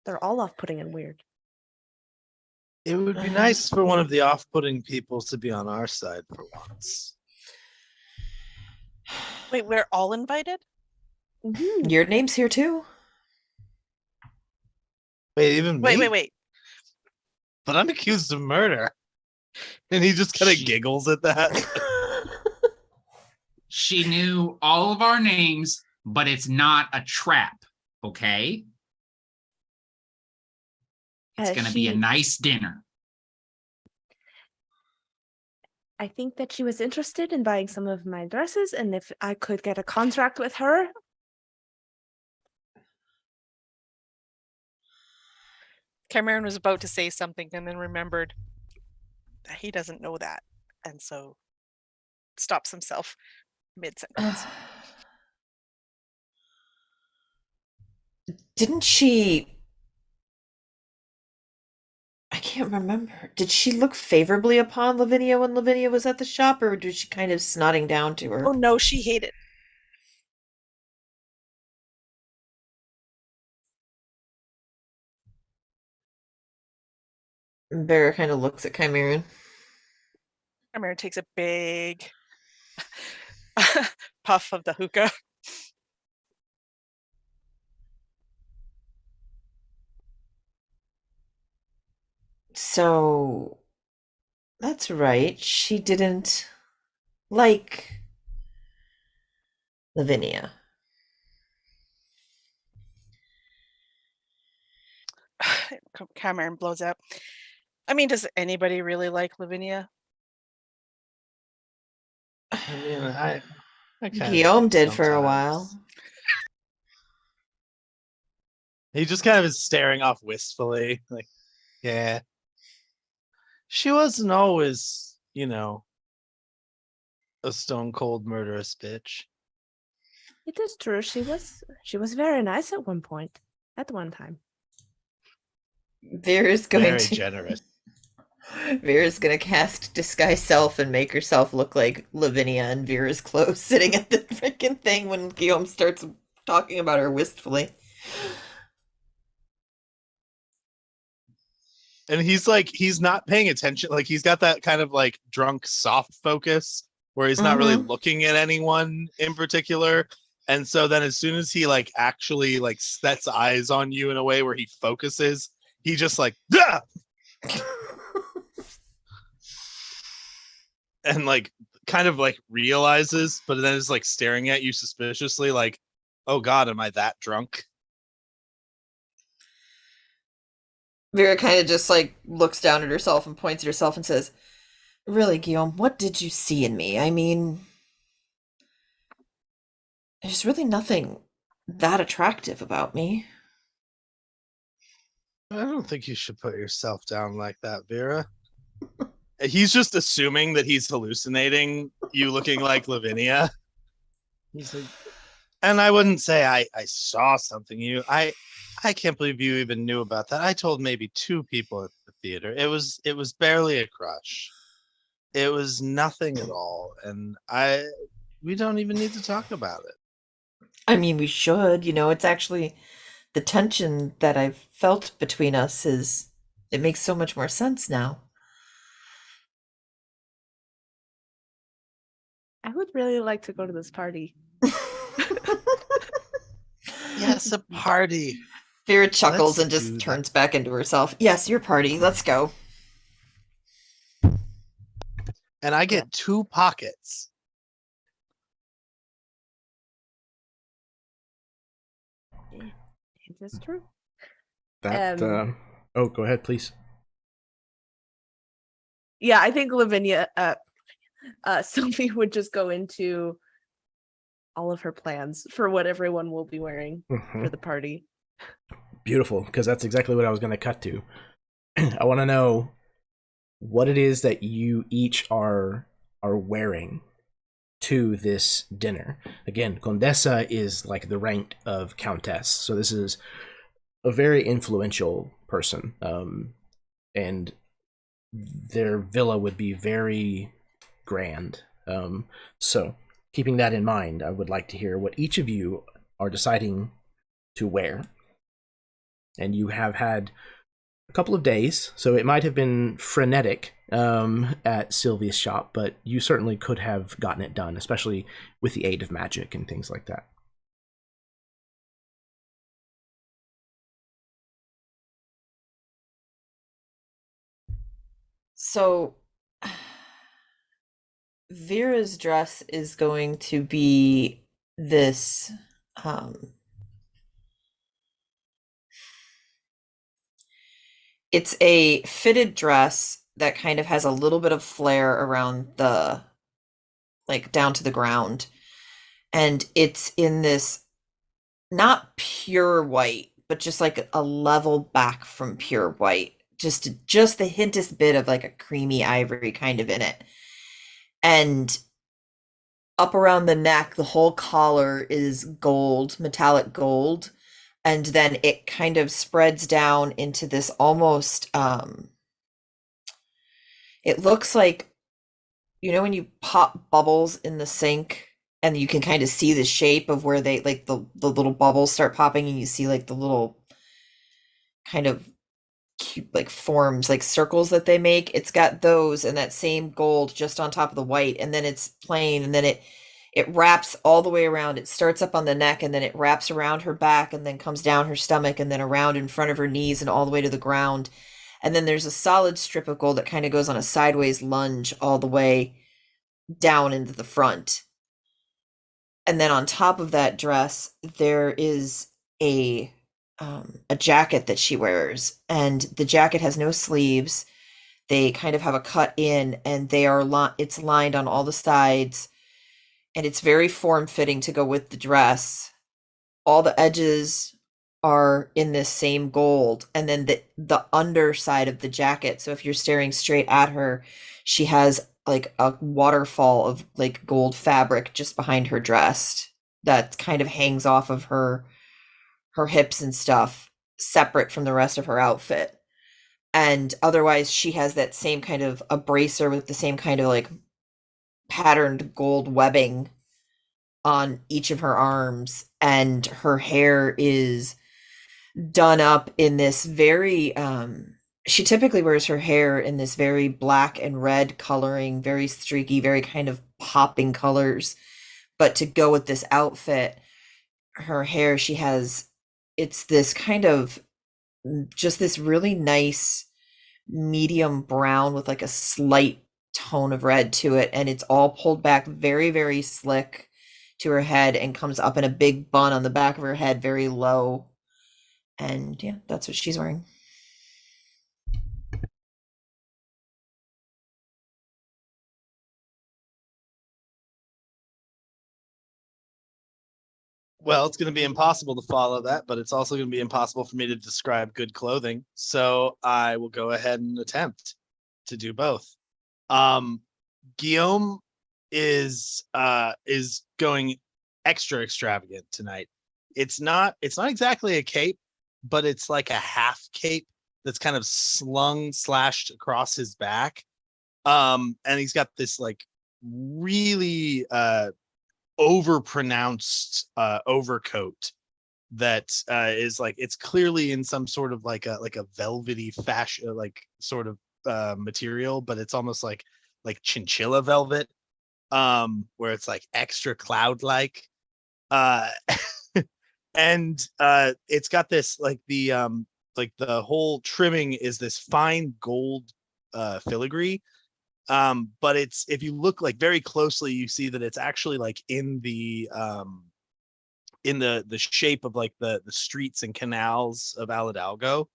They're all off-putting and weird. It would be nice for one of the off-putting people to be on our side for once. Wait, we're all invited? Mm-hmm. Your name's here too. Wait, even me? Wait. But I'm accused of murder. And he just kind of giggles at that. She knew all of our names, but it's not a trap, okay? It's going to be a nice dinner. I think that she was interested in buying some of my dresses, and if I could get a contract with her. Cameron was about to say something and then remembered that he doesn't know that, and so stops himself mid-sentence. Didn't she... I can't remember. Did she look favorably upon Lavinia when Lavinia was at the shop, or was she kind of snotting down to her? Oh no, she hated. Vera kind of looks at Chimeran. Chimeran takes a big puff of the hookah. So, that's right. She didn't like Lavinia. Cameron blows up. I mean, does anybody really like Lavinia? I mean, I Guillaume did for a while. He just kind of is staring off wistfully, like, yeah. She wasn't always, a stone cold murderous bitch. It is true. She was very nice at one point. At one time. Vera's going Very to generous. Vera's gonna cast disguise self and make herself look like Lavinia in Vera's clothes, sitting at the freaking thing when Guillaume starts talking about her wistfully. And he's not paying attention. Like he's got that kind of like drunk soft focus where he's not really looking at anyone in particular. And so then as soon as he like actually like sets eyes on you in a way where he focuses, he just like "Dah!" and like kind of like realizes, but then is like staring at you suspiciously like, oh God, am I that drunk? Vera kind of just like looks down at herself and points at herself and says, "Really, Guillaume, what did you see in me? I mean, there's really nothing that attractive about me." I don't think you should put yourself down like that, Vera. He's just assuming that he's hallucinating you looking like Lavinia. He's like, and I wouldn't say I saw something you. I can't believe you even knew about that. I told maybe 2 people at the theater. It was barely a crush. It was nothing at all, and we don't even need to talk about it. I mean, we should. It's actually the tension that I've felt between us it makes so much more sense now. I would really like to go to this party. Yes, a party. Vera chuckles Let's and just do turns back into herself. Yes, your party. Let's go. And I get 2 pockets. It is true. That. Oh, go ahead, please. Yeah, I think Lavinia, Sophie would just go into all of her plans for what everyone will be wearing for the party. Beautiful, because that's exactly what I was going to cut to. I want to know what it is that you each are wearing to this dinner. Again, Condessa is like the rank of countess, so this is a very influential person, and their villa would be very grand. So, keeping that in mind, I would like to hear what each of you are deciding to wear. And you have had a couple of days, so it might have been frenetic at Sylvia's shop, but you certainly could have gotten it done, especially with the aid of magic and things like that. So, Vera's dress is going to be this it's a fitted dress that kind of has a little bit of flare around the like down to the ground, and it's in this not pure white, but just like a level back from pure white, just the hintest bit of like a creamy ivory kind of in it. And up around the neck, the whole collar is gold, metallic gold, and then it kind of spreads down into this almost it looks like, when you pop bubbles in the sink and you can kind of see the shape of where they like the little bubbles start popping, and you see like the little kind of cute like forms, like circles that they make. It's got those and that same gold just on top of the white, and then it's plain, and then it wraps all the way around. It starts up on the neck, and then it wraps around her back, and then comes down her stomach, and then around in front of her knees and all the way to the ground. And then there's a solid strip of gold that kind of goes on a sideways lunge all the way down into the front. And then on top of that dress, there is a jacket that she wears, and the jacket has no sleeves. They kind of have a cut in, and it's lined on all the sides, and it's very form-fitting to go with the dress. All the edges are in this same gold, and then the underside of the jacket, so if you're staring straight at her, she has like a waterfall of like gold fabric just behind her dress that kind of hangs off of her hips and stuff, separate from the rest of her outfit. And otherwise she has that same kind of a bracer with the same kind of like patterned gold webbing on each of her arms, and her hair is done up in this very she typically wears her hair in this very black and red coloring, very streaky, very kind of popping colors. But to go with this outfit, her hair, she has, it's this kind of just this really nice medium brown with like a slight tone of red to it, and it's all pulled back very, very slick to her head and comes up in a big bun on the back of her head, very low. And yeah, that's what she's wearing. Well, it's going to be impossible to follow that, but it's also going to be impossible for me to describe good clothing. So I will go ahead and attempt to do both. Guillaume is going extra extravagant tonight. It's not exactly a cape, but it's like a half cape that's kind of slashed across his back. And he's got this like really overpronounced overcoat that is like, it's clearly in some sort of like a velvety fashion, like sort of material, but it's almost like chinchilla velvet, where it's like extra cloud like, and it's got this like the whole trimming is this fine gold filigree. But it's, if you look like very closely, you see that it's actually like in the shape of like the streets and canals of Aladalgo.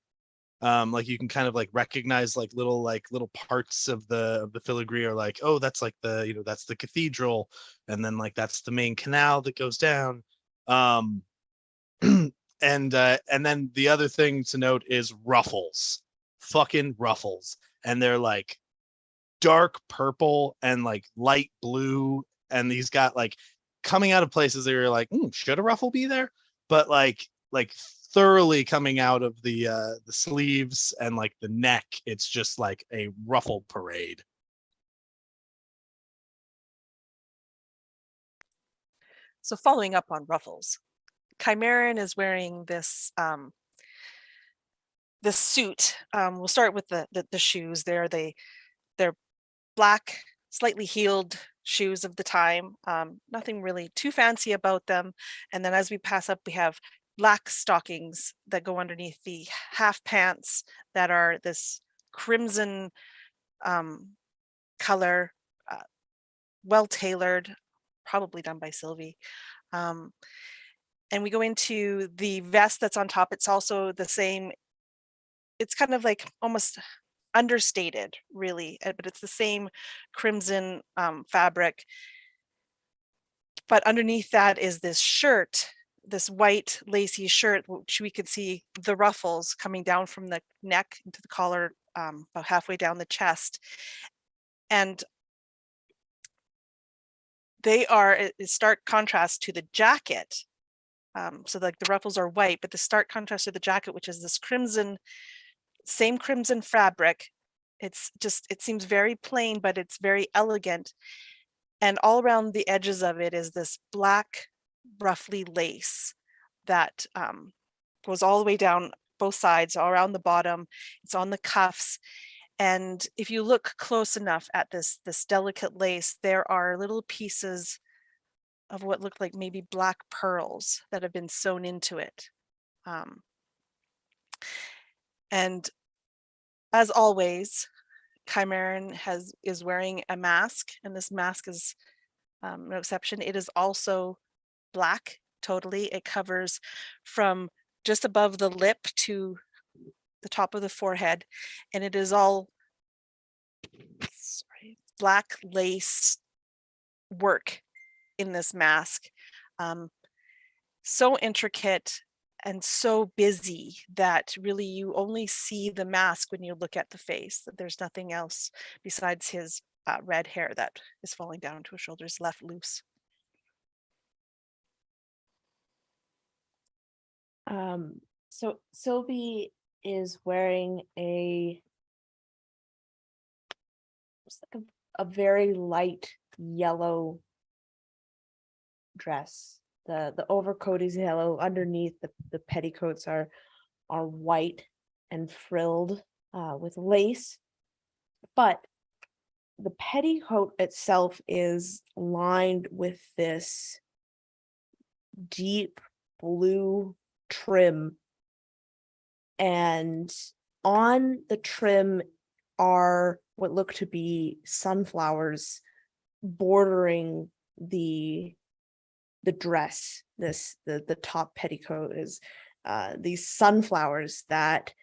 Like you can kind of like recognize like little parts of the filigree are like, oh, that's like the, that's the cathedral, and then like that's the main canal that goes down. And then the other thing to note is ruffles, fucking ruffles, and they're like dark purple and like light blue, and he's got like coming out of places that you're like, should a ruffle be there? But like thoroughly coming out of the sleeves and like the neck, it's just like a ruffle parade. So following up on ruffles, Chimeran is wearing this this suit. We'll start with the shoes. They're black, slightly heeled shoes of the time. Nothing really too fancy about them. And then as we pass up, we have black stockings that go underneath the half pants that are this crimson color, well tailored, probably done by Sylvie. And we go into the vest that's on top. It's also the same. It's kind of like almost understated, really, but it's the same crimson fabric. But underneath that is this shirt, this white lacy shirt, which we could see the ruffles coming down from the neck into the collar, about halfway down the chest. And they are a stark contrast to the jacket. So like the ruffles are white, but the stark contrast to the jacket, which is this crimson, same crimson fabric. It's just, it seems very plain, but it's very elegant. And all around the edges of it is this black, roughly lace that goes all the way down both sides, all around the bottom. It's on the cuffs. And if you look close enough at this delicate lace, there are little pieces of what look like maybe black pearls that have been sewn into it. And as always, Chimeran is wearing a mask, and this mask is no exception. It is also black, totally. It covers from just above the lip to the top of the forehead, and it is all black lace work in this mask. So intricate and so busy that really you only see the mask when you look at the face. There's nothing else besides his red hair that is falling down to his shoulders, left loose. So Sylvie is wearing it's like a very light yellow dress. The overcoat is yellow. Underneath, the petticoats are white and frilled with lace, but the petticoat itself is lined with this deep blue trim, and on the trim are what look to be sunflowers bordering the dress. The top petticoat is these sunflowers that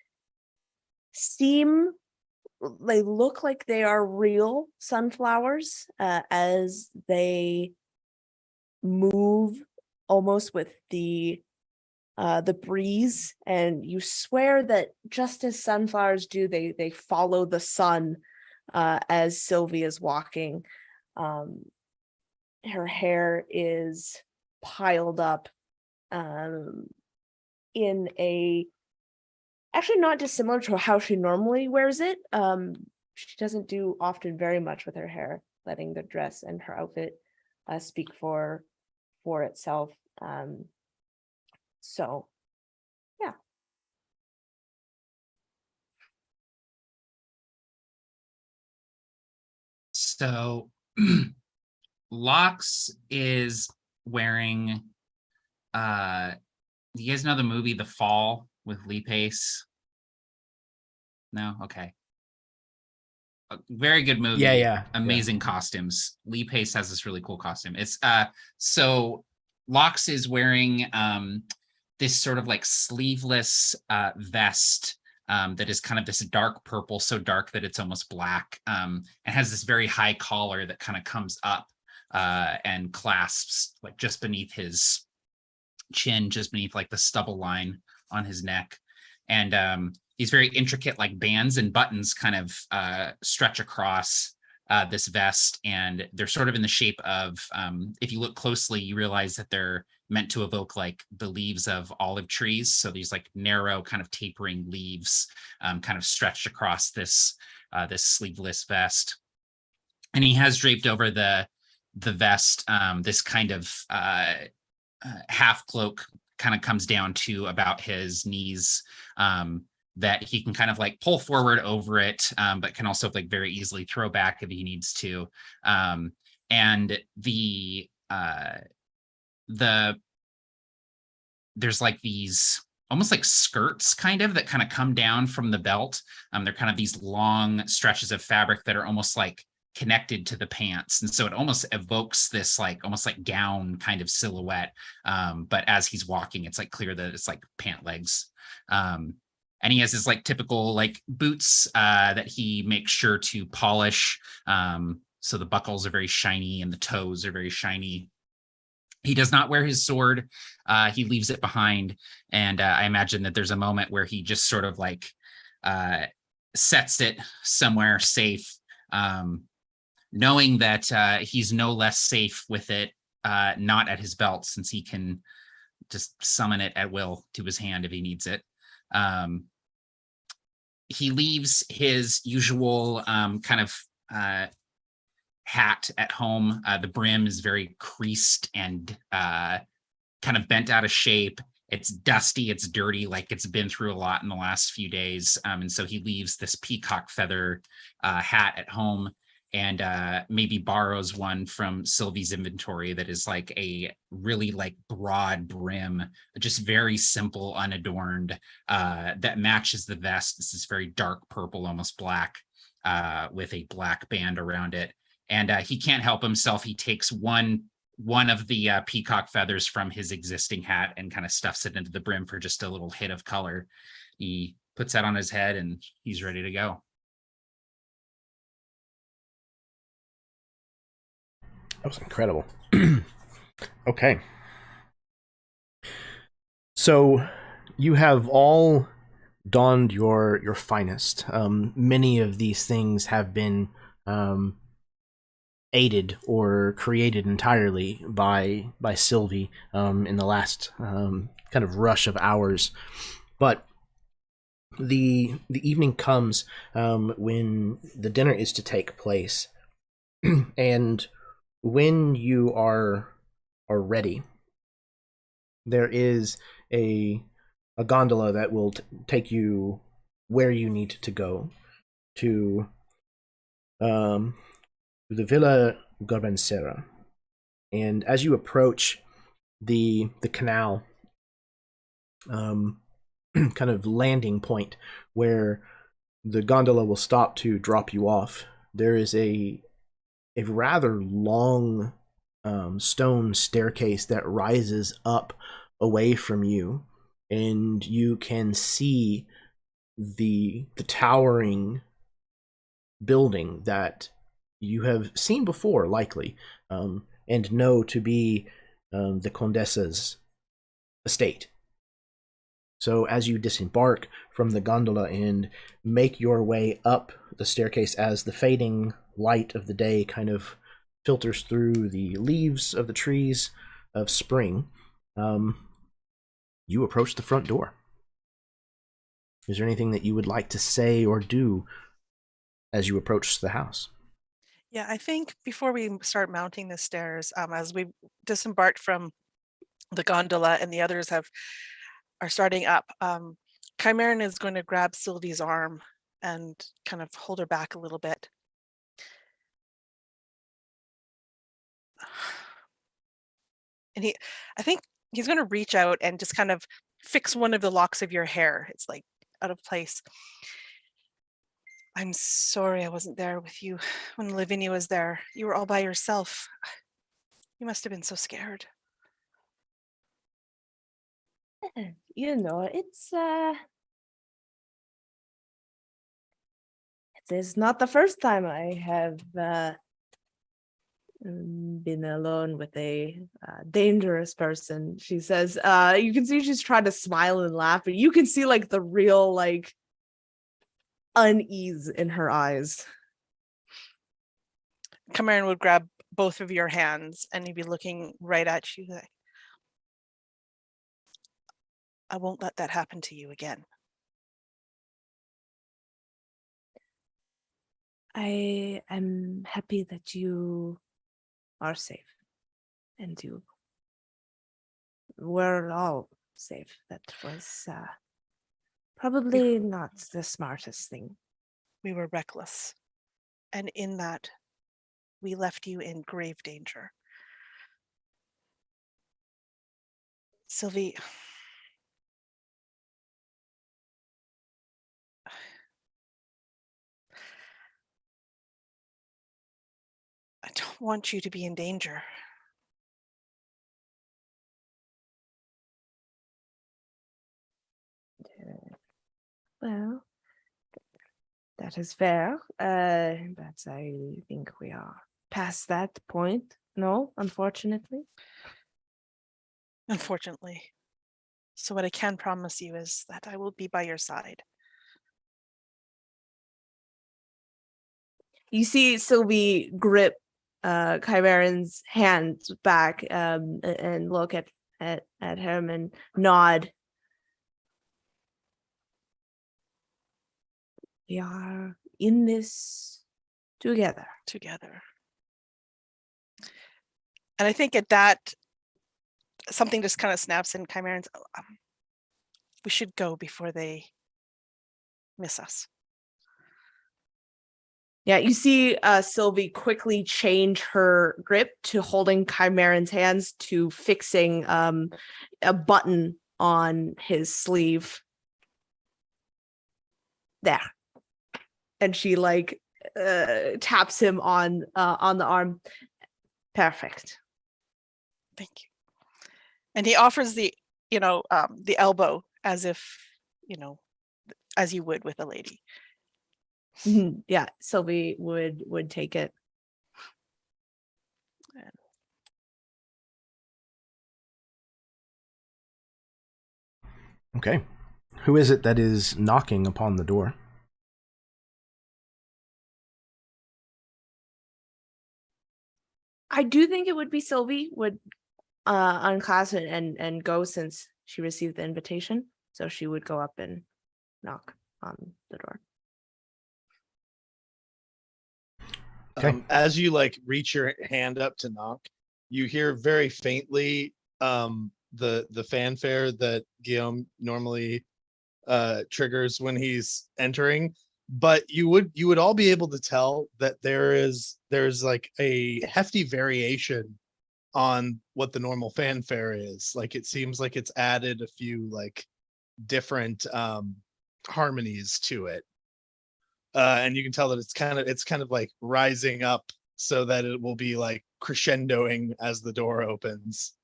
they look like they are real sunflowers as they move almost with the breeze, and you swear that just as sunflowers do, they follow the sun as Sylvie is walking. Her hair is piled up in a actually not dissimilar to how she normally wears it. She doesn't do often very much with her hair, letting the dress and her outfit speak for itself. So yeah. So Lox is wearing do you guys know the movie The Fall with Lee Pace? No? Okay. A very good movie. Yeah. Amazing costumes. Lee Pace has this really cool costume. It's so Lox is wearing this sort of like sleeveless vest that is kind of this dark purple, so dark that it's almost black, and has this very high collar that kind of comes up and clasps like just beneath his chin, just beneath like the stubble line on his neck. And these very intricate like bands and buttons kind of stretch across this vest, and they're sort of in the shape of, if you look closely, you realize that they're meant to evoke like the leaves of olive trees. So these like narrow kind of tapering leaves kind of stretched across this sleeveless vest. And he has draped over the vest this kind of half cloak, kind of comes down to about his knees, that he can kind of like pull forward over it, but can also like very easily throw back if he needs to. And there's like these almost like skirts kind of that kind of come down from the belt. They're kind of these long stretches of fabric that are almost like connected to the pants, and so it almost evokes this like almost like gown kind of silhouette, but as he's walking it's like clear that it's like pant legs. And he has his like typical like boots that he makes sure to polish, so the buckles are very shiny and the toes are very shiny. He does not wear his sword. He leaves it behind, and I imagine that there's a moment where he just sort of like sets it somewhere safe, knowing that he's no less safe with it not at his belt, since he can just summon it at will to his hand if he needs it. He leaves his usual kind of hat at home. The brim is very creased and kind of bent out of shape. It's dusty, it's dirty, like it's been through a lot in the last few days. And so he leaves this peacock feather hat at home, and maybe borrows one from Sylvie's inventory that is like a really like broad brim, just very simple, unadorned, that matches the vest. This is very dark purple, almost black, with a black band around it. And he can't help himself. He takes one of the peacock feathers from his existing hat and kind of stuffs it into the brim for just a little hit of color. He puts that on his head and he's ready to go. That was incredible. Okay. So you have all donned your finest. Many of these things have been aided or created entirely by Sylvie in the last kind of rush of hours. But the evening comes when the dinner is to take place, and when you are ready, there is a gondola that will take you where you need to go to the Villa Garbancera. And as you approach the canal kind of landing point where the gondola will stop to drop you off, there is a rather long stone staircase that rises up away from you, and you can see the towering building that you have seen before, likely, and know to be the Condessa's estate. So as you disembark from the gondola and make your way up the staircase as the fading light of the day kind of filters through the leaves of the trees of spring, you approach the front door. Is there anything that you would like to say or do as you approach the house? Yeah, I think before we start mounting the stairs, as we disembarked from the gondola and the others are starting up, Chimeran is going to grab Sylvie's arm and kind of hold her back a little bit. And I think he's going to reach out and just kind of fix one of the locks of your hair. It's like out of place. I'm sorry I wasn't there with you when Lavinia was there. You were all by yourself. You must have been so scared. You know, it is not the first time I have been alone with a dangerous person, she says. You can see she's trying to smile and laugh, but you can see like the real like unease in her eyes. Chimeran would grab both of your hands and he'd be looking right at you like, I won't let that happen to you again. I am happy that you are safe, and you were all safe. That was probably not the smartest thing. We were reckless, and in that, we left you in grave danger. Sylvie, I don't want you to be in danger. Well, that is fair, but I think we are past that point. No, unfortunately. Unfortunately. So what I can promise you is that I will be by your side. You see Sylvie grip Chimeran's hand back and look at him and nod. We are in this together. And I think at that, something just kind of snaps in Chimeran's, we should go before they miss us. Yeah, you see Sylvie quickly change her grip to holding Chimeran's hands to fixing a button on his sleeve. There. And she like taps him on the arm. Perfect. Thank you. And he offers the elbow as if, as you would with a lady. Yeah, Sylvie would take it. Okay. Who is it that is knocking upon the door? I do think it would be Sylvie would unclasp it and go, since she received the invitation. So she would go up and knock on the door. Okay. As you like reach your hand up to knock, you hear very faintly the fanfare that Guillaume normally triggers when he's entering, but you would all be able to tell that there's like a hefty variation on what the normal fanfare is. Like it seems like it's added a few like different harmonies to it. And you can tell that it's kind of like rising up so that it will be like crescendoing as the door opens.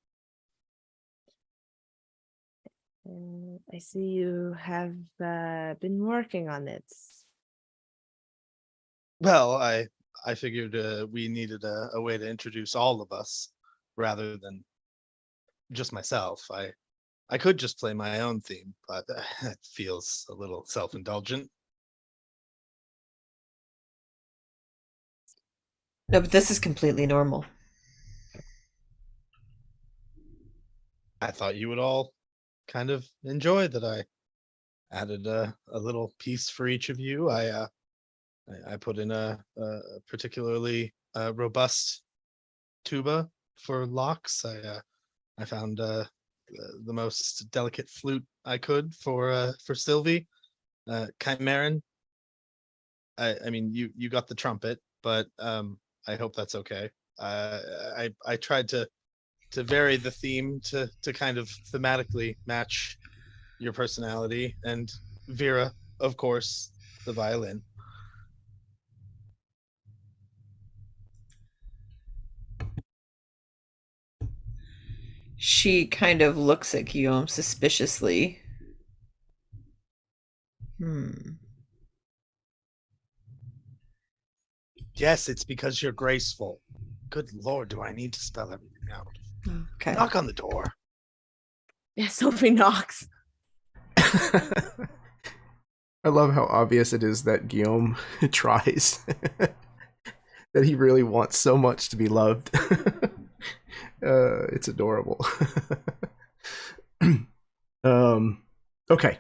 I see you have been working on it. Well, I figured we needed a way to introduce all of us rather than just myself. I could just play my own theme, but it feels a little self-indulgent. No, but this is completely normal. I thought you would all kind of enjoy that I added a little piece for each of you. I put in a particularly robust tuba for locks. I found the most delicate flute I could for Sylvie. Chimeran. I mean you got the trumpet, but I hope that's okay. I tried to vary the theme to kind of thematically match your personality, and Vera, of course, the violin. She kind of looks at Guillaume suspiciously. Yes, it's because you're graceful. Good Lord, do I need to spell everything out? Okay. Knock on the door. Yeah, Sophie knocks. I love how obvious it is that Guillaume tries. That he really wants so much to be loved. It's adorable. Okay.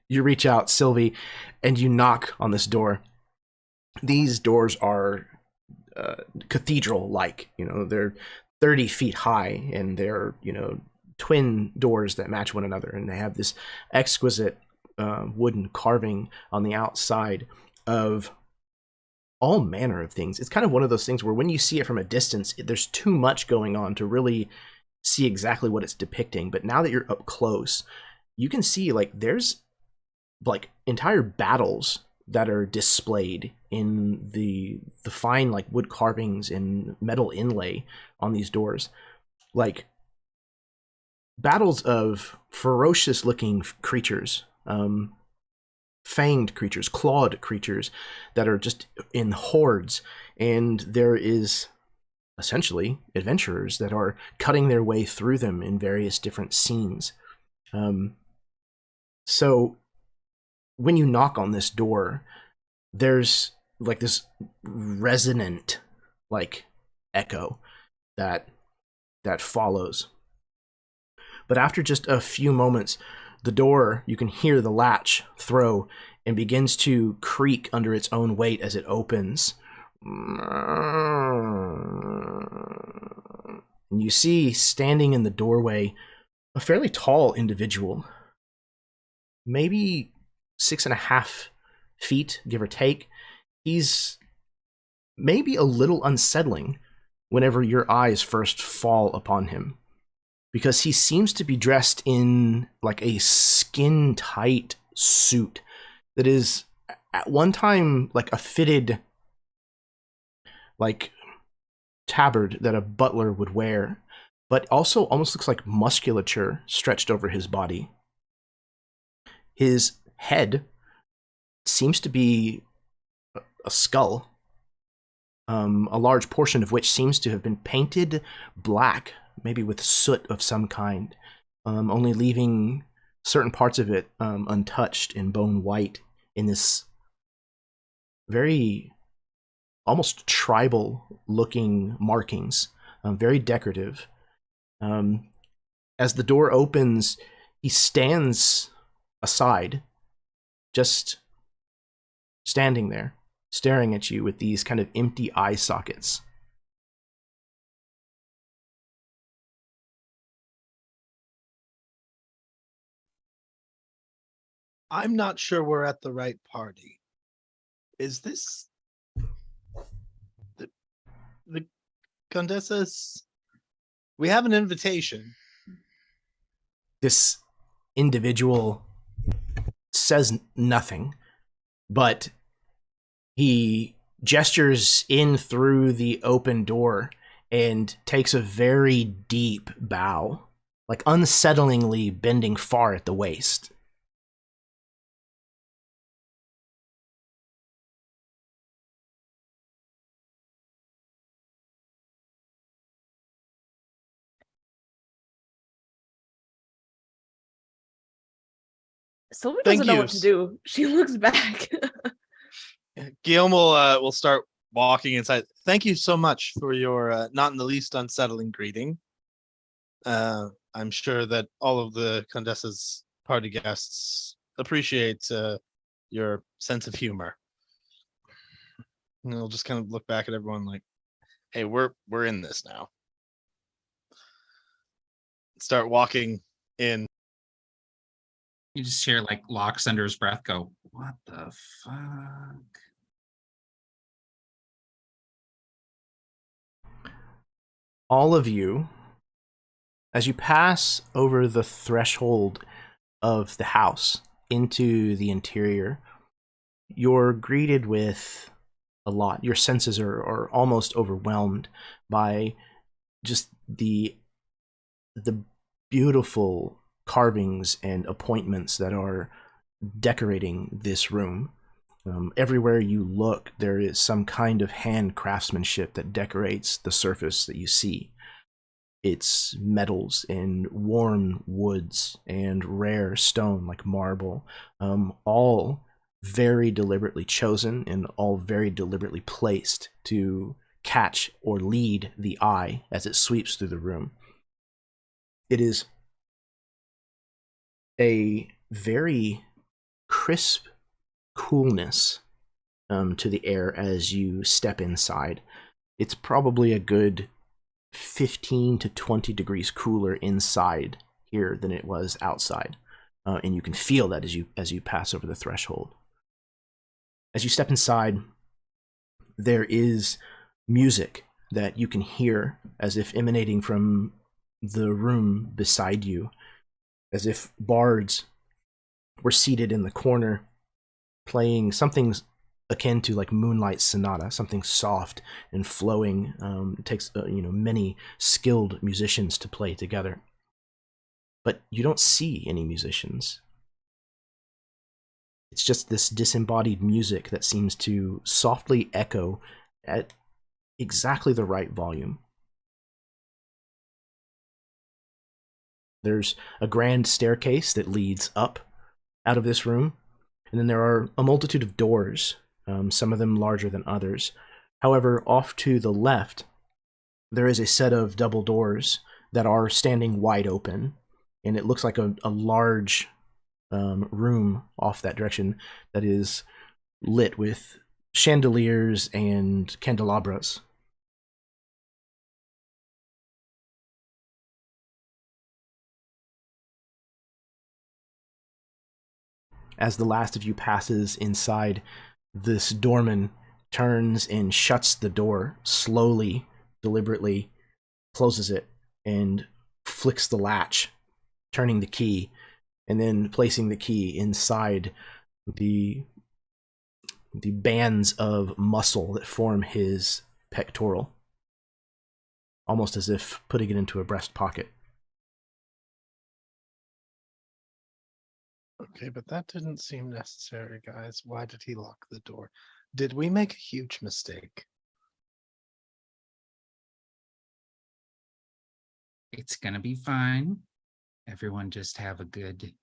You reach out, Sylvie, and you knock on this door. These doors are cathedral-like. You know, they're 30 feet high, and they're, you know, twin doors that match one another, and they have this exquisite wooden carving on the outside of all manner of things. It's kind of one of those things where when you see it from a distance, there's too much going on to really see exactly what it's depicting. But now that you're up close, you can see like there's like entire battles that are displayed in the fine like wood carvings and metal inlay on these doors. Like battles of ferocious looking creatures, fanged creatures, clawed creatures that are just in hordes, and there is essentially adventurers that are cutting their way through them in various different scenes. So when you knock on this door, there's like this resonant like echo that follows. But after just a few moments, the door, you can hear the latch throw and begins to creak under its own weight as it opens. And you see standing in the doorway a fairly tall individual, maybe 6.5 feet, give or take. He's maybe a little unsettling whenever your eyes first fall upon him, because he seems to be dressed in like a skin-tight suit that is at one time like a fitted like tabard that a butler would wear, but also almost looks like musculature stretched over his body. His head seems to be a skull, a large portion of which seems to have been painted black, maybe with soot of some kind, only leaving certain parts of it untouched and bone white in this very almost tribal looking markings, very decorative. As the door opens, he stands aside, just standing there, staring at you with these kind of empty eye sockets. I'm not sure we're at the right party. Is this the Condessa's? We have an invitation. This individual says nothing, but he gestures in through the open door and takes a very deep bow, like unsettlingly bending far at the waist. Sylvie Thank doesn't know you. what to do. She looks back. Guillaume will start walking inside. Thank you so much for your not in the least unsettling greeting. I'm sure that all of the Condessa's party guests appreciate your sense of humor. And I'll just kind of look back at everyone like, "Hey, we're in this now." Start walking in. You just hear like Locks under his breath go, "What the fuck?" All of you, as you pass over the threshold of the house into the interior, you're greeted with a lot. Your senses are almost overwhelmed by just the beautiful carvings and appointments that are decorating this room. Everywhere you look, there is some kind of hand craftsmanship that decorates the surface that you see. It's metals and warm woods and rare stone like marble, all very deliberately chosen and all very deliberately placed to catch or lead the eye as it sweeps through the room. It is a very crisp coolness to the air as you step inside. It's probably a good 15 to 20 degrees cooler inside here than it was outside, and you can feel that as you pass over the threshold. As you step inside, there is music that you can hear as if emanating from the room beside you, as if bards were seated in the corner playing something akin to like Moonlight Sonata, something soft and flowing. It takes many skilled musicians to play together, but you don't see any musicians. It's just this disembodied music that seems to softly echo at exactly the right volume. There's a grand staircase that leads up out of this room, and then there are a multitude of doors, some of them larger than others. However, off to the left, there is a set of double doors that are standing wide open, and it looks like a large room off that direction that is lit with chandeliers and candelabras. As the last of you passes inside, this doorman turns and shuts the door slowly, deliberately, closes it, and flicks the latch, turning the key, and then placing the key inside the bands of muscle that form his pectoral, almost as if putting it into a breast pocket. Okay, but that didn't seem necessary, guys. Why did he lock the door? Did we make a huge mistake? It's gonna be fine. Everyone just have a good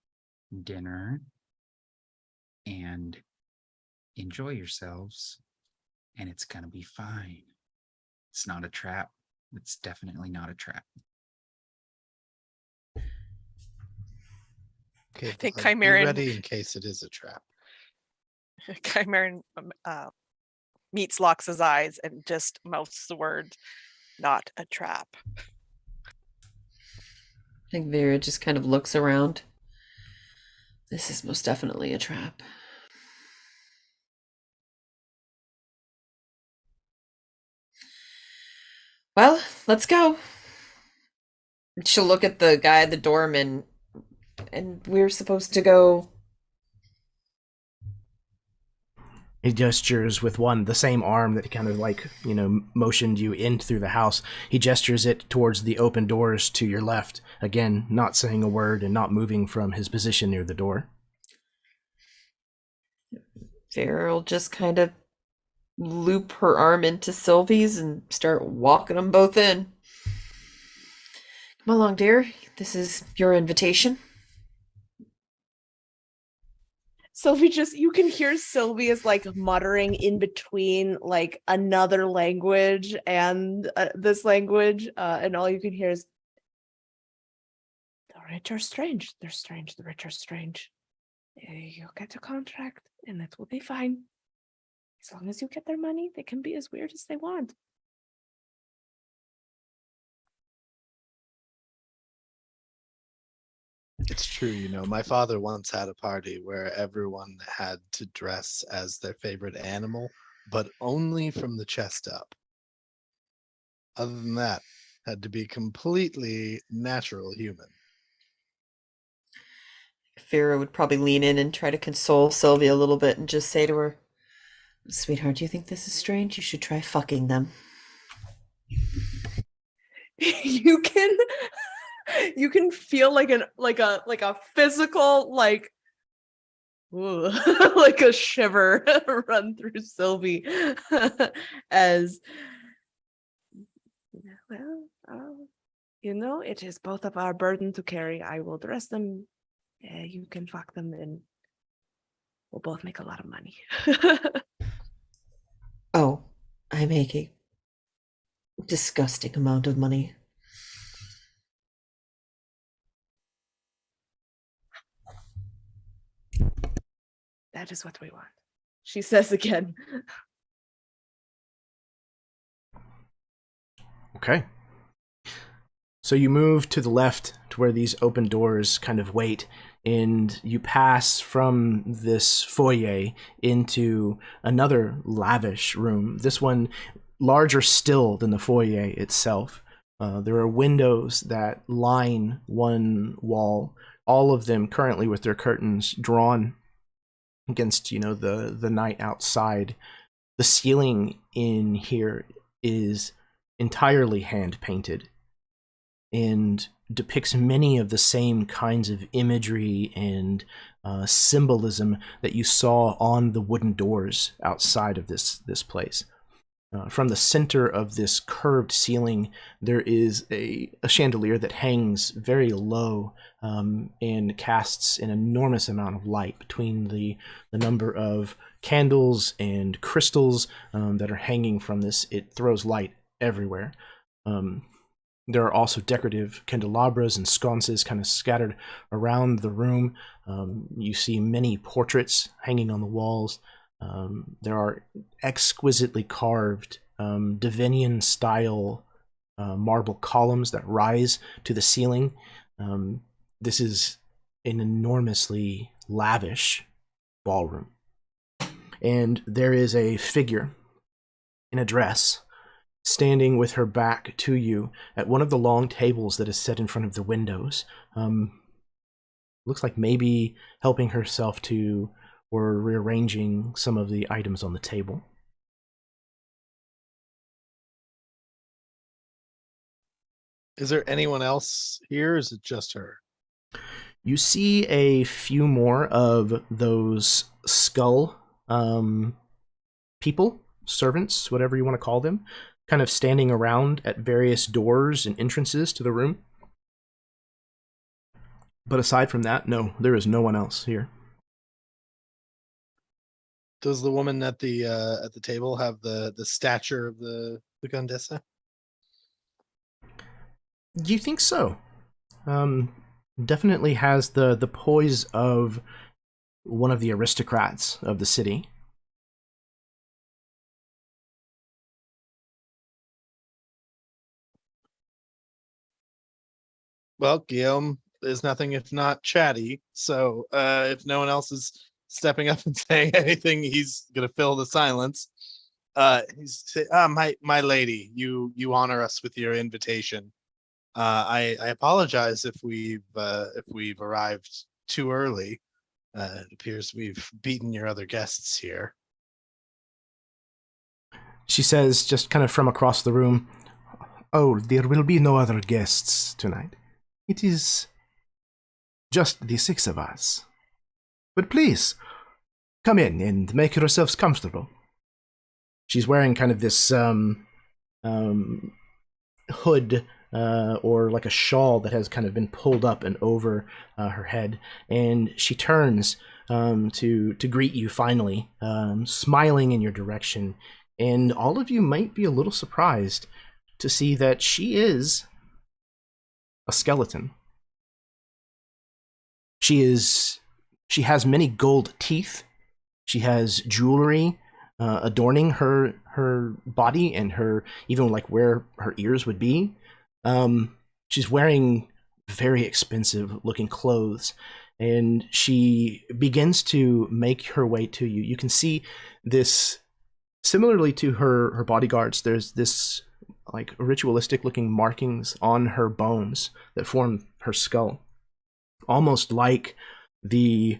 dinner and enjoy yourselves, and it's gonna be fine. It's not a trap. It's definitely not a trap. Okay, I think well, then be Chimeran, ready in case it is a trap. Chimeran meets Lox's eyes and just mouths the word, "Not a trap." I think Vera just kind of looks around. This is most definitely a trap. Well, let's go. She'll look at the guy at the doorman, and we're supposed to go. He gestures with the same arm that kind of motioned you in through the house. He gestures it towards the open doors to your left. Again, not saying a word and not moving from his position near the door. Vera will just kind of loop her arm into Sylvie's and start walking them both in. Come along, dear. This is your invitation. Sylvie you can hear Sylvie is like muttering in between like another language and this language, and all you can hear is, the rich are strange. They're strange. The rich are strange. You'll get a contract and it will be fine. As long as you get their money, they can be as weird as they want. It's true, my father once had a party where everyone had to dress as their favorite animal, but only from the chest up. Other than that, had to be completely natural human. Vera would probably lean in and try to console Sylvie a little bit and just say to her, "Sweetheart, do you think this is strange? You should try fucking them." you can feel like a physical like a shiver run through Sylvie as it is both of our burden to carry. I will dress them, you can fuck them, and we'll both make a lot of money. Oh, I make a disgusting amount of money. That is what we want, she says again. Okay. So you move to the left to where these open doors kind of wait, and you pass from this foyer into another lavish room. This one larger still than the foyer itself. There are windows that line one wall, all of them currently with their curtains drawn against, the night outside. The ceiling in here is entirely hand painted and depicts many of the same kinds of imagery and symbolism that you saw on the wooden doors outside of this place. From the center of this curved ceiling, there is a chandelier that hangs very low and casts an enormous amount of light between the number of candles and crystals that are hanging from this. It throws light everywhere. There are also decorative candelabras and sconces kind of scattered around the room. You see many portraits hanging on the walls. There are exquisitely carved Divinian-style marble columns that rise to the ceiling. This is an enormously lavish ballroom. And there is a figure in a dress standing with her back to you at one of the long tables that is set in front of the windows. Looks like maybe helping herself to or rearranging some of the items on the table. Is there anyone else here, or is it just her? You see a few more of those skull people, servants, whatever you want to call them, kind of standing around at various doors and entrances to the room. But aside from that, no, there is no one else here. Does the woman at the table have the stature of the Condessa? Do you think so? definitely has the poise of one of the aristocrats of the city. Well, Guillaume is nothing if not chatty. So if no one else is stepping up and saying anything, he's gonna fill the silence. My lady, you honor us with your invitation. I apologize if we've arrived too early. It appears we've beaten your other guests here. She says, just kind of from across the room, "Oh, there will be no other guests tonight. It is just the 6 of us. But please, come in and make yourselves comfortable." She's wearing kind of this hood or like a shawl that has kind of been pulled up and over her head, and she turns to greet you finally, smiling in your direction, and all of you might be a little surprised to see that she is a skeleton. She has many gold teeth. She has jewelry adorning her body and her, even like where her ears would be. She's wearing very expensive looking clothes, and she begins to make her way to you. You can see this, similarly to her bodyguards, there's this like ritualistic looking markings on her bones that form her skull, almost like the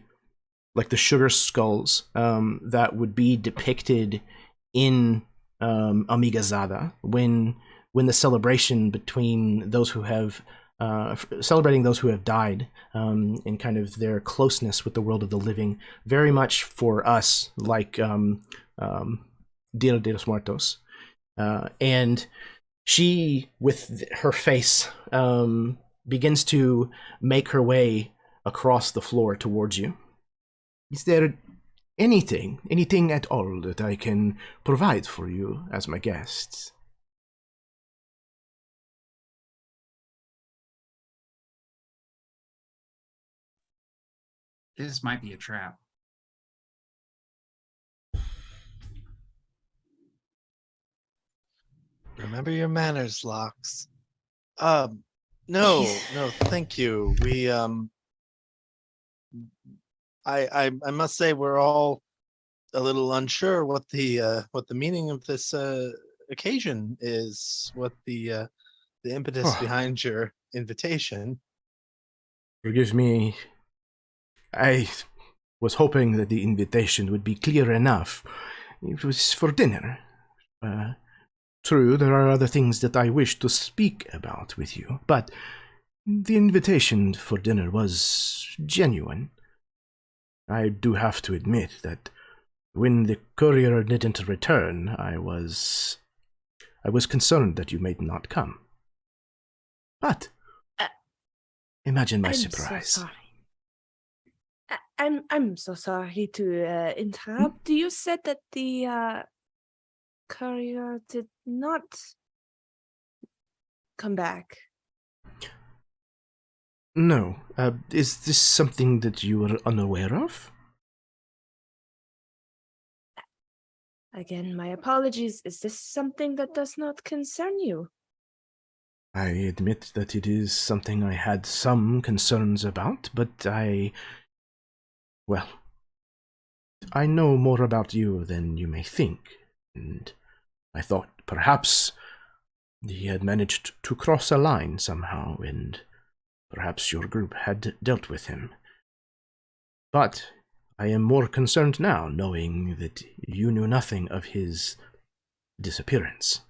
sugar skulls that would be depicted in Amigazada when the celebration between those who have celebrating those who have died, and kind of their closeness with the world of the living, very much for us like Dia de los Muertos. And she, with her face, begins to make her way across the floor towards you. "Is there anything at all that I can provide for you as my guests?" This might be a trap. Remember your manners, Locks. No, thank you. We I must say we're all a little unsure what the meaning of this occasion is, what the impetus behind your invitation. Forgive me. I was hoping that the invitation would be clear enough. It was for dinner. True, there are other things that I wish to speak about with you, but the invitation for dinner was genuine. I do have to admit that when the courier didn't return, I was concerned that you might not come. But imagine my surprise. So sorry. I'm so sorry to interrupt. You said that the courier did not come back. No. Is this something that you were unaware of? Again, my apologies. Is this something that does not concern you? I admit that it is something I had some concerns about, but I know more about you than you may think, and I thought perhaps he had managed to cross a line somehow, and perhaps your group had dealt with him. But I am more concerned now, knowing that you knew nothing of his disappearance.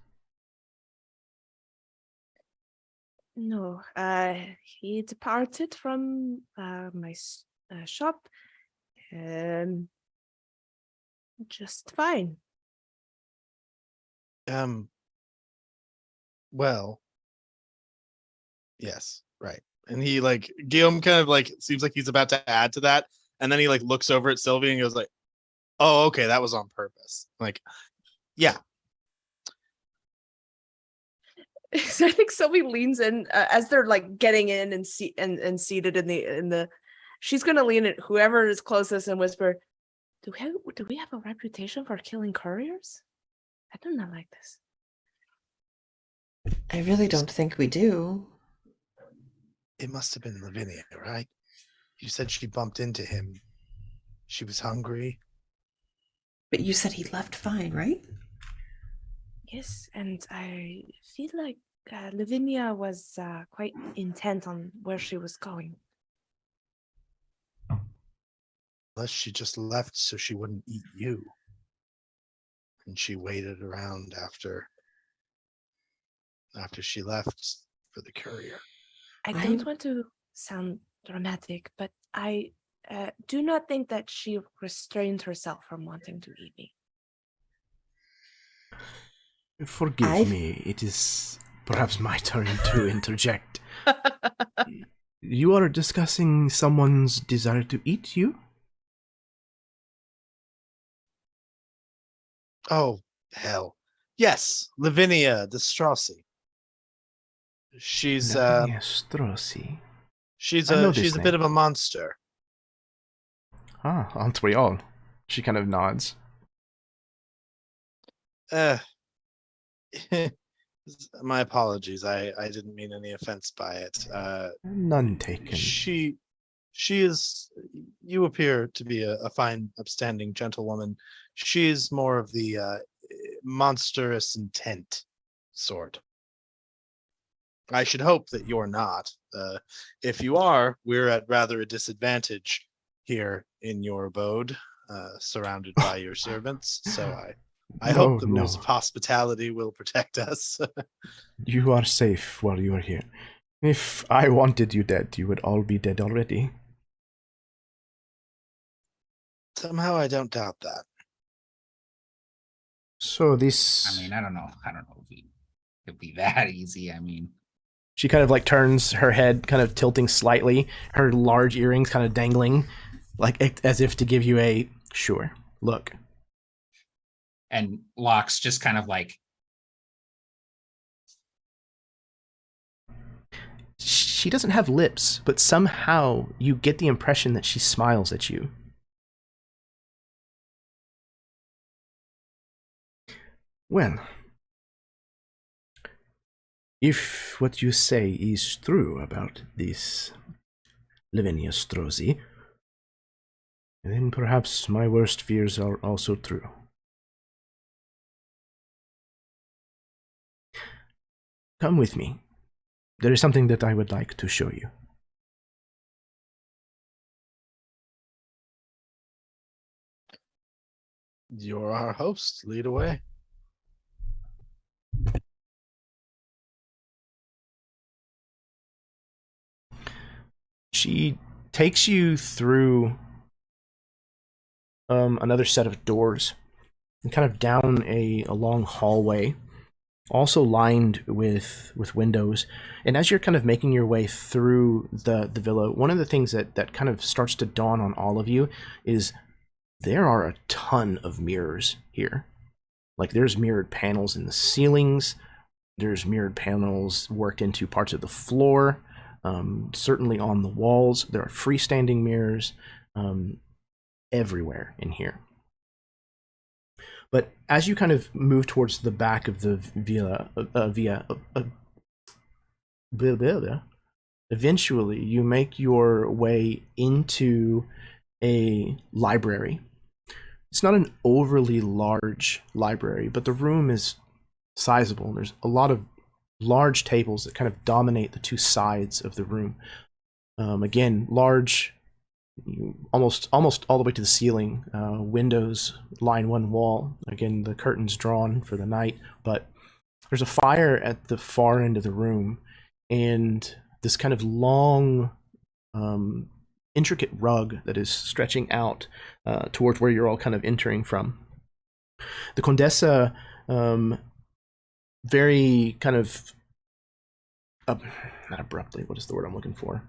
No, he departed from my shop just fine. Well, yes, right. And he Guillaume kind of seems like he's about to add to that, and then he looks over at Sylvie and goes like, "Oh, okay, that was on purpose." Yeah. So I think Sylvie leans in as they're like getting in and seated in the. She's gonna lean at whoever is closest and whisper, "Do we have a reputation for killing couriers? I do not like this." I really don't think we do. It must have been Lavinia, right? You said she bumped into him. She was hungry. But you said he left fine, right? Yes, and I feel like Lavinia was quite intent on where she was going. Unless she just left so she wouldn't eat you. And she waited around after she left for the courier. I don't want to sound dramatic, but I do not think that she restrained herself from wanting to eat me. Forgive me, it is perhaps my turn to interject. You are discussing someone's desire to eat you? Oh, hell. Yes, Lavinia the Straussy. She's Lavinia Straussy. she's I know a this she's a name. bit of a monster. Ah, aren't we all? She kind of nods. My apologies. I didn't mean any offense by it. None taken. She is. You appear to be a fine, upstanding gentlewoman. She's more of the monstrous intent sort. I should hope that you're not. If you are, we're at rather a disadvantage here in your abode, surrounded by your servants. So I hope the rules of hospitality will protect us. You are safe while you are here. If I wanted you dead, you would all be dead already. Somehow I don't doubt that. So this... I mean, I don't know if it'd be that easy. I mean... She kind of like turns her head, kind of tilting slightly, her large earrings kind of dangling, like as if to give you a sure look. And Locke's just kind of like... She doesn't have lips, but somehow you get the impression that she smiles at you. Well, if what you say is true about this Lavinia Strozzi, then perhaps my worst fears are also true. Come with me. There is something that I would like to show you. You're our host. Lead away. She takes you through another set of doors and kind of down a long hallway, also lined with windows. And as you're kind of making your way through the villa, one of the things that kind of starts to dawn on all of you is there are a ton of mirrors here. Like, there's mirrored panels in the ceilings, there's mirrored panels worked into parts of the floor, certainly on the walls. There are freestanding mirrors everywhere in here. But as you kind of move towards the back of the villa, eventually you make your way into a library. It's not an overly large library, but the room is sizable. There's a lot of large tables that kind of dominate the two sides of the room. Again, large, almost all the way to the ceiling. Windows line one wall. Again, the curtains drawn for the night, but there's a fire at the far end of the room, and this kind of long, intricate rug that is stretching out towards where you're all kind of entering from. The Condessa, very kind of not abruptly, what is the word I'm looking for?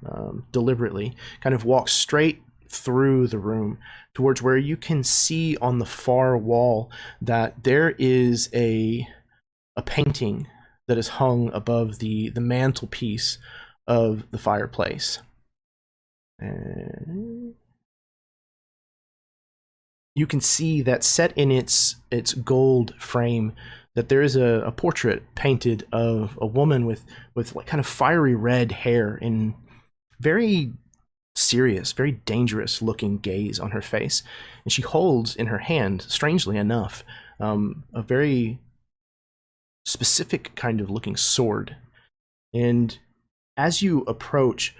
Deliberately, kind of walks straight through the room towards where you can see on the far wall that there is a painting that is hung above the mantelpiece of the fireplace. And you can see that set in its gold frame that there is a portrait painted of a woman with like kind of fiery red hair and very serious, very dangerous looking gaze on her face. And she holds in her hand, strangely enough, a very specific kind of looking sword. And as you approach,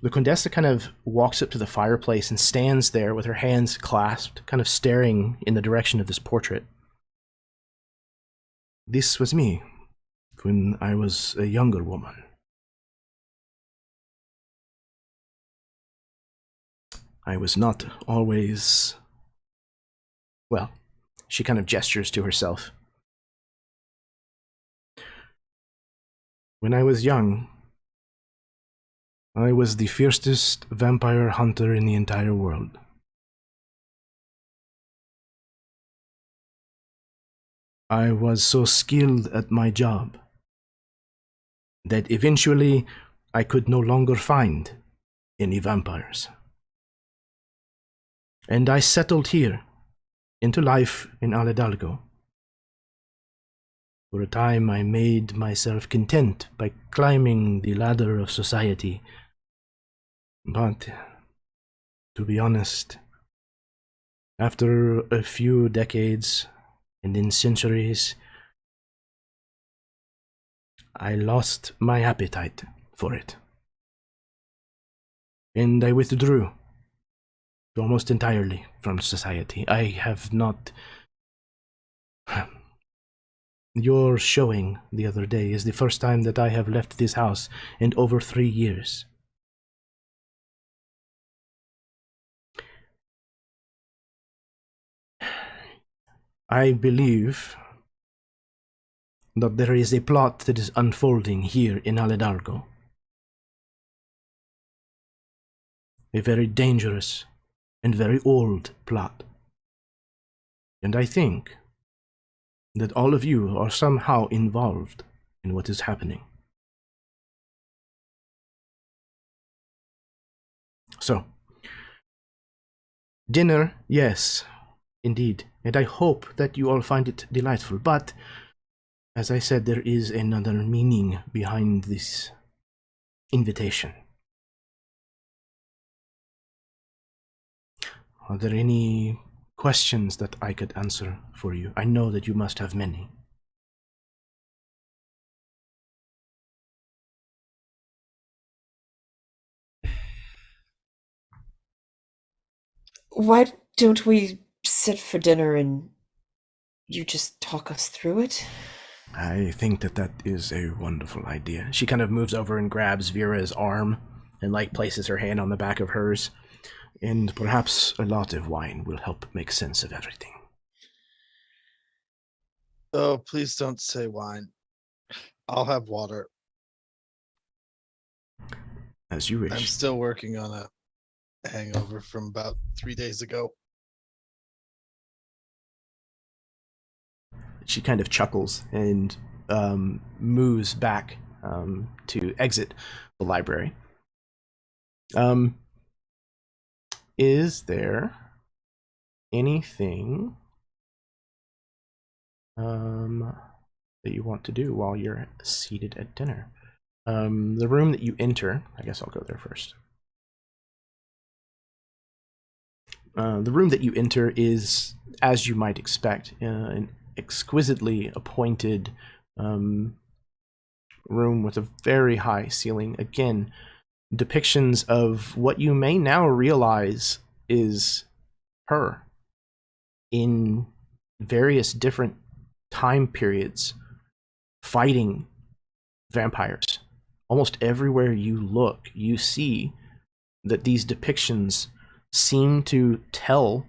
the Condessa kind of walks up to the fireplace and stands there with her hands clasped, kind of staring in the direction of this portrait. This was me when I was a younger woman. I was not always... Well, she kind of gestures to herself. When I was young, I was the fiercest vampire hunter in the entire world. I was so skilled at my job that eventually I could no longer find any vampires. And I settled here into life in Aledalgo. For a time I made myself content by climbing the ladder of society. But, to be honest, after a few decades and then centuries, I lost my appetite for it. And I withdrew almost entirely from society. I have not... Your showing the other day is the first time that I have left this house in over 3 years. I believe that there is a plot that is unfolding here in Aledalgo. A very dangerous and very old plot. And I think that all of you are somehow involved in what is happening. So, dinner, yes, indeed, and I hope that you all find it delightful, but, as I said, there is another meaning behind this invitation. Are there any questions that I could answer for you? I know that you must have many. Why don't we sit for dinner and you just talk us through it? I think that is a wonderful idea. She kind of moves over and grabs Vera's arm and like places her hand on the back of hers. And perhaps a lot of wine will help make sense of everything. Oh, please don't say wine. I'll have water. As you wish. I'm still working on a hangover from about 3 days ago. She kind of chuckles and moves back to exit the library. Is there anything that you want to do while you're seated at dinner? The room that you enter, I guess I'll go there first. The room that you enter is, as you might expect, an exquisitely appointed room with a very high ceiling. Again, depictions of what you may now realize is her in various different time periods fighting vampires. Almost everywhere you look, you see that these depictions seem to tell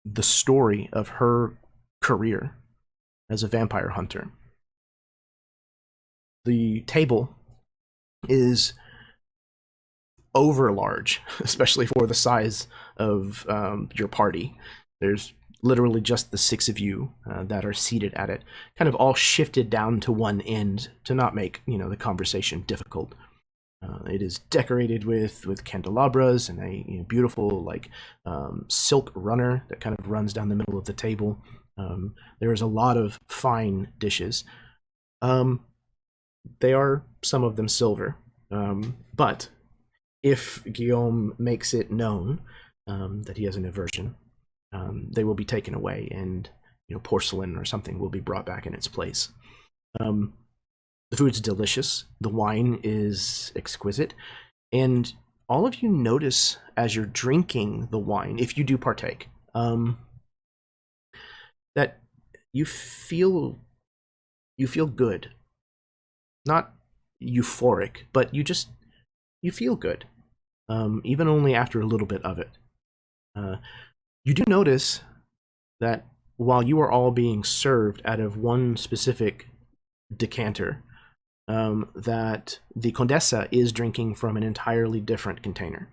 the story of her career as a vampire hunter. The table is over large, especially for the size of your party. There's literally just the six of you that are seated at it, kind of all shifted down to one end to not make the conversation difficult. It is decorated with candelabras and a beautiful silk runner that kind of runs down the middle of the table. There is a lot of fine dishes. They are, some of them, silver, but if Guillaume makes it known that he has an aversion, they will be taken away, and porcelain or something will be brought back in its place. The food's delicious. The wine is exquisite, and all of you notice as you're drinking the wine, if you do partake, that you feel good. Not euphoric, but you feel good, even only after a little bit of it. You do notice that while you are all being served out of one specific decanter, that the Condessa is drinking from an entirely different container.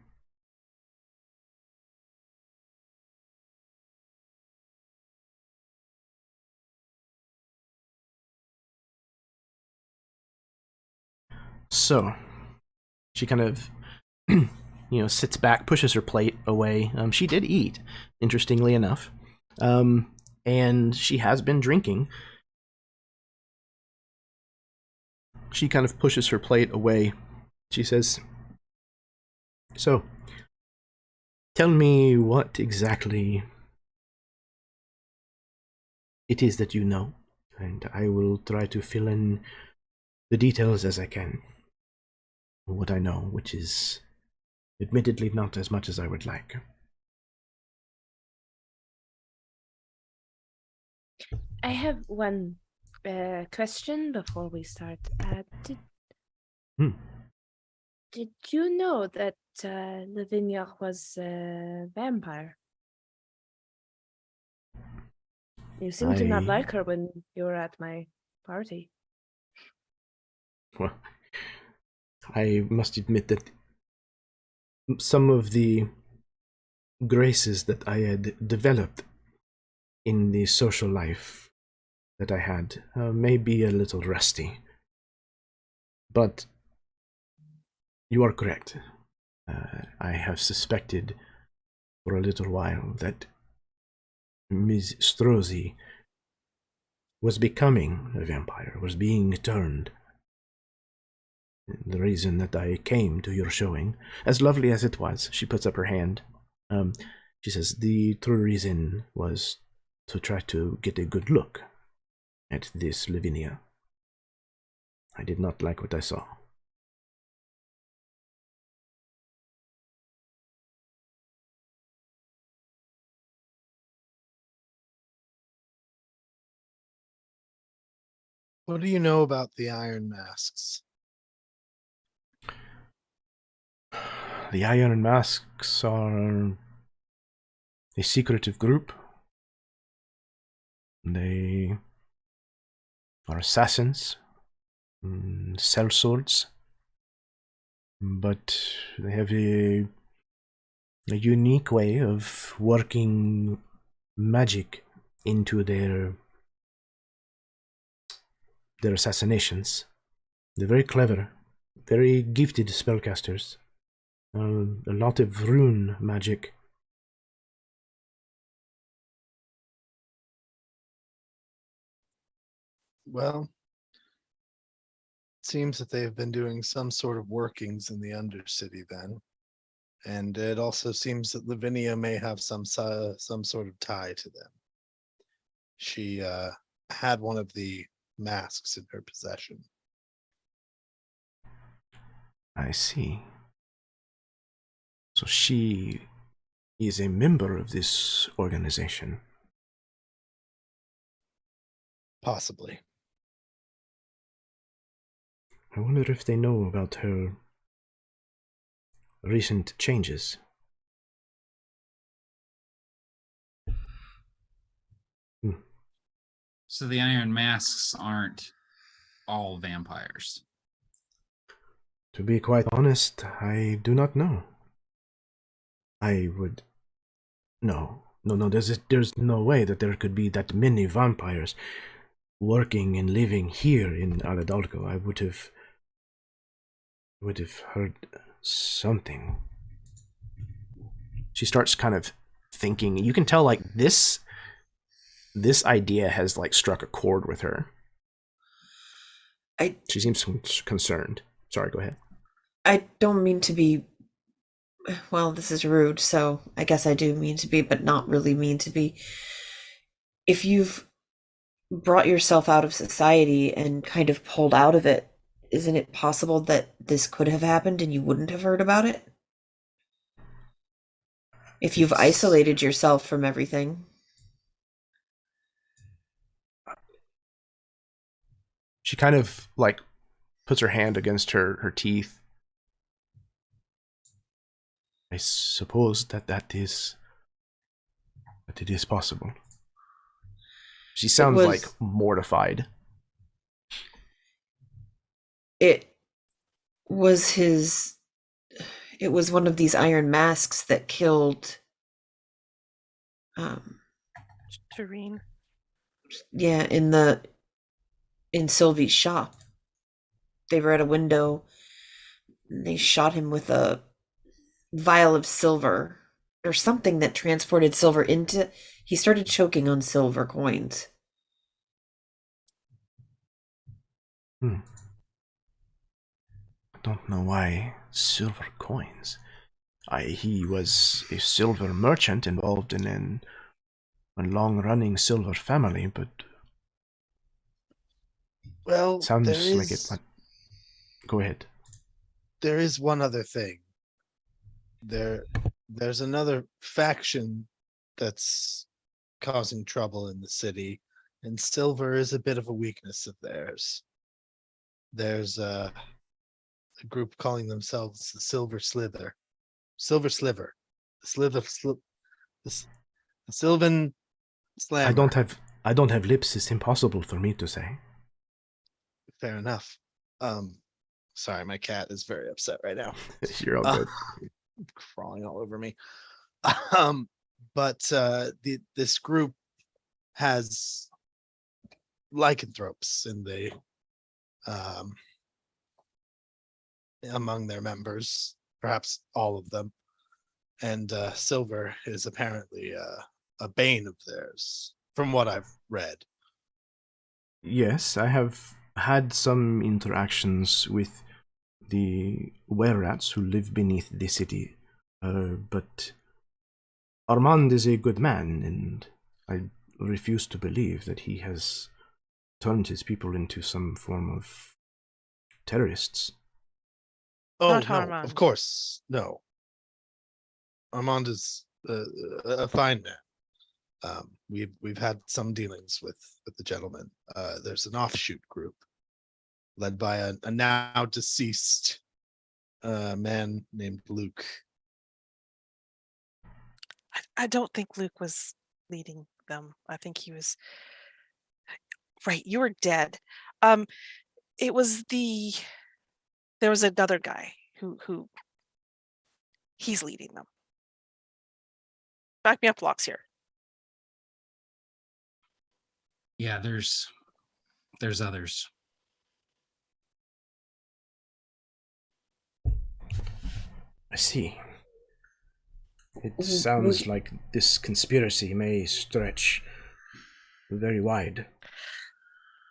So, she kind of, sits back, pushes her plate away. She did eat, interestingly enough, and she has been drinking. She kind of pushes her plate away. She says, "So, tell me what exactly it is that you know, and I will try to fill in the details as I can. What I know, which is admittedly not as much as I would like." I have one question before we start. Did you know that Lavinia was a vampire? You seemed to not like her when you were at my party. Well, I must admit that some of the graces that I had developed in the social life that I had may be a little rusty. But you are correct. I have suspected for a little while that Ms. Strozzi was becoming a vampire, was being turned. The reason that I came to your showing, as lovely as it was, she puts up her hand. She says, the true reason was to try to get a good look at this Lavinia. I did not like what I saw. What do you know about the Iron Masks? The Iron Masks are a secretive group. They are assassins, sell swords, but they have a unique way of working magic into their assassinations. They're very clever, very gifted spellcasters. A lot of rune magic. Well, it seems that they've been doing some sort of workings in the Undercity then. And it also seems that Lavinia may have some sort of tie to them. She had one of the masks in her possession. I see. So she is a member of this organization. Possibly. I wonder if they know about her recent changes. So the Iron Masks aren't all vampires. To be quite honest, I do not know. No, No, there's no way that there could be that many vampires working and living here in Aladalco. I would have heard something. She starts kind of thinking. You can tell like this idea has like struck a chord with her. She seems concerned. Sorry, go ahead. I don't mean to be, well, this is rude, so I guess I do mean to be, but not really mean to be. If you've brought yourself out of society and kind of pulled out of it, isn't it possible that this could have happened and you wouldn't have heard about it? If you've isolated yourself from everything. She kind of like puts her hand against her teeth. I suppose that it is possible. She sounds like mortified. It was one of these iron masks that killed Tareen. Yeah, in Sylvie's shop. They were at a window. They shot him with a vial of silver or something that transported silver into. He started choking on silver coins. I don't know why silver coins. He was a silver merchant involved in a long-running silver family, but Well, sounds like it might. Go ahead. There is one other thing. There's another faction that's causing trouble in the city, and silver is a bit of a weakness of theirs. There's a group calling themselves the Silver Sliver. Silver Sliver. The Sylvan Slammer. I don't have lips. It's impossible for me to say. Fair enough. Sorry, my cat is very upset right now. You're all good. Crawling all over me. But this group has lycanthropes in the among their members, perhaps all of them, and silver is apparently a bane of theirs, from what I've read. Yes, I have had some interactions with the were-rats who live beneath the city, but Armand is a good man, and I refuse to believe that he has turned his people into some form of terrorists. Oh, Not no, Armand. of course, no. Armand is a fine man. We've had some dealings with the gentleman. There's an offshoot group led by a now deceased man named Luke. I don't think Luke was leading them. I think he was right. You were dead. It was there was another guy who he's leading them. Back me up, Locks here. Yeah, there's others. I see. It sounds like this conspiracy may stretch very wide.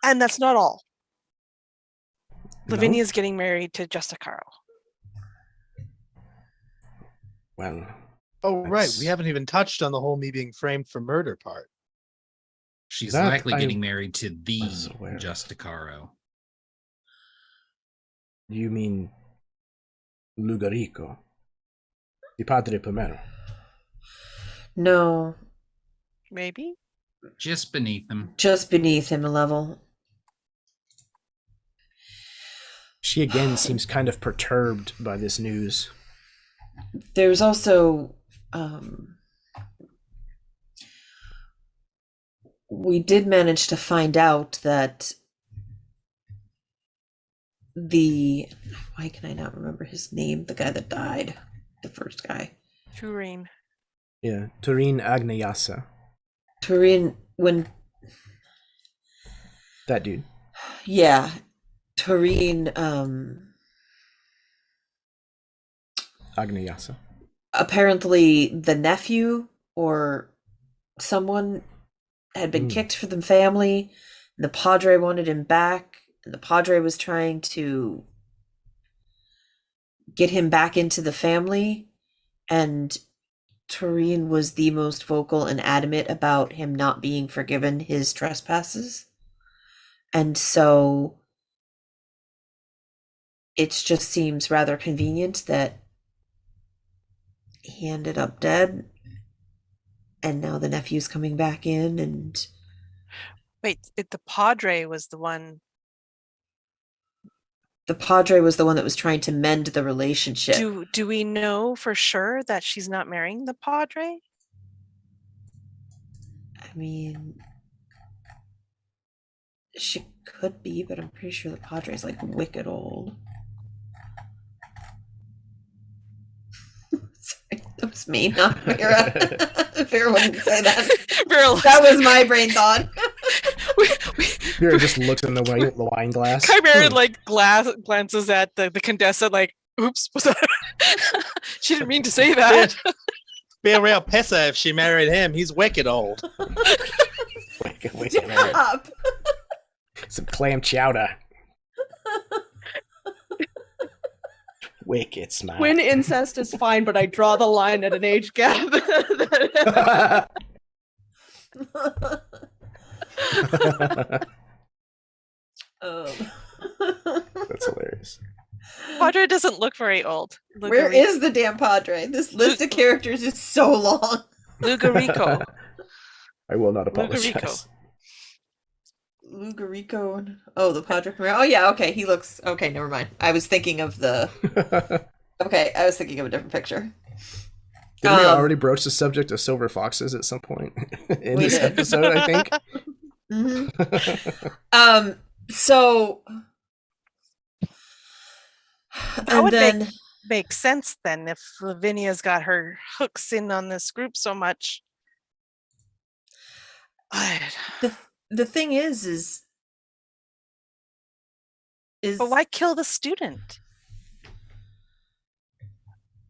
And that's not all. No? Lavinia's getting married to Justicaro. Well, Oh, right. that's- We haven't even touched on the whole me being framed for murder part. She's That likely I getting married to the was aware of. Justicaro. You mean Lugarico? The Padre Primero? No, Maybe? Just beneath him. just beneath him a level. She again seems kind of perturbed by this news. There's also we did manage to find out that why can I not remember his name? The guy that died, the first guy. Tureen. Yeah, Turin Agnayasa. Turin, when That dude. yeah, Turin. Agnayasa. Apparently, the nephew or someone had been Mm. kicked from the family. And the Padre wanted him back, and the Padre was trying to get him back into the family. And Turin was the most vocal and adamant about him not being forgiven his trespasses. And so it just seems rather convenient that he ended up dead. And now the nephew's coming back in, and Wait, the Padre was the one. the Padre was the one that was trying to mend the relationship. Do we know for sure that she's not marrying the Padre? I mean, she could be, but I'm pretty sure the Padre's like wicked old. Sorry, that was me, not Vera. Vera wouldn't say that. That was my brain thought. Vera just looks in the wine glass. Chimera like glances at the Condessa like, oops, was that? She didn't mean to say that. Be a real pisser if she married him. He's wicked old. Wicked. Stop. Some clam chowder. Wicked smart. Twin incest is fine, but I draw the line at an age gap. That's hilarious. Padre doesn't look very old. Where is the damn Padre? This list of characters is so long. Lugarico? I will not apologize. Lugarico. Oh, the Padre Primero. Oh yeah, okay. He looks okay, never mind. I was thinking of the Okay, I was thinking of a different picture. Didn't we already broach the subject of silver foxes at some point in this episode, I think? Mm-hmm. So that would make sense then if Lavinia's got her hooks in on this group so much. The thing is but why kill the student?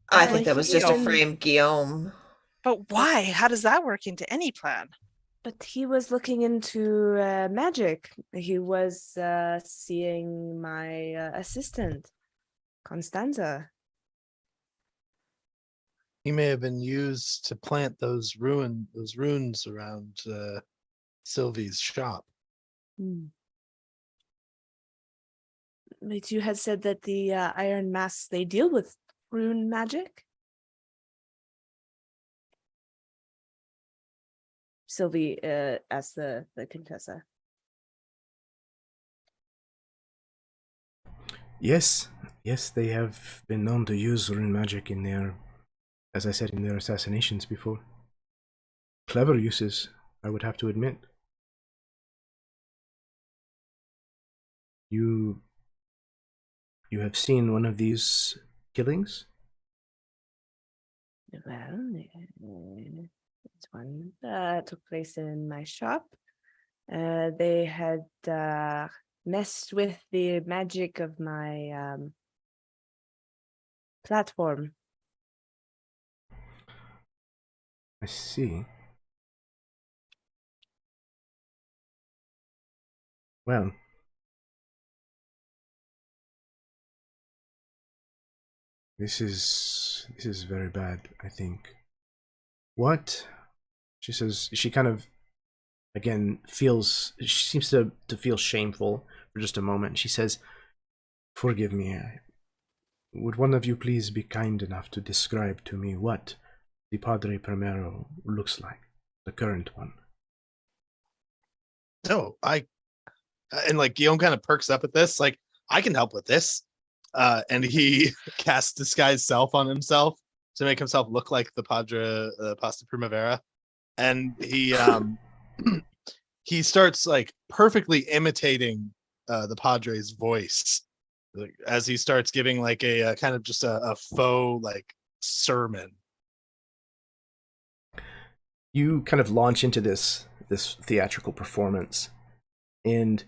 I think that was just to frame Guillaume. But why? How does that work into any plan? But he was looking into magic. He was seeing my assistant, Constanza. He may have been used to plant those runes around Sylvie's shop. But you had said that the Iron Masks, they deal with rune magic? Sylvie asked the Contessa. Yes, they have been known to use rune magic in their, as I said, in their assassinations before. Clever uses, I would have to admit. You have seen one of these killings? Well, it's one that took place in my shop. They had messed with the magic of my platform. I see. Well, this is very bad, I think. What? She says, she kind of, again, feels, she seems to feel shameful for just a moment. She says, forgive me, would one of you please be kind enough to describe to me what the Padre Primero looks like, the current one? No, and like Guillaume kind of perks up at this, like, I can help with this. And he casts disguise self on himself to make himself look like the Padre Pasta Primavera. And he he starts like perfectly imitating the Padre's voice, like, as he starts giving like a kind of just a faux like sermon. you kind of launch into this theatrical performance, and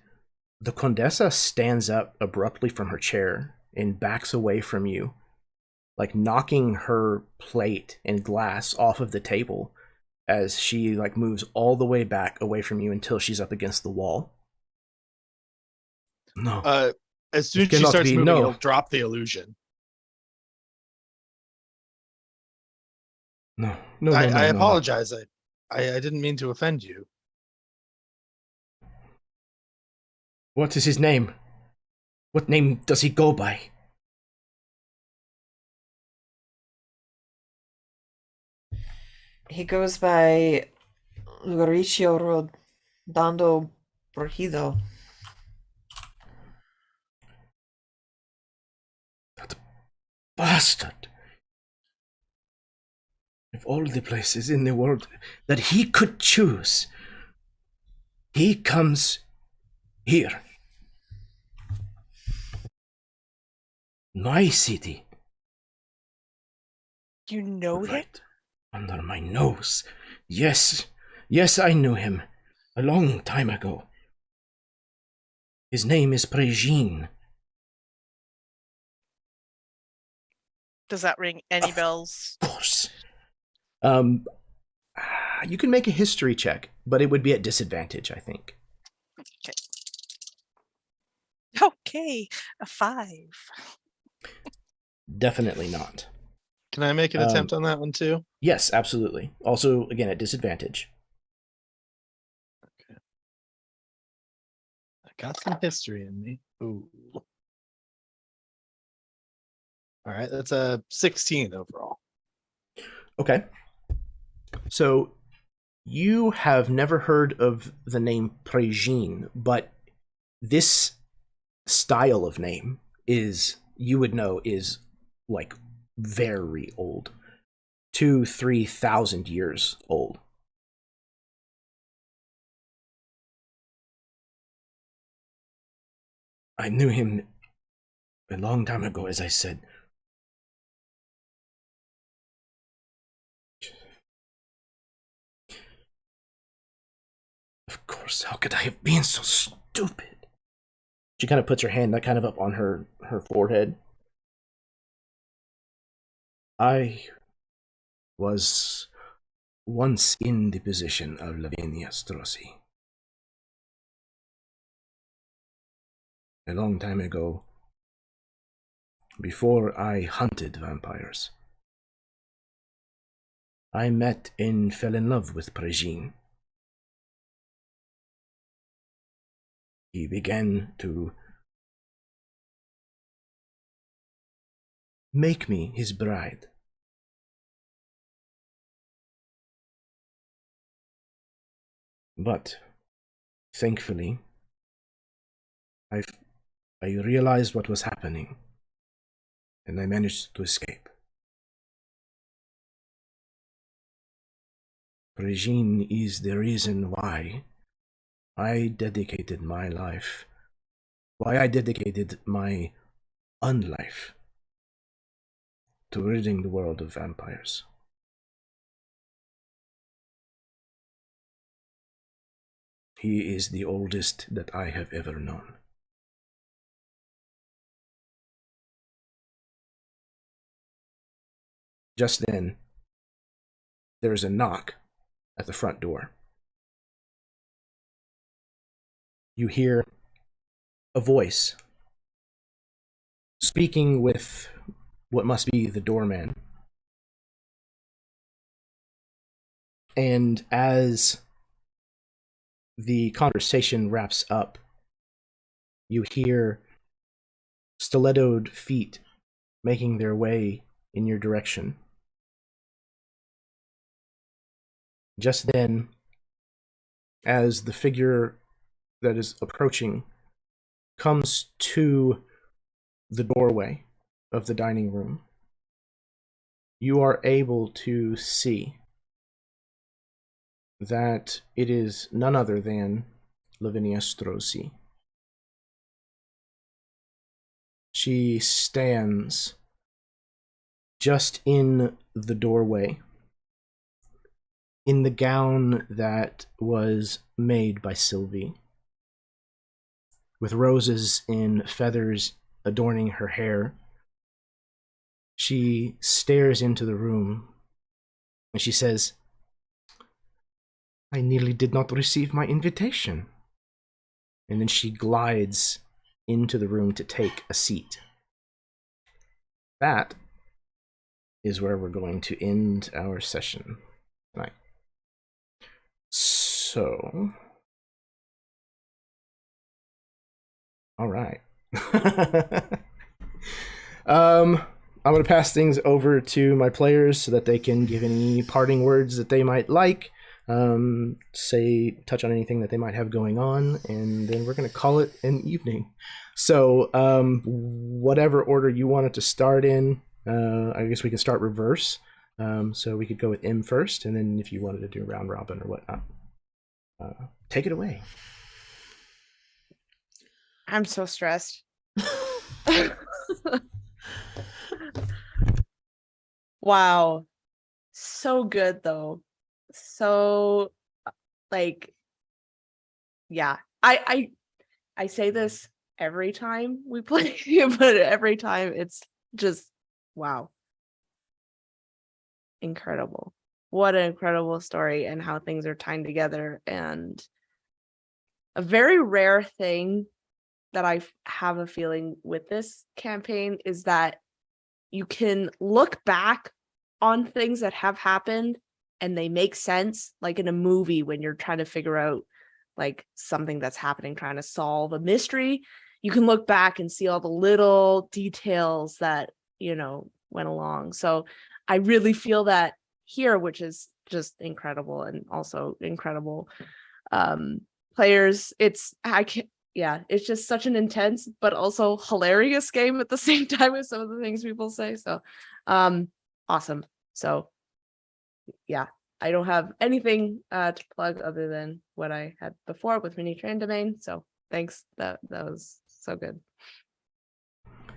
the Condessa stands up abruptly from her chair and backs away from you, like knocking her plate and glass off of the table as she like moves all the way back away from you until she's up against the wall. No. As soon It as she cannot starts be, moving, no. he'll drop the illusion. No. I apologize. I didn't mean to offend you. What is his name? What name does he go by? He goes by Mauricio Rodando Borjido. That bastard. Of all the places in the world that he could choose, he comes here. My city. You know him? Right under my nose. Yes, I knew him a long time ago. His name is Prégine. Does that ring any bells? Of course. You can make a history check, but it would be at disadvantage, I think. Okay, a 5. Definitely not. Can I make an attempt on that one too? Yes, absolutely. Also, again, at disadvantage. Okay. I got some history in me. Ooh. All right, that's a 16 overall. Okay. So, you have never heard of the name Prégine, but this style of name is, you would know, is like very old. 2,000-3,000 years old. I knew him a long time ago, as I said. Of course, how could I have been so stupid? She kind of puts her hand kind of up on her forehead. I was once in the position of Lavinia Strozzi. A long time ago, before I hunted vampires, I met and fell in love with Prégine. He began to make me his bride. But, thankfully, I realized what was happening, and I managed to escape. Prégine is the reason why I dedicated my life, why I dedicated my unlife to ridding the world of vampires. He is the oldest that I have ever known. Just then, there is a knock at the front door. You hear a voice speaking with what must be the doorman. And as the conversation wraps up, you hear stilettoed feet making their way in your direction. Just then, as the figure that is approaching comes to the doorway of the dining room, you are able to see that it is none other than Lavinia Strozzi. She stands just in the doorway, in the gown that was made by Sylvie, with roses and feathers adorning her hair. She stares into the room and she says, "I nearly did not receive my invitation." And then she glides into the room to take a seat. That is where we're going to end our session tonight. So, all right. I'm going to pass things over to my players so that they can give any parting words that they might like, touch on anything that they might have going on, and then we're going to call it an evening. So, whatever order you wanted to start in, I guess we can start reverse. So we could go with M first, and then if you wanted to do round robin or whatnot, take it away. I'm so stressed. Wow. So good though. So yeah. I say this every time we play, but every time it's just wow. Incredible. What an incredible story, and how things are tying together. And a very rare thing that I have a feeling with this campaign is that you can look back on things that have happened and they make sense, like in a movie when you're trying to figure out like something that's happening, trying to solve a mystery. You can look back and see all the little details that, went along. So I really feel that here, which is just incredible, and also incredible players. It's just such an intense but also hilarious game at the same time with some of the things people say. So awesome. So yeah, I don't have anything to plug other than what I had before with Mini Train Domain. So thanks. That was so good.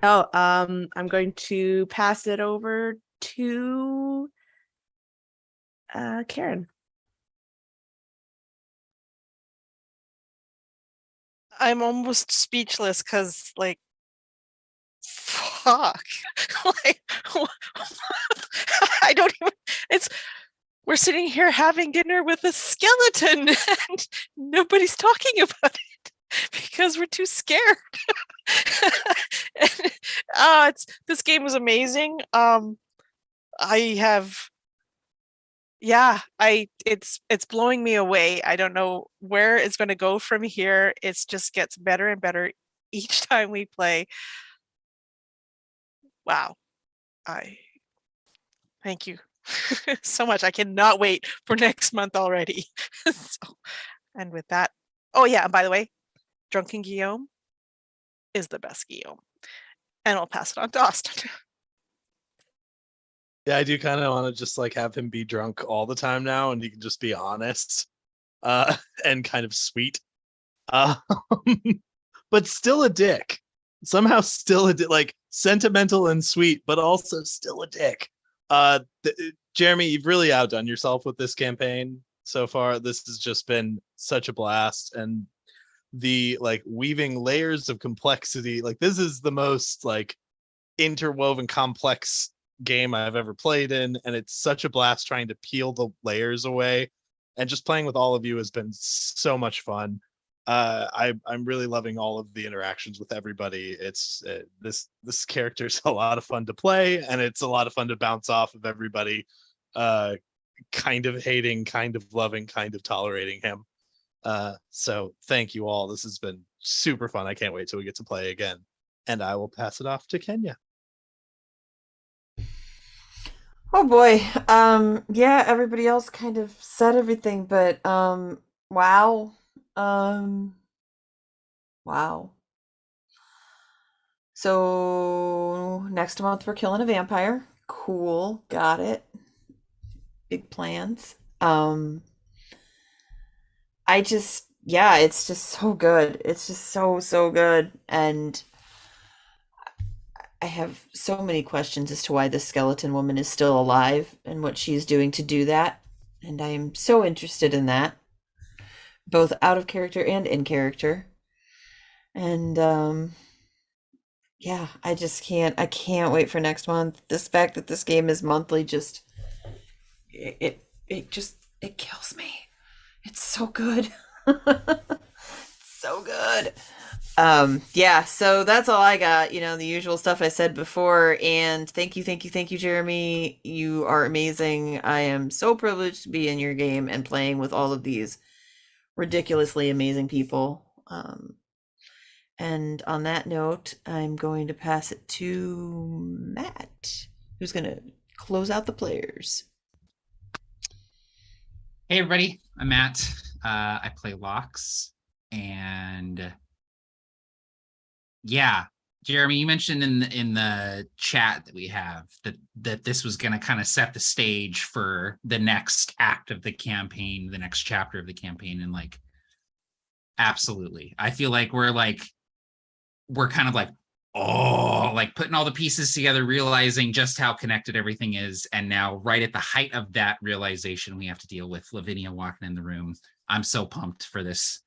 Oh, I'm going to pass it over to Karen. I'm almost speechless because, like, fuck. Like, I don't even. We're sitting here having dinner with a skeleton, and nobody's talking about it because we're too scared. This game was amazing. It's blowing me away. I don't know where it's going to go from here. It just gets better and better each time we play. Wow. Thank you so much. I cannot wait for next month already. And with that, oh yeah, and by the way, Drunken Guillaume is the best Guillaume. And I'll pass it on to Austin. Yeah, I do kind of want to just like have him be drunk all the time now, and he can just be honest and kind of sweet, but still a dick. Somehow still a dick, like sentimental and sweet, but also still a dick. Jeremy, you've really outdone yourself with this campaign so far. This has just been such a blast, and the like weaving layers of complexity. Like this is the most like interwoven complex game I've ever played in, and it's such a blast trying to peel the layers away, and just playing with all of you has been so much fun. I'm really loving all of the interactions with everybody. It's this character's a lot of fun to play, and it's a lot of fun to bounce off of everybody, kind of hating, kind of loving, kind of tolerating him. So thank you all. This has been super fun. I can't wait till we get to play again, and I will pass it off to Kenya. Oh boy. Yeah, everybody else kind of said everything, but wow. Wow. So next month we're killing a vampire. Cool. Got it. Big plans. It's just so good. It's just so good. And I have so many questions as to why the skeleton woman is still alive and what she's doing to do that. and I am so interested in that, both out of character and in character. And yeah, I can't wait for next month. This fact that this game is monthly just it kills me. It's so good. So good. Yeah, so that's all I got. The usual stuff I said before. And thank you, Jeremy. You are amazing. I am so privileged to be in your game and playing with all of these ridiculously amazing people. And on that note, I'm going to pass it to Matt, who's going to close out the players. Hey everybody, I'm Matt. I play Lox, and yeah, Jeremy, you mentioned in the chat that we have that this was going to kind of set the stage for the next act of the campaign, the next chapter of the campaign, and like, absolutely, I feel like we're kind of like, oh, like putting all the pieces together, realizing just how connected everything is. And now right at the height of that realization, we have to deal with Lavinia walking in the room. I'm so pumped for this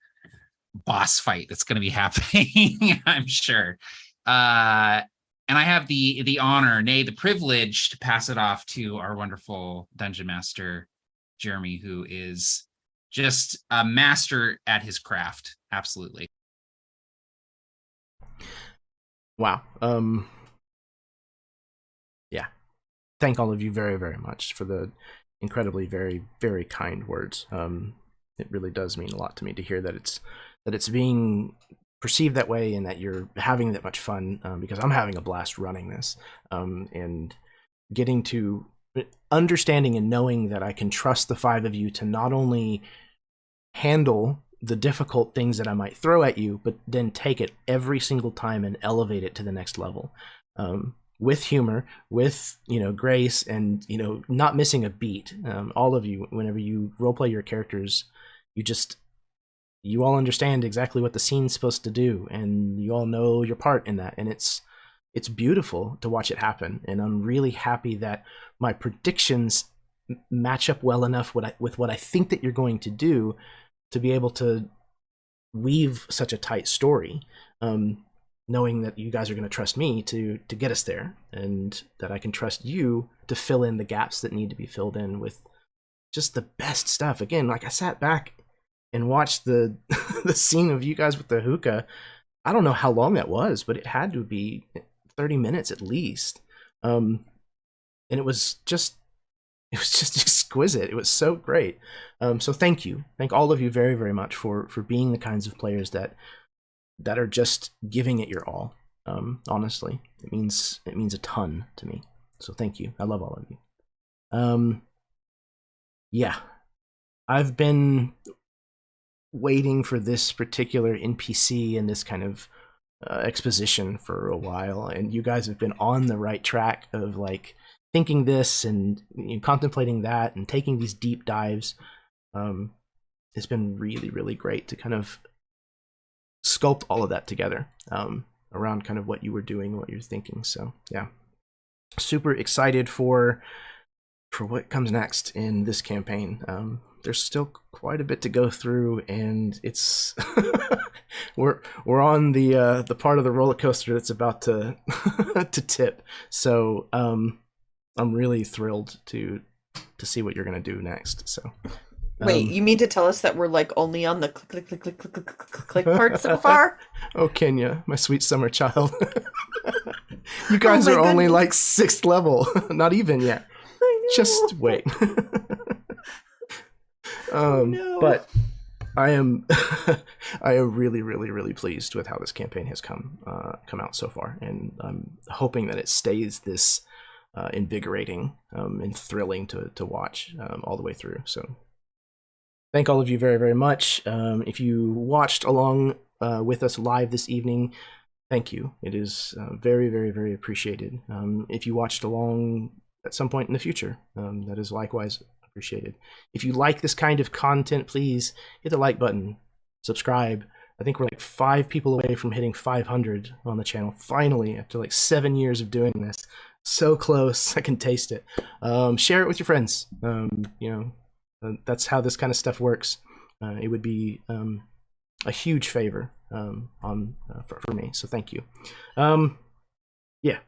boss fight that's going to be happening, I'm sure. And I have the honor, nay, the privilege to pass it off to our wonderful dungeon master, Jeremy, who is just a master at his craft. Absolutely. Wow. Yeah. Thank all of you very, very much for the incredibly, very, very kind words. It really does mean a lot to me to hear that it's being perceived that way and that you're having that much fun, because I'm having a blast running this, and getting to understanding and knowing that I can trust the five of you to not only handle the difficult things that I might throw at you, but then take it every single time and elevate it to the next level, with humor, with grace, and not missing a beat. All of you, whenever you roleplay your characters, you all understand exactly what the scene's supposed to do, and you all know your part in that, and it's beautiful to watch it happen. And I'm really happy that my predictions match up well enough with what I think that you're going to do, to be able to weave such a tight story, knowing that you guys are going to trust me to get us there, and that I can trust you to fill in the gaps that need to be filled in with just the best stuff. Again, like, I sat back and watched the the scene of you guys with the hookah. I don't know how long that was, but it had to be 30 minutes at least. And it was just exquisite. It was so great. So thank you. Thank all of you very, very much for being the kinds of players that are just giving it your all. Honestly, it means a ton to me. So thank you. I love all of you. Yeah, I've been waiting for this particular NPC and this kind of exposition for a while, and you guys have been on the right track of like thinking this and contemplating that and taking these deep dives. It's been really, really great to kind of sculpt all of that together, around kind of what you were doing, what you're thinking. So yeah, super excited for what comes next in this campaign. There's still quite a bit to go through, and it's we're on the part of the roller coaster that's about to to tip. So I'm really thrilled to see what you're gonna do next. So wait, you mean to tell us that we're like only on the click part so far? Oh, Kenya, my sweet summer child. You guys are only like 6th level, not even yet. Just wait. No. But I am really, really, really pleased with how this campaign has come out so far, and I'm hoping that it stays this invigorating and thrilling to watch all the way through. So thank all of you very, very much. If you watched along with us live this evening, thank you. It is very, very, very appreciated. If you watched along at some point in the future, that is likewise appreciated. If you like this kind of content, please hit the like button, subscribe. I think we're like 5 people away from hitting 500 on the channel, finally, after like 7 years of doing this. So close, I can taste it. Share it with your friends. that's how this kind of stuff works. It would be a huge favor for me. So thank you. Yeah,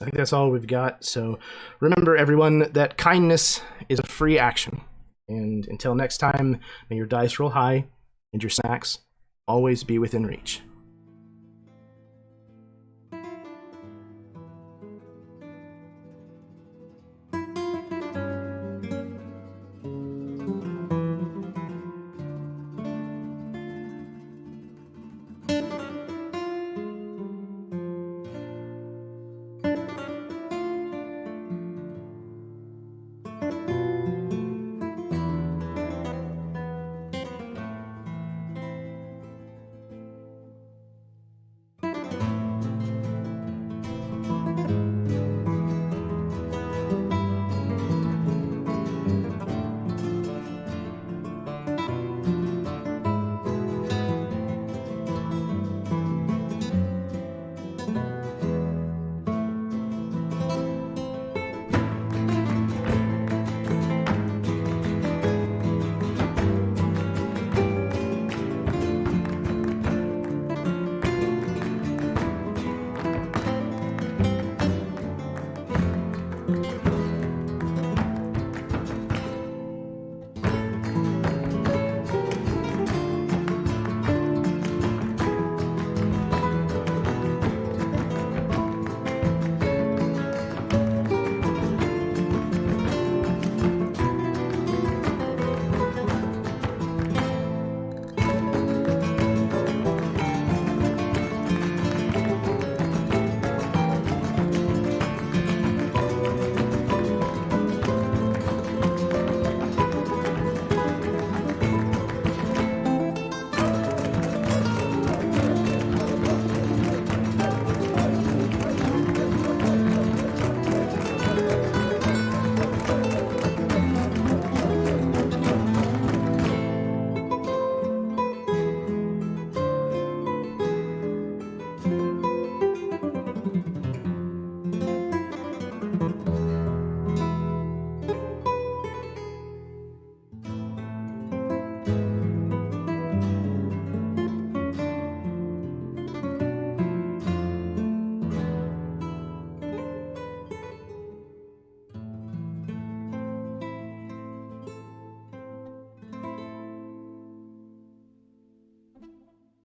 I think that's all we've got. So remember, everyone, that kindness is a free action. And until next time, may your dice roll high and your snacks always be within reach.